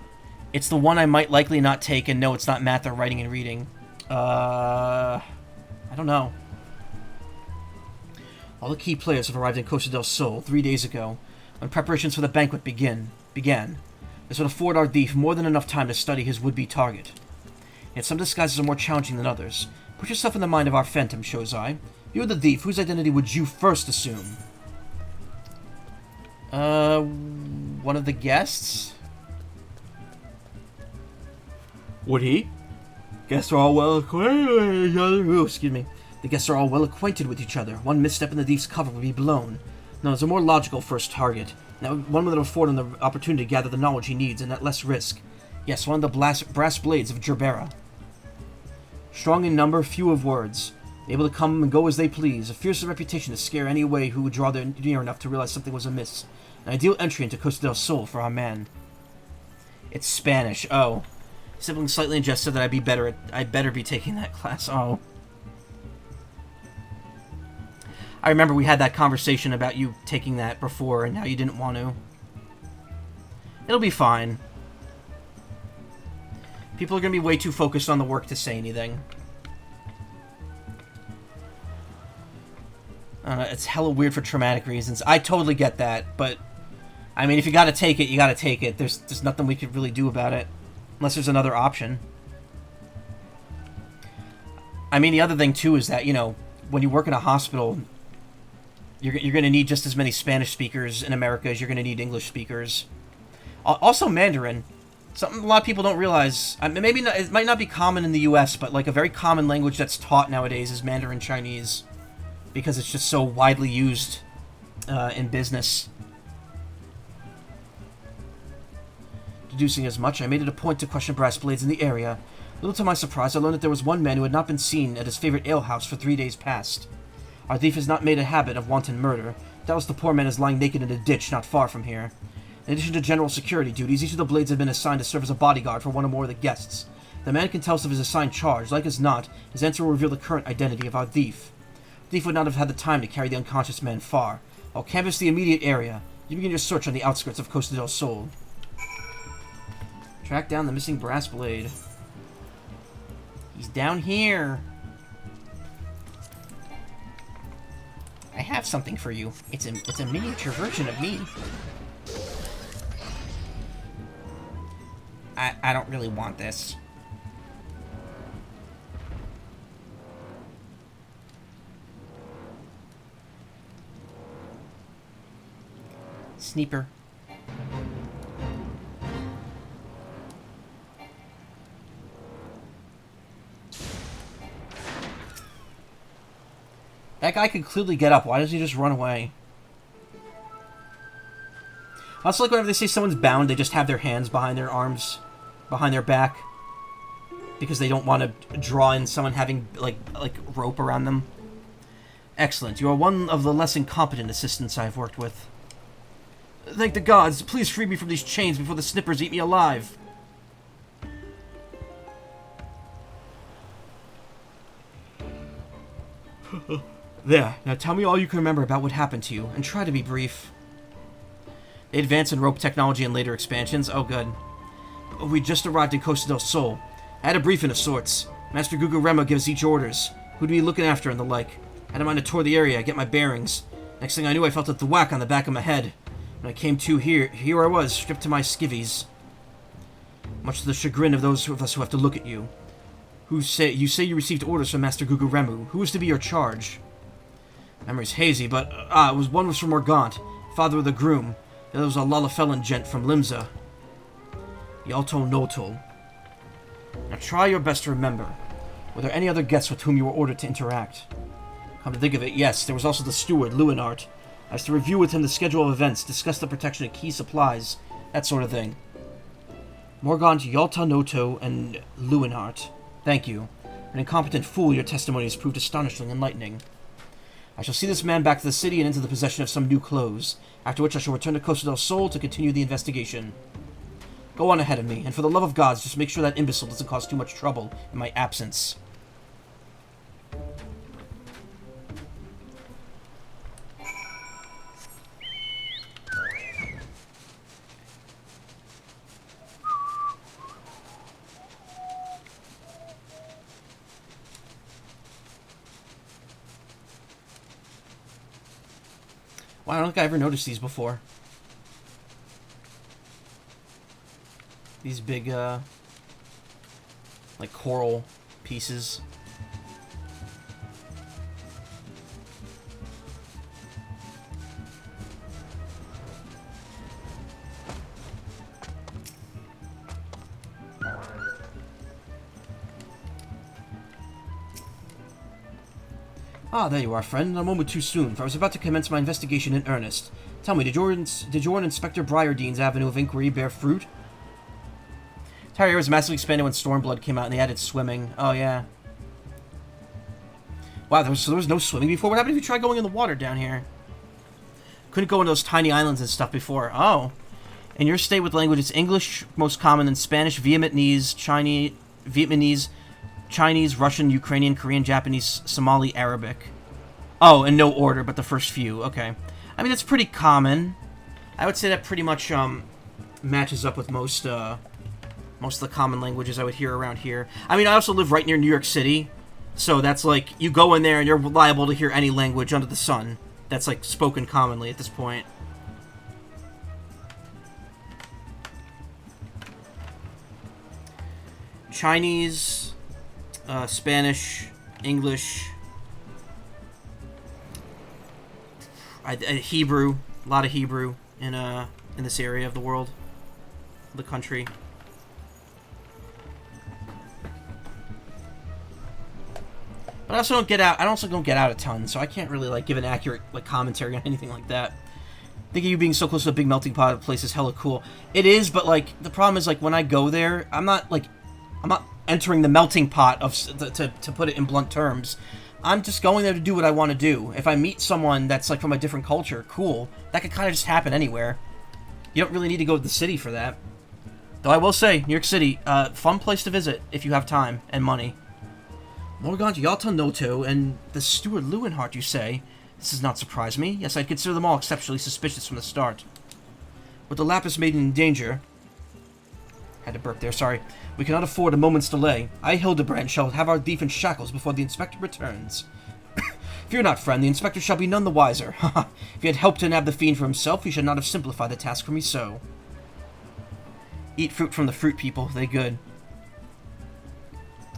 it's the one I might likely not take, and no, it's not math or writing and reading. I don't know. All the key players have arrived in Costa del Sol 3 days ago, when preparations for the banquet began. This would afford our thief more than enough time to study his would-be target. Yet some disguises are more challenging than others. Put yourself in the mind of our phantom, Shozai. You are the thief. Whose identity would you first assume? One of the guests? Would he? Guests are all well acquainted with each other. Ooh, excuse me. The guests are all well acquainted with each other. One misstep in the thief's cover would be blown. No, there's a more logical first target. Now, one that would afford him the opportunity to gather the knowledge he needs, and at less risk. Yes, one of the brass blades of Gerbera. Strong in number, few of words. Able to come and go as they please. A fierce reputation to scare any away who would draw near enough to realize something was amiss. An ideal entry into Costa del Sol for our man. It's Spanish. Oh. Sibling slightly ingested that I'd better be taking that class. Oh. I remember we had that conversation about you taking that before, and now you didn't want to. It'll be fine. People are going to be way too focused on the work to say anything. It's hella weird for traumatic reasons. I totally get that, but... I mean, if you gotta take it, you gotta take it. There's nothing we could really do about it. Unless there's another option. I mean, the other thing, too, is that, you know, when you work in a hospital... You're going to need just as many Spanish speakers in America as you're going to need English speakers. Also Mandarin. Something a lot of people don't realize. Maybe not, it might not be common in the U.S., but like a very common language that's taught nowadays is Mandarin Chinese. Because it's just so widely used in business. Deducing as much, I made it a point to question brass blades in the area. Little to my surprise, I learned that there was one man who had not been seen at his favorite alehouse for 3 days past. Our thief has not made a habit of wanton murder. Doubtless the poor man is lying naked in a ditch not far from here. In addition to general security duties, each of the blades had been assigned to serve as a bodyguard for one or more of the guests. The man can tell us of his assigned charge. Like as not, his answer will reveal the current identity of our thief. The thief would not have had the time to carry the unconscious man far. I'll canvass the immediate area. You begin your search on the outskirts of Costa del Sol. Track down the missing brass blade. He's down here. I have something for you. It's a miniature version of me. I don't really want this. Sneaper. That guy could clearly get up. Why doesn't he just run away? I also like whenever they say someone's bound, they just have their hands behind their arms, behind their back, because they don't want to draw in someone having like rope around them. Excellent. You are one of the less incompetent assistants I have worked with. Thank the gods. Please free me from these chains before the snippers eat me alive. There. Now tell me all you can remember about what happened to you, and try to be brief. They advance in rope technology and later expansions. Oh, good. We just arrived in Costa del Sol. I had a briefing of sorts. Master Gugu gives each orders. Who to be looking after and the like. I had a mind to tour the area, get my bearings. Next thing I knew, I felt a thwack on the back of my head. When I came to here I was, stripped to my skivvies. Much to the chagrin of those of us who have to look at you. You say you received orders from Master Gugu. Who was to be your charge? Memory's hazy, but one was from Morgant, father of the groom. The other was a Lv50 gent from Limsa. Yalto Notol. Now try your best to remember. Were there any other guests with whom you were ordered to interact? Come to think of it, yes, there was also the steward, Lewinart. I was to review with him the schedule of events, discuss the protection of key supplies, that sort of thing. Morgant, Yalta Noto, and Lewinart. Thank you. An incompetent fool, your testimony has proved astonishingly enlightening. I shall see this man back to the city and into the possession of some new clothes, after which I shall return to Costa del Sol to continue the investigation. Go on ahead of me, and for the love of gods, just make sure that imbecile doesn't cause too much trouble in my absence. Wow, I don't think I ever noticed these before. These big, like coral pieces. Ah, there you are, friend. A moment too soon, for I was about to commence my investigation in earnest. Tell me, did your and Inspector Briardean's avenue of inquiry bear fruit? Entire was massively expanded when Stormblood came out and they added swimming. Oh, yeah. Wow, there was no swimming before? What happened if you tried going in the water down here? Couldn't go into those tiny islands and stuff before. Oh. In your state with languages, English most common, then Spanish, Vietnamese, Chinese, Russian, Ukrainian, Korean, Japanese, Somali, Arabic. Oh, in no order, but the first few. Okay. I mean, that's pretty common. I would say that pretty much matches up with most of the common languages I would hear around here. I mean, I also live right near New York City, so that's like, you go in there and you're liable to hear any language under the sun that's like spoken commonly at this point. Chinese, Spanish, English, Hebrew, a lot of Hebrew in this area of the world, the country. But I also don't get out a ton, so I can't really like give an accurate like commentary on anything like that. Think of you being so close to a big melting pot of the place is hella cool. It is, but like the problem is like when I go there, I'm not entering the melting pot of to put it in blunt terms. I'm just going there to do what I want to do. If I meet someone that's like from a different culture, cool. That could kind of just happen anywhere. You don't really need to go to the city for that. Though I will say, New York City, fun place to visit if you have time and money. Morgant, Yalta Noto, and the steward Lewinhart, you say? This does not surprise me. Yes, I'd consider them all exceptionally suspicious from the start. With the Lapis Maiden in danger... Had to burp there, sorry. We cannot afford a moment's delay. I, Hildibrand, shall have our thief in shackles before the inspector returns. Fear not, friend, the inspector shall be none the wiser. If he had helped to nab the fiend for himself, he should not have simplified the task for me so. Eat fruit from the fruit people, they good.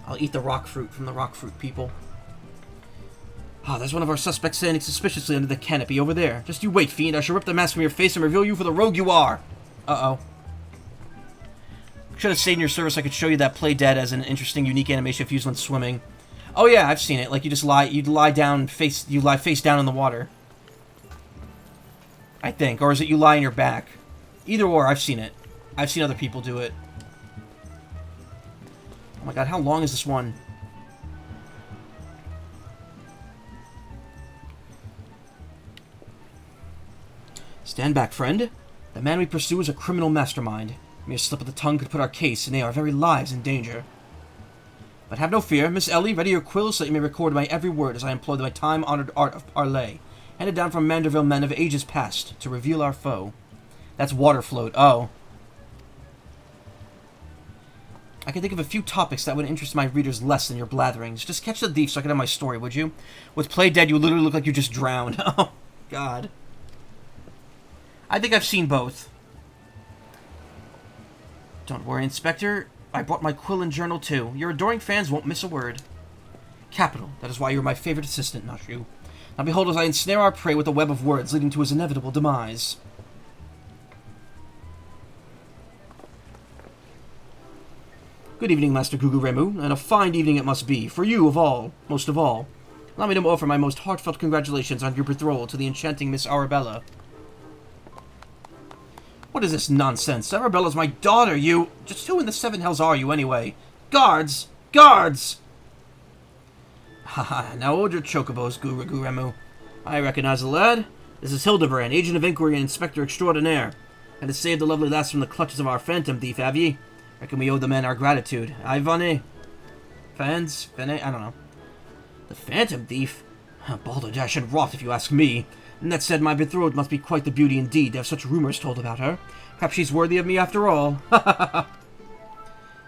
I'll eat the rock fruit from the rock fruit people. Ah, there's one of our suspects standing suspiciously under the canopy over there. Just you wait, fiend. I shall rip the mask from your face and reveal you for the rogue you are. Uh-oh. Should have stayed in your service. I could show you that play dead as an interesting, unique animation if used when swimming. Oh yeah, I've seen it. Like you lie face down in the water. I think, or is it you lie on your back? Either or, I've seen it. I've seen other people do it. Oh my god, how long is this one? Stand back, friend. The man we pursue is a criminal mastermind. A mere slip of the tongue could put our case, and our very lives, in danger. But have no fear. Miss Ellie, ready your quill so that you may record my every word as I employ my time-honored art of parley, handed down from Manderville men of ages past, to reveal our foe. That's water float. Oh. I can think of a few topics that would interest my readers less than your blatherings. Just catch the thief so I can have my story, would you? With play dead, you literally look like you just drowned. Oh, God. I think I've seen both. Don't worry, Inspector. I brought my quill and journal, too. Your adoring fans won't miss a word. Capital. That is why you're my favorite assistant, not you. Now behold as I ensnare our prey with a web of words leading to his inevitable demise. Good evening, Master Guguremu, and a fine evening it must be, for you of all, most of all. Allow me to offer my most heartfelt congratulations on your betrothal to the enchanting Miss Arabella. What is this nonsense? Arabella's my daughter, you... Just who in the seven hells are you, anyway? Guards! Guards! Haha, now hold your chocobos, Guremu. I recognize the lad. This is Hildibrand, Agent of Inquiry and Inspector Extraordinaire. And to save the lovely lass from the clutches of our phantom thief, have ye? Reckon we owe the man our gratitude. Aye, Vonnie? Fans? Fene? I don't know. The phantom thief? Balderdash and rot, if you ask me. And that said, my betrothed must be quite the beauty indeed to have such rumors told about her. Perhaps she's worthy of me after all.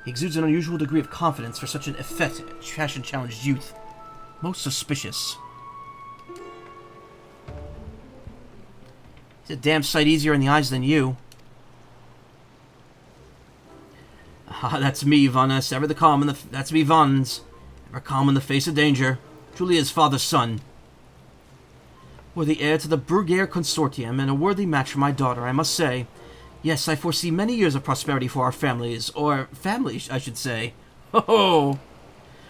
He exudes an unusual degree of confidence for such an effete, fashion-challenged youth. Most suspicious. He's a damn sight easier in the eyes than you. Ah, that's me, Vannes. Ever the calm in the... That's me, Vons. Ever calm in the face of danger. Truly his father's son. Worthy heir to the Bruguiere Consortium, and a worthy match for my daughter, I must say. Yes, I foresee many years of prosperity for our families, or families, I should say. Ho ho!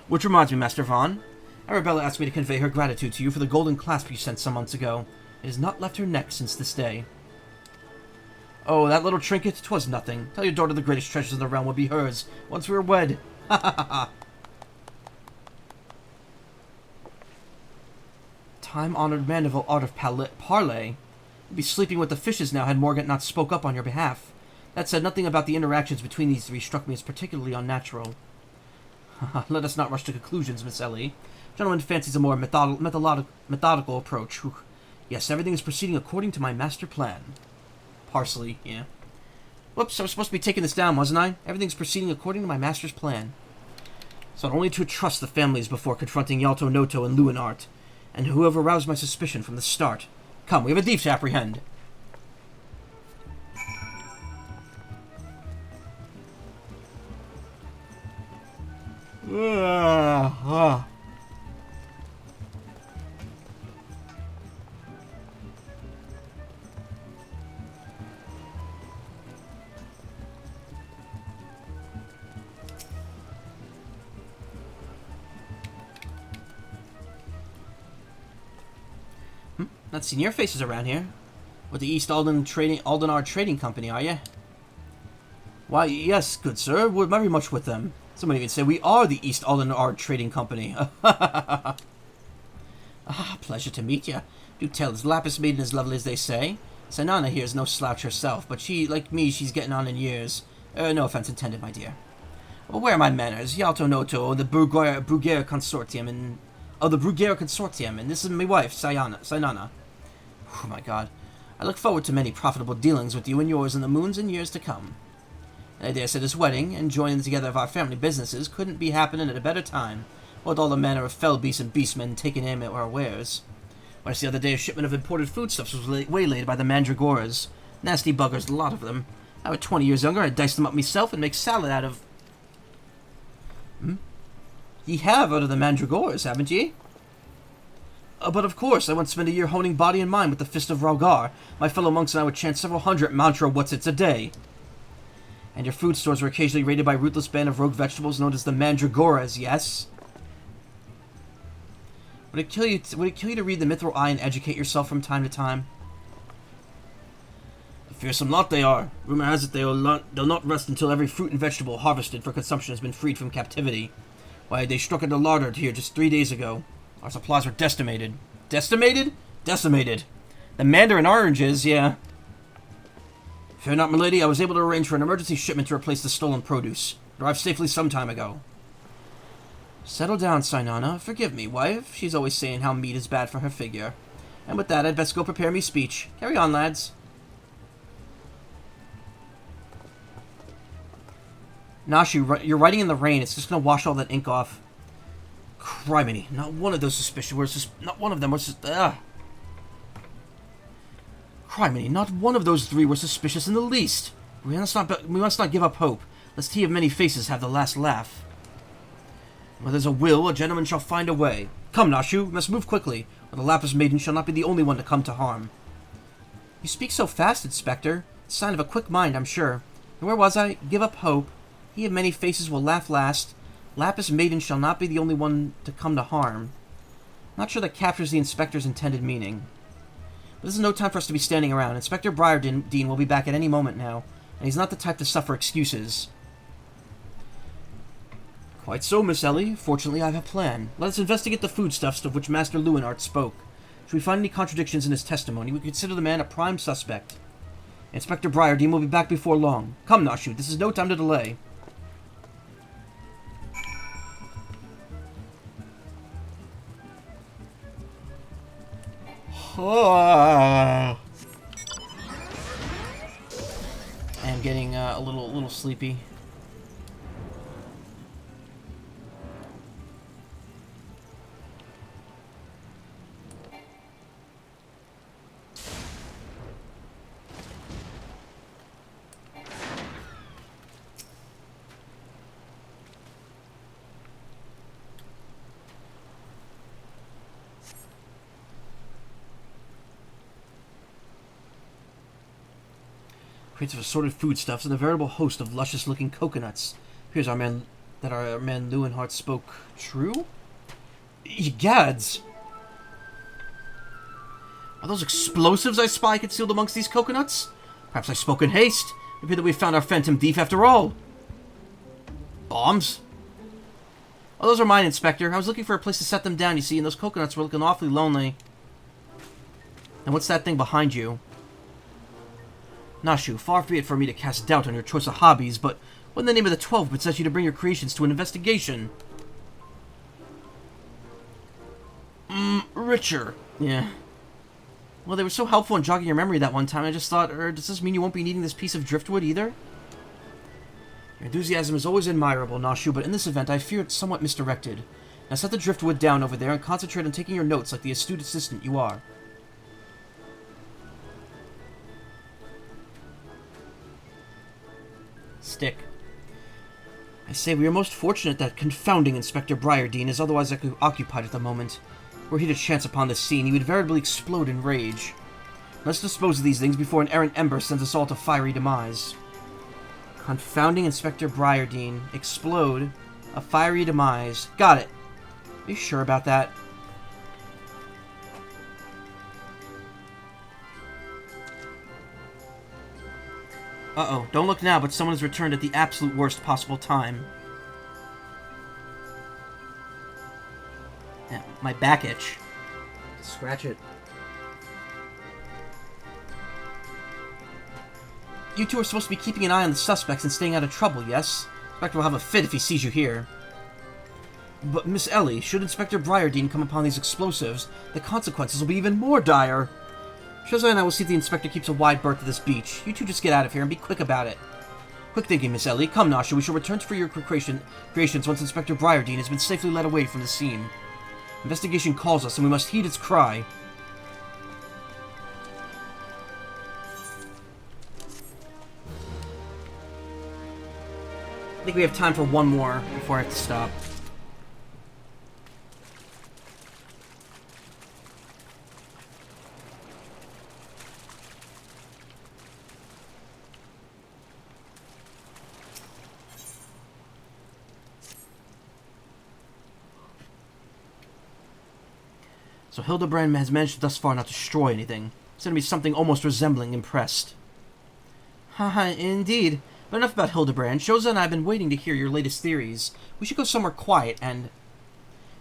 Which reminds me, Master Vaughn. Arabella asked me to convey her gratitude to you for the golden clasp you sent some months ago. It has not left her neck since this day. Oh, that little trinket? 'Twas nothing. Tell your daughter the greatest treasures in the realm will be hers, once we are wed. Ha ha ha ha! Time-honored Mandeville art of parley. You'd be sleeping with the fishes now had Morgant not spoke up on your behalf. That said, nothing about the interactions between these three struck me as particularly unnatural. Let us not rush to conclusions, Miss Ellie. Gentleman fancies a more methodical approach. Whew. Yes, everything is proceeding according to my master plan. Parsley, yeah. Whoops, I was supposed to be taking this down, wasn't I? Everything's proceeding according to my master's plan. So only to trust the families before confronting Yalto Noto and Luinart, and whoever aroused my suspicion from the start. Come, we have a thief to apprehend. Not seen your faces around here. With the East Aldenar Trading Company, are you? Why, yes, good sir. We're very much with them. Someone even say we are the East Aldenar Trading Company. Ah, pleasure to meet you. Do tell, is Lapis Maiden as lovely as they say? Sanana here is no slouch herself, but she, like me, she's getting on in years. No offense intended, my dear. Well, where are my manners? Yalto Noto, the Bruguiere Consortium, and... Oh, the Bruguiere Consortium, and this is my wife, Sanana. Oh my god. I look forward to many profitable dealings with you and yours in the moons and years to come. I dare say this wedding, and joining together of our family businesses, couldn't be happening at a better time, with all the manner of fell beasts and beastmen taking aim at our wares. Why, the other day a shipment of imported foodstuffs was waylaid by the Mandragoras. Nasty buggers, a lot of them. I was 20 years younger, I'd dice them up myself and make salad out of... Ye have out of the Mandragoras, haven't ye? But of course, I once spent a year honing body and mind with the Fist of Ralgar. My fellow monks and I would chant several hundred mantra whatsits a day. And your food stores were occasionally raided by a ruthless band of rogue vegetables known as the Mandragoras, yes? Would it kill you to read the Mithril Eye and educate yourself from time to time? A fearsome lot they are. Rumor has it they'll not rest until every fruit and vegetable harvested for consumption has been freed from captivity. Why, they struck at the larder here just 3 days ago. Our supplies were decimated. Decimated? Decimated. The mandarin oranges, yeah. Fear not, milady, I was able to arrange for an emergency shipment to replace the stolen produce. It arrived safely some time ago. Settle down, Sinana. Forgive me, wife. She's always saying how meat is bad for her figure. And with that, I'd best go prepare me speech. Carry on, lads. Nashu, you're writing in the rain. It's just gonna wash all that ink off. Criminy. Not one of those suspicious... Not one of them was... Criminy. Not one of those three were suspicious in the least. We must not give up hope, lest he of many faces have the last laugh. Where there's a will, a gentleman shall find a way. Come, Nashu, we must move quickly, or the Lapis Maiden shall not be the only one to come to harm. You speak so fast, Inspector. It's a sign of a quick mind, I'm sure. And where was I? Give up hope. He of many faces will laugh last. Lapis Maiden shall not be the only one to come to harm. Not sure that captures the Inspector's intended meaning. But this is no time for us to be standing around. Inspector Briardeen will be back at any moment now, and he's not the type to suffer excuses. Quite so, Miss Ellie. Fortunately, I have a plan. Let us investigate the foodstuffs of which Master Lewenhart spoke. Should we find any contradictions in his testimony, we consider the man a prime suspect. Inspector Briardeen will be back before long. Come, Nashu, this is no time to delay. I am getting a little sleepy. Crates of assorted foodstuffs and a veritable host of luscious-looking coconuts. Appears our man Lewenhart spoke true? Egads! Are those explosives I spy concealed amongst these coconuts? Perhaps I spoke in haste. It appears that we found our phantom thief after all. Bombs? Oh, those are mine, Inspector. I was looking for a place to set them down, you see, and those coconuts were looking awfully lonely. And what's that thing behind you? Nashu, far be it for me to cast doubt on your choice of hobbies, but what in the name of the 12 possessed you to bring your creations to an investigation? Richer. Yeah. Well, they were so helpful in jogging your memory that one time, I just thought, does this mean you won't be needing this piece of driftwood either? Your enthusiasm is always admirable, Nashu, but in this event I fear it's somewhat misdirected. Now set the driftwood down over there and concentrate on taking your notes like the astute assistant you are. Stick. I say, we are most fortunate that confounding Inspector Briardeen is otherwise occupied at the moment. Were he to chance upon this scene, he would veritably explode in rage. Let's dispose of these things before an errant ember sends us all to fiery demise. Confounding Inspector Briardeen. Explode. A fiery demise. Got it. Are you sure about that? Uh-oh, don't look now, but someone has returned at the absolute worst possible time. Yeah, my back itch. Scratch it. You two are supposed to be keeping an eye on the suspects and staying out of trouble, yes? Inspector will have a fit if he sees you here. But, Miss Ellie, should Inspector Briardeen come upon these explosives, the consequences will be even more dire. Shozai and I will see if the Inspector keeps a wide berth at this beach. You two just get out of here and be quick about it. Quick thinking, Miss Ellie. Come, Nasha, we shall return for your creations once Inspector Briardeen has been safely led away from the scene. Investigation calls us, and we must heed its cry. I think we have time for one more before I have to stop. So Hildibrand has managed thus far not to destroy anything. It's going to be something almost resembling impressed. Haha, indeed. But enough about Hildibrand. Shoza and I have been waiting to hear your latest theories. We should go somewhere quiet and...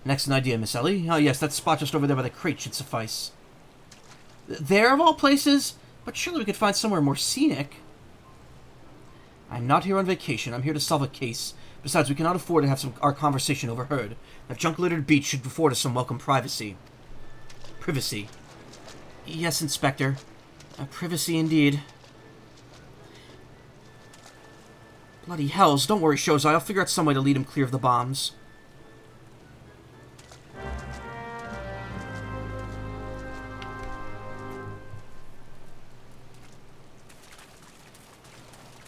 An excellent idea, Miss Ellie. Oh yes, that spot just over there by the crate should suffice. There, of all places? But surely we could find somewhere more scenic. I'm not here on vacation. I'm here to solve a case. Besides, we cannot afford to have our conversation overheard. That junk-littered beach should afford us some welcome privacy. Privacy. Yes, Inspector. Privacy indeed. Bloody hells. Don't worry, Shozai. I'll figure out some way to lead him clear of the bombs.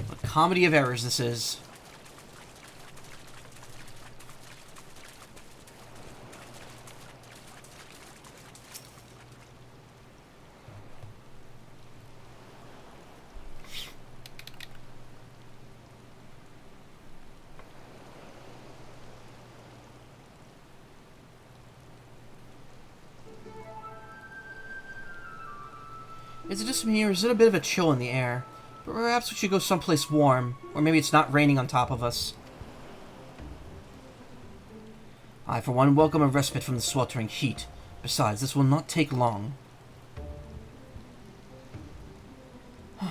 What a comedy of errors this is. Is it just me, or is it a bit of a chill in the air? Perhaps we should go someplace warm, or maybe it's not raining on top of us. I, for one, welcome a respite from the sweltering heat. Besides, this will not take long.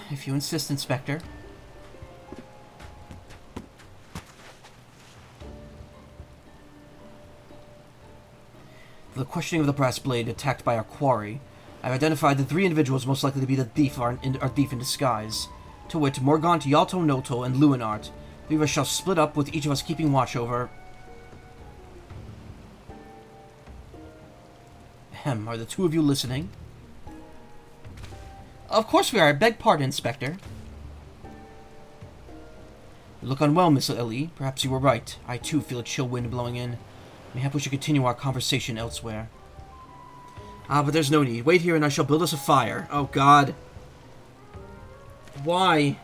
If you insist, Inspector. For the questioning of the brass blade attacked by our quarry, I've identified the 3 individuals most likely to be the thief our thief in disguise. To wit, Morgaunt, Yalto Noto, and Luinart. 3 of us shall split up, with each of us keeping watch over... Ahem, are the 2 of you listening? Of course we are, I beg pardon, Inspector. You look unwell, Miss Ellie. Perhaps you were right. I too feel a chill wind blowing in. Mayhap we should continue our conversation elsewhere. Ah, but there's no need. Wait here and I shall build us a fire. Oh, God. Why?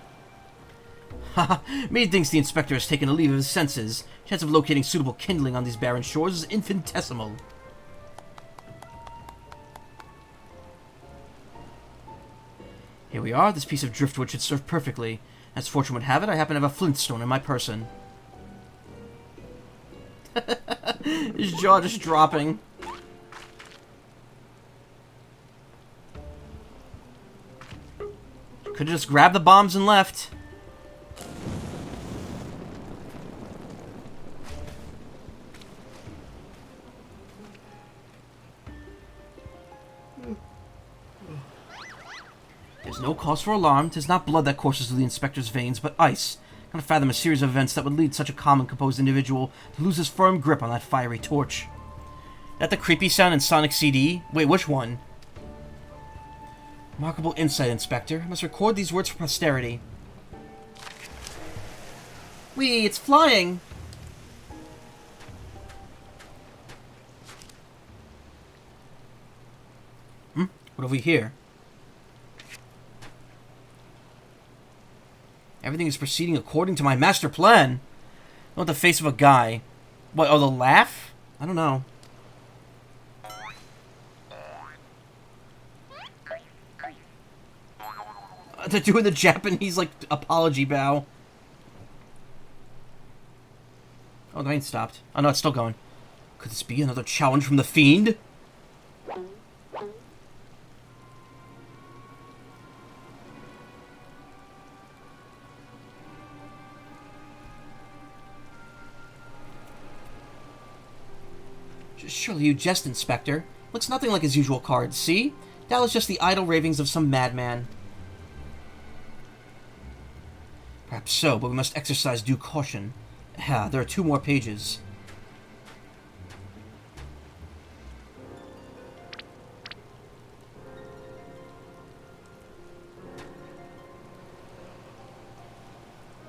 Haha, Mead thinks the Inspector has taken a leave of his senses. Chance of locating suitable kindling on these barren shores is infinitesimal. Here we are. This piece of driftwood should serve perfectly. As fortune would have it, I happen to have a flintstone in my person. His jaw just dropping. Could have just grabbed the bombs and left. There's no cause for alarm. 'Tis not blood that courses through the Inspector's veins, but ice. I cannot fathom a series of events that would lead such a calm and composed individual to lose his firm grip on that fiery torch. That the creepy sound in Sonic CD? Wait, which one? Remarkable insight, Inspector. I must record these words for posterity. Whee! It's flying! What have we here? Everything is proceeding according to my master plan. Not the face of a guy. What, oh, the laugh? I don't know. They're doing the Japanese, like, apology bow. Oh, the rain stopped. Oh, no, it's still going. Could this be another challenge from the Fiend? Surely you jest, Inspector. Looks nothing like his usual cards, see? That was just the idle ravings of some madman. Perhaps so, but we must exercise due caution. Ah, there are 2 more pages.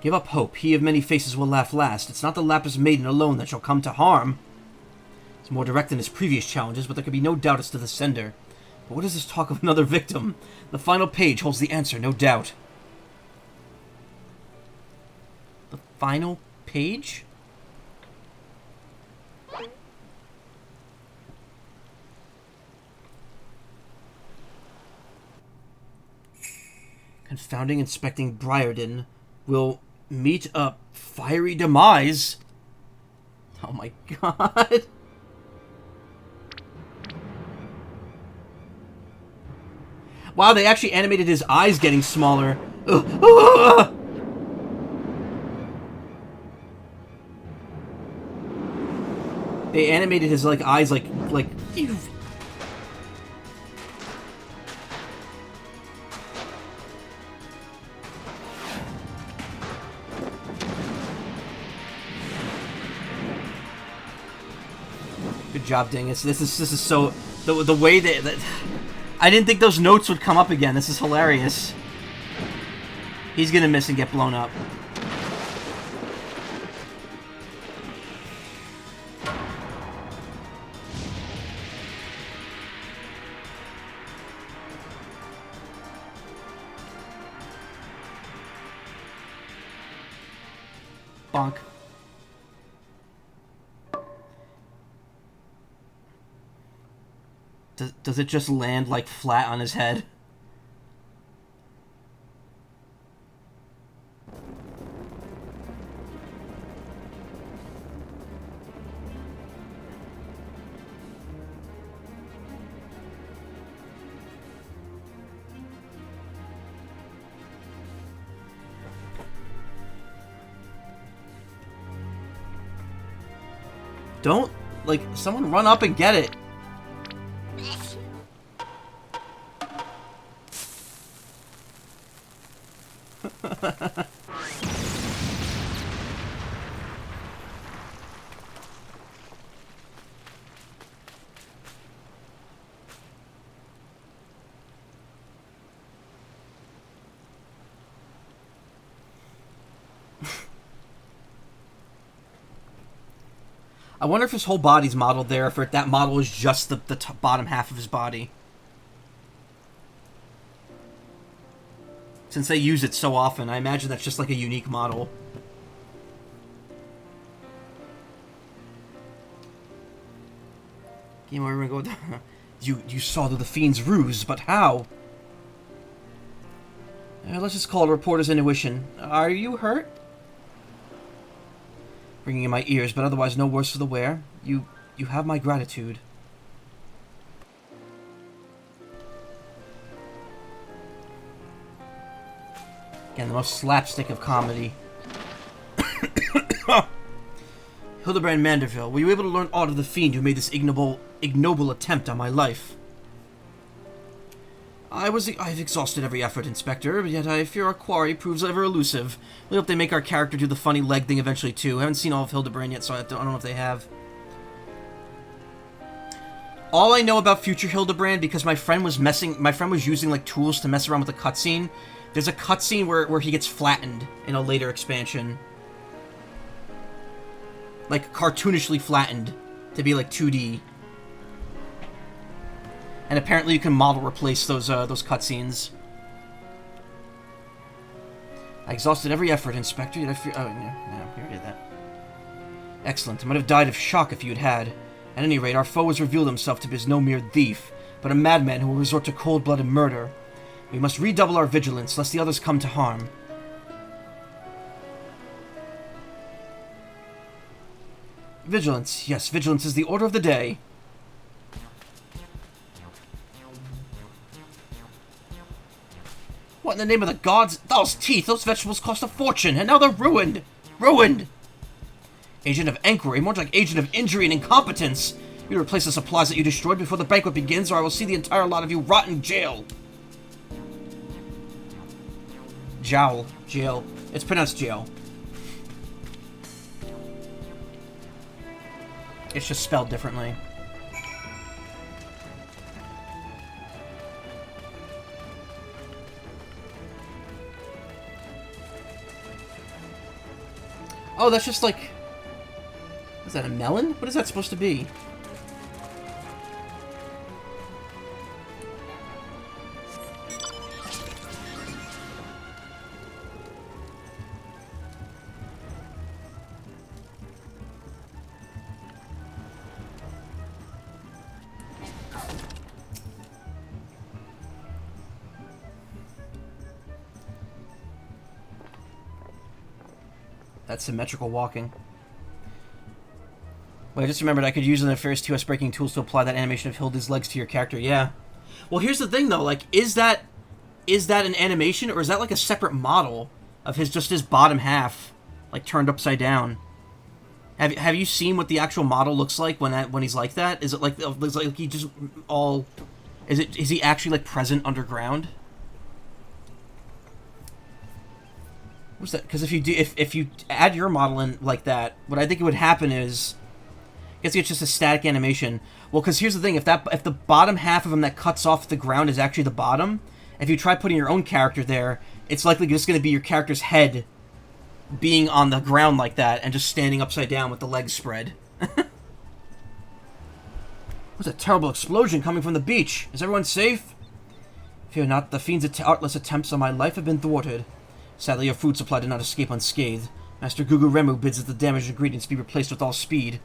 Give up hope. He of many faces will laugh last. It's not the Lapis Maiden alone that shall come to harm. It's more direct than his previous challenges, but there can be no doubt as to the sender. But what is this talk of another victim? The final page holds the answer, no doubt. The final page? Confounding Inspecting Briarden will meet a fiery demise. Oh my god. Wow, they actually animated his eyes getting smaller. Ugh. They animated his, like, eyes like... Ew. Good job, Dingus. This is so... The way that... I didn't think those notes would come up again. This is hilarious. He's gonna miss and get blown up. Bonk. Does it just land, like, flat on his head? Don't, like, someone run up and get it. I wonder if his whole body's modeled there, or if that model is just the bottom half of his body. Since they use it so often, I imagine that's just like a unique model. Game over and go. You saw the Fiend's ruse, but how? Let's just call it a reporter's intuition. Are you hurt? Ringing in my ears, but otherwise no worse for the wear. You have my gratitude. Again, the most slapstick of comedy. Hildibrand Manderville, were you able to learn aught of the fiend who made this ignoble attempt on my life? I've exhausted every effort, Inspector, but yet I fear our quarry proves ever elusive. We hope they make our character do the funny leg thing eventually, too. I haven't seen all of Hildibrand yet, so I don't know if they have. All I know about future Hildibrand, because my friend was using, like, tools to mess around with the cutscene. There's a cutscene where he gets flattened in a later expansion. Like, cartoonishly flattened to be, like, 2D. And apparently you can model replace those cutscenes. I exhausted every effort, Inspector, yet I fear... Oh, yeah, we already did that. Excellent. I might have died of shock if you had. At any rate, our foe has revealed himself to be no mere thief, but a madman who will resort to cold-blooded murder. We must redouble our vigilance, lest the others come to harm. Vigilance. Yes, vigilance is the order of the day. What in the name of the gods? Those teeth! Those vegetables cost a fortune, and now they're ruined! Ruined! Agent of enquiry, more like agent of injury and incompetence! You replace the supplies that you destroyed before the banquet begins, or I will see the entire lot of you rot in jail! Jowl. Jail. It's pronounced jail. It's just spelled differently. Oh, that's just like... Is that a melon? What is that supposed to be? That's symmetrical walking. Wait, I just remembered I could use the nefarious TOS breaking tools to apply that animation of Hilda's legs to your character. Yeah. Well, here's the thing, though. Like, is that an animation, or is that like a separate model of his bottom half, like, turned upside down? Have you seen what the actual model looks like when he's like that? Is it like he just all? Is he actually like present underground? What's that? Because if you add your model in like that, what I think it would happen is, I guess it's just a static animation. Well, because here's the thing: if the bottom half of him that cuts off the ground is actually the bottom, if you try putting your own character there, it's likely just going to be your character's head being on the ground like that and just standing upside down with the legs spread. What's a terrible explosion coming from the beach? Is everyone safe? Fear not, the fiend's artless attempts on my life have been thwarted. Sadly, your food supply did not escape unscathed. Master Gugu Remu bids that the damaged ingredients be replaced with all speed.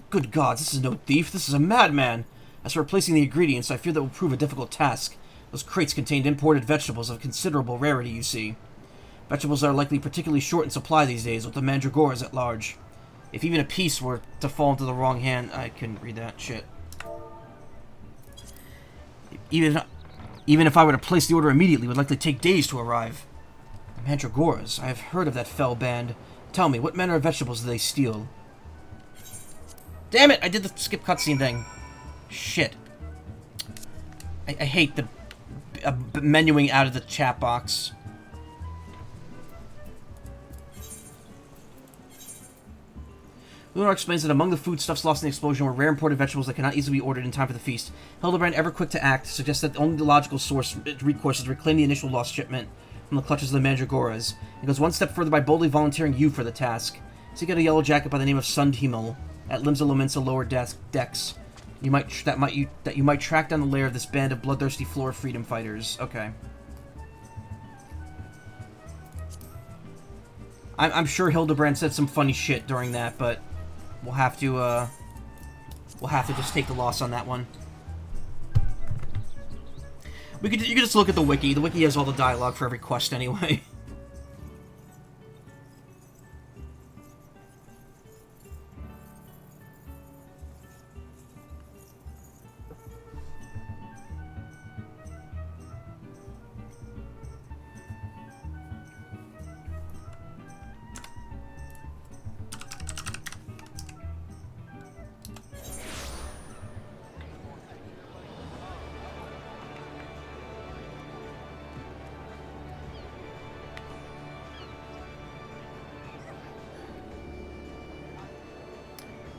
Good gods, this is no thief, this is a madman! As for replacing the ingredients, I fear that will prove a difficult task. Those crates contained imported vegetables of considerable rarity, you see. Vegetables are likely particularly short in supply these days, with the mandragoras at large. If even a piece were to fall into the wrong hand... I couldn't read that shit. Even if I were to place the order immediately, it would likely take days to arrive. The mandragoras, I have heard of that fell band. Tell me, what manner of vegetables do they steal? Damn it! I did the skip cutscene thing. Shit. I hate the menuing out of the chat box. Lunar explains that among the foodstuffs lost in the explosion were rare imported vegetables that cannot easily be ordered in time for the feast. Hildibrand, ever quick to act, suggests that the only logical recourse is to reclaim the initial lost shipment from the clutches of the mandragoras. He goes one step further by boldly volunteering you for the task. Seek out a yellow jacket by the name of Sundhimmel at Limsa Lominsa lower decks. You might track down the lair of this band of bloodthirsty floor freedom fighters. Okay. I'm sure Hildibrand said some funny shit during that, but we'll have to just take the loss on that one. You could just look at the wiki. The wiki has all the dialogue for every quest anyway.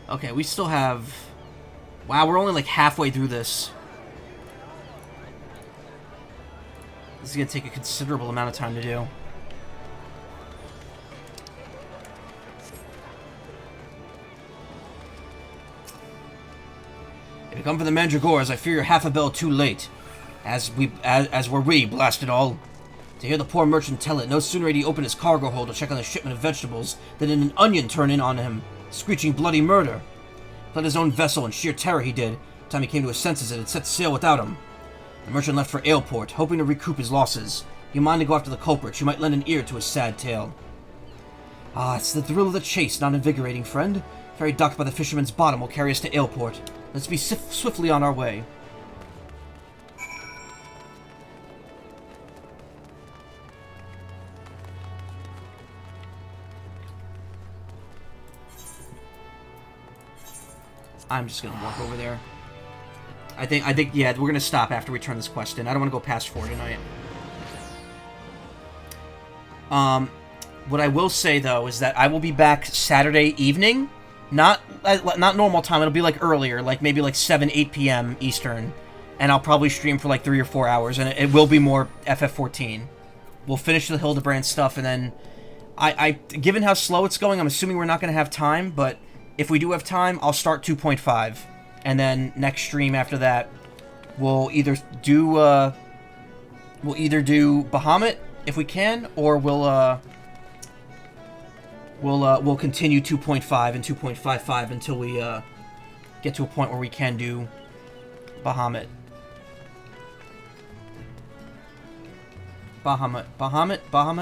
Okay, we still have... Wow, we're only like halfway through this. This is going to take a considerable amount of time to do. If you come for the Mandragoras, I fear you're half a bell too late. As were we, blast it all. To hear the poor merchant tell it, no sooner had he opened his cargo hold to check on the shipment of vegetables than an onion turned in on him, screeching bloody murder. Fled his own vessel in sheer terror he did. By the time he came to his senses, it had set sail without him. The merchant left for Aleport, hoping to recoup his losses. You mind to go after the culprit, you might lend an ear to his sad tale. Ah, it's the thrill of the chase, not invigorating, friend. Ferry docked by the fisherman's bottom will carry us to Aleport. Let's be swiftly on our way. I'm just gonna walk over there. I think, yeah, we're gonna stop after we turn this quest in. I don't want to go past 4 tonight. What I will say though is that I will be back Saturday evening, not normal time. It'll be like earlier, like maybe like 8 p.m. Eastern, and I'll probably stream for like 3 or 4 hours, and it will be more FF14. We'll finish the Hildibrand stuff, and then given how slow it's going, I'm assuming we're not gonna have time, but if we do have time, I'll start 2.5, and then next stream after that, we'll either do Bahamut if we can, or we'll continue 2.5 and 2.55 until we get to a point where we can do Bahamut. Bahamut.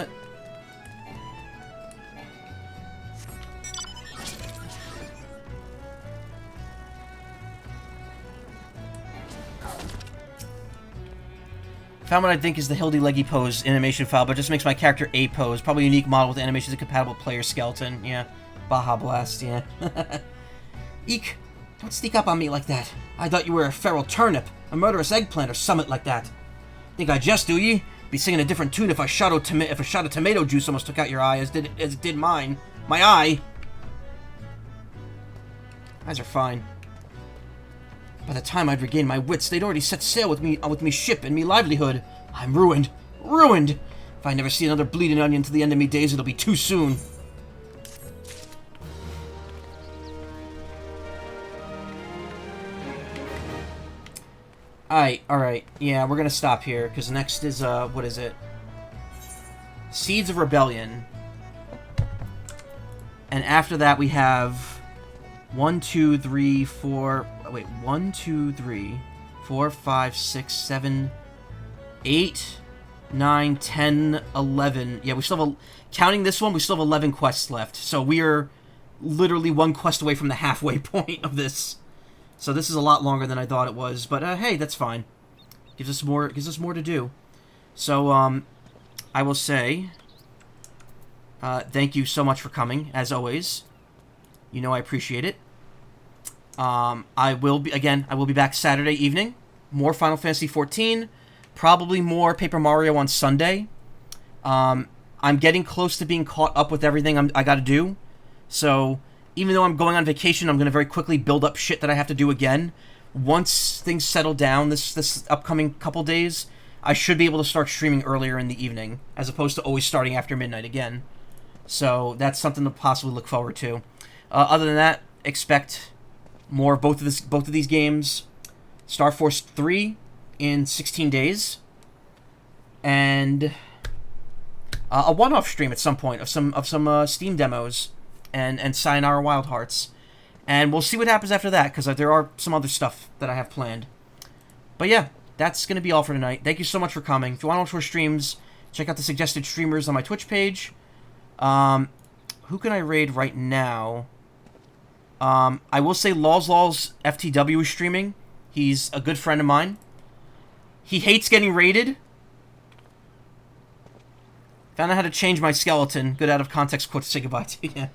Found what I think is the Hildy Leggy pose animation file, but just makes my character A pose. Probably a unique model with animations and compatible player skeleton. Yeah. Baja Blast, yeah. Eek! Don't sneak up on me like that. I thought you were a feral turnip, a murderous eggplant, or summit like that. Think I jest, do ye? Be singing a different tune if a shot of tomato juice almost took out your eye, as it did mine. My eye! Eyes are fine. By the time I'd regained my wits, they'd already set sail with me ship and me livelihood. I'm ruined. Ruined! If I never see another bleeding onion to the end of me days, it'll be too soon. Alright. Yeah, we're gonna stop here, because next is, what is it? Seeds of Rebellion. And after that, we have 1, 2, 3, 4... Wait, 1, 2, 3, 4, 5, 6, 7, 8, 9, 10, 11. Yeah, we still have counting this one, we still have 11 quests left. So we are literally one quest away from the halfway point of this. So this is a lot longer than I thought it was, but hey, that's fine. Gives us more to do. So I will say thank you so much for coming, as always. You know I appreciate it. I will be back Saturday evening. More Final Fantasy XIV, probably more Paper Mario on Sunday. I'm getting close to being caught up with everything I got to do. So even though I'm going on vacation, I'm going to very quickly build up shit that I have to do again. Once things settle down this upcoming couple days, I should be able to start streaming earlier in the evening, as opposed to always starting after midnight again. So that's something to possibly look forward to. Other than that, expect more of both of these games. Star Force 3 in 16 days, and a one-off stream at some point of some Steam demos and Sayonara Wild Hearts, and we'll see what happens after that, because there are some other stuff that I have planned. But yeah, that's gonna be all for tonight. Thank you so much for coming. If you want to watch more streams, check out the suggested streamers on my Twitch page. Who can I raid right now? I will say Lv's FTW is streaming. He's a good friend of mine. He hates getting raided. Found out how to change my skeleton. Good out of context quote to say goodbye to. Yeah.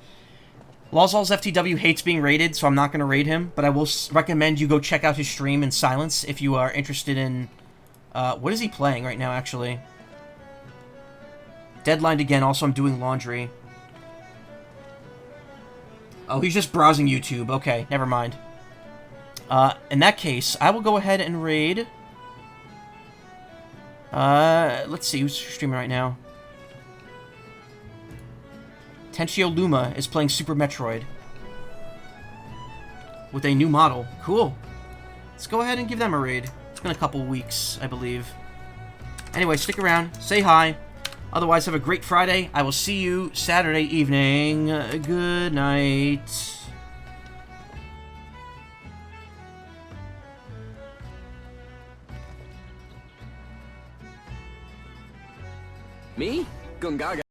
Lv's FTW hates being raided, so I'm not going to raid him. But I will recommend you go check out his stream in silence if you are interested in... what is he playing right now, actually? Deadlined again. Also, I'm doing laundry. Oh, he's just browsing YouTube. Okay, never mind. In that case, I will go ahead and raid... let's see, who's streaming right now? Tenchio Luma is playing Super Metroid. With a new model. Cool. Let's go ahead and give them a raid. It's been a couple weeks, I believe. Anyway, stick around. Say hi. Otherwise, have a great Friday. I will see you Saturday evening. Good night. Me? Gungaga.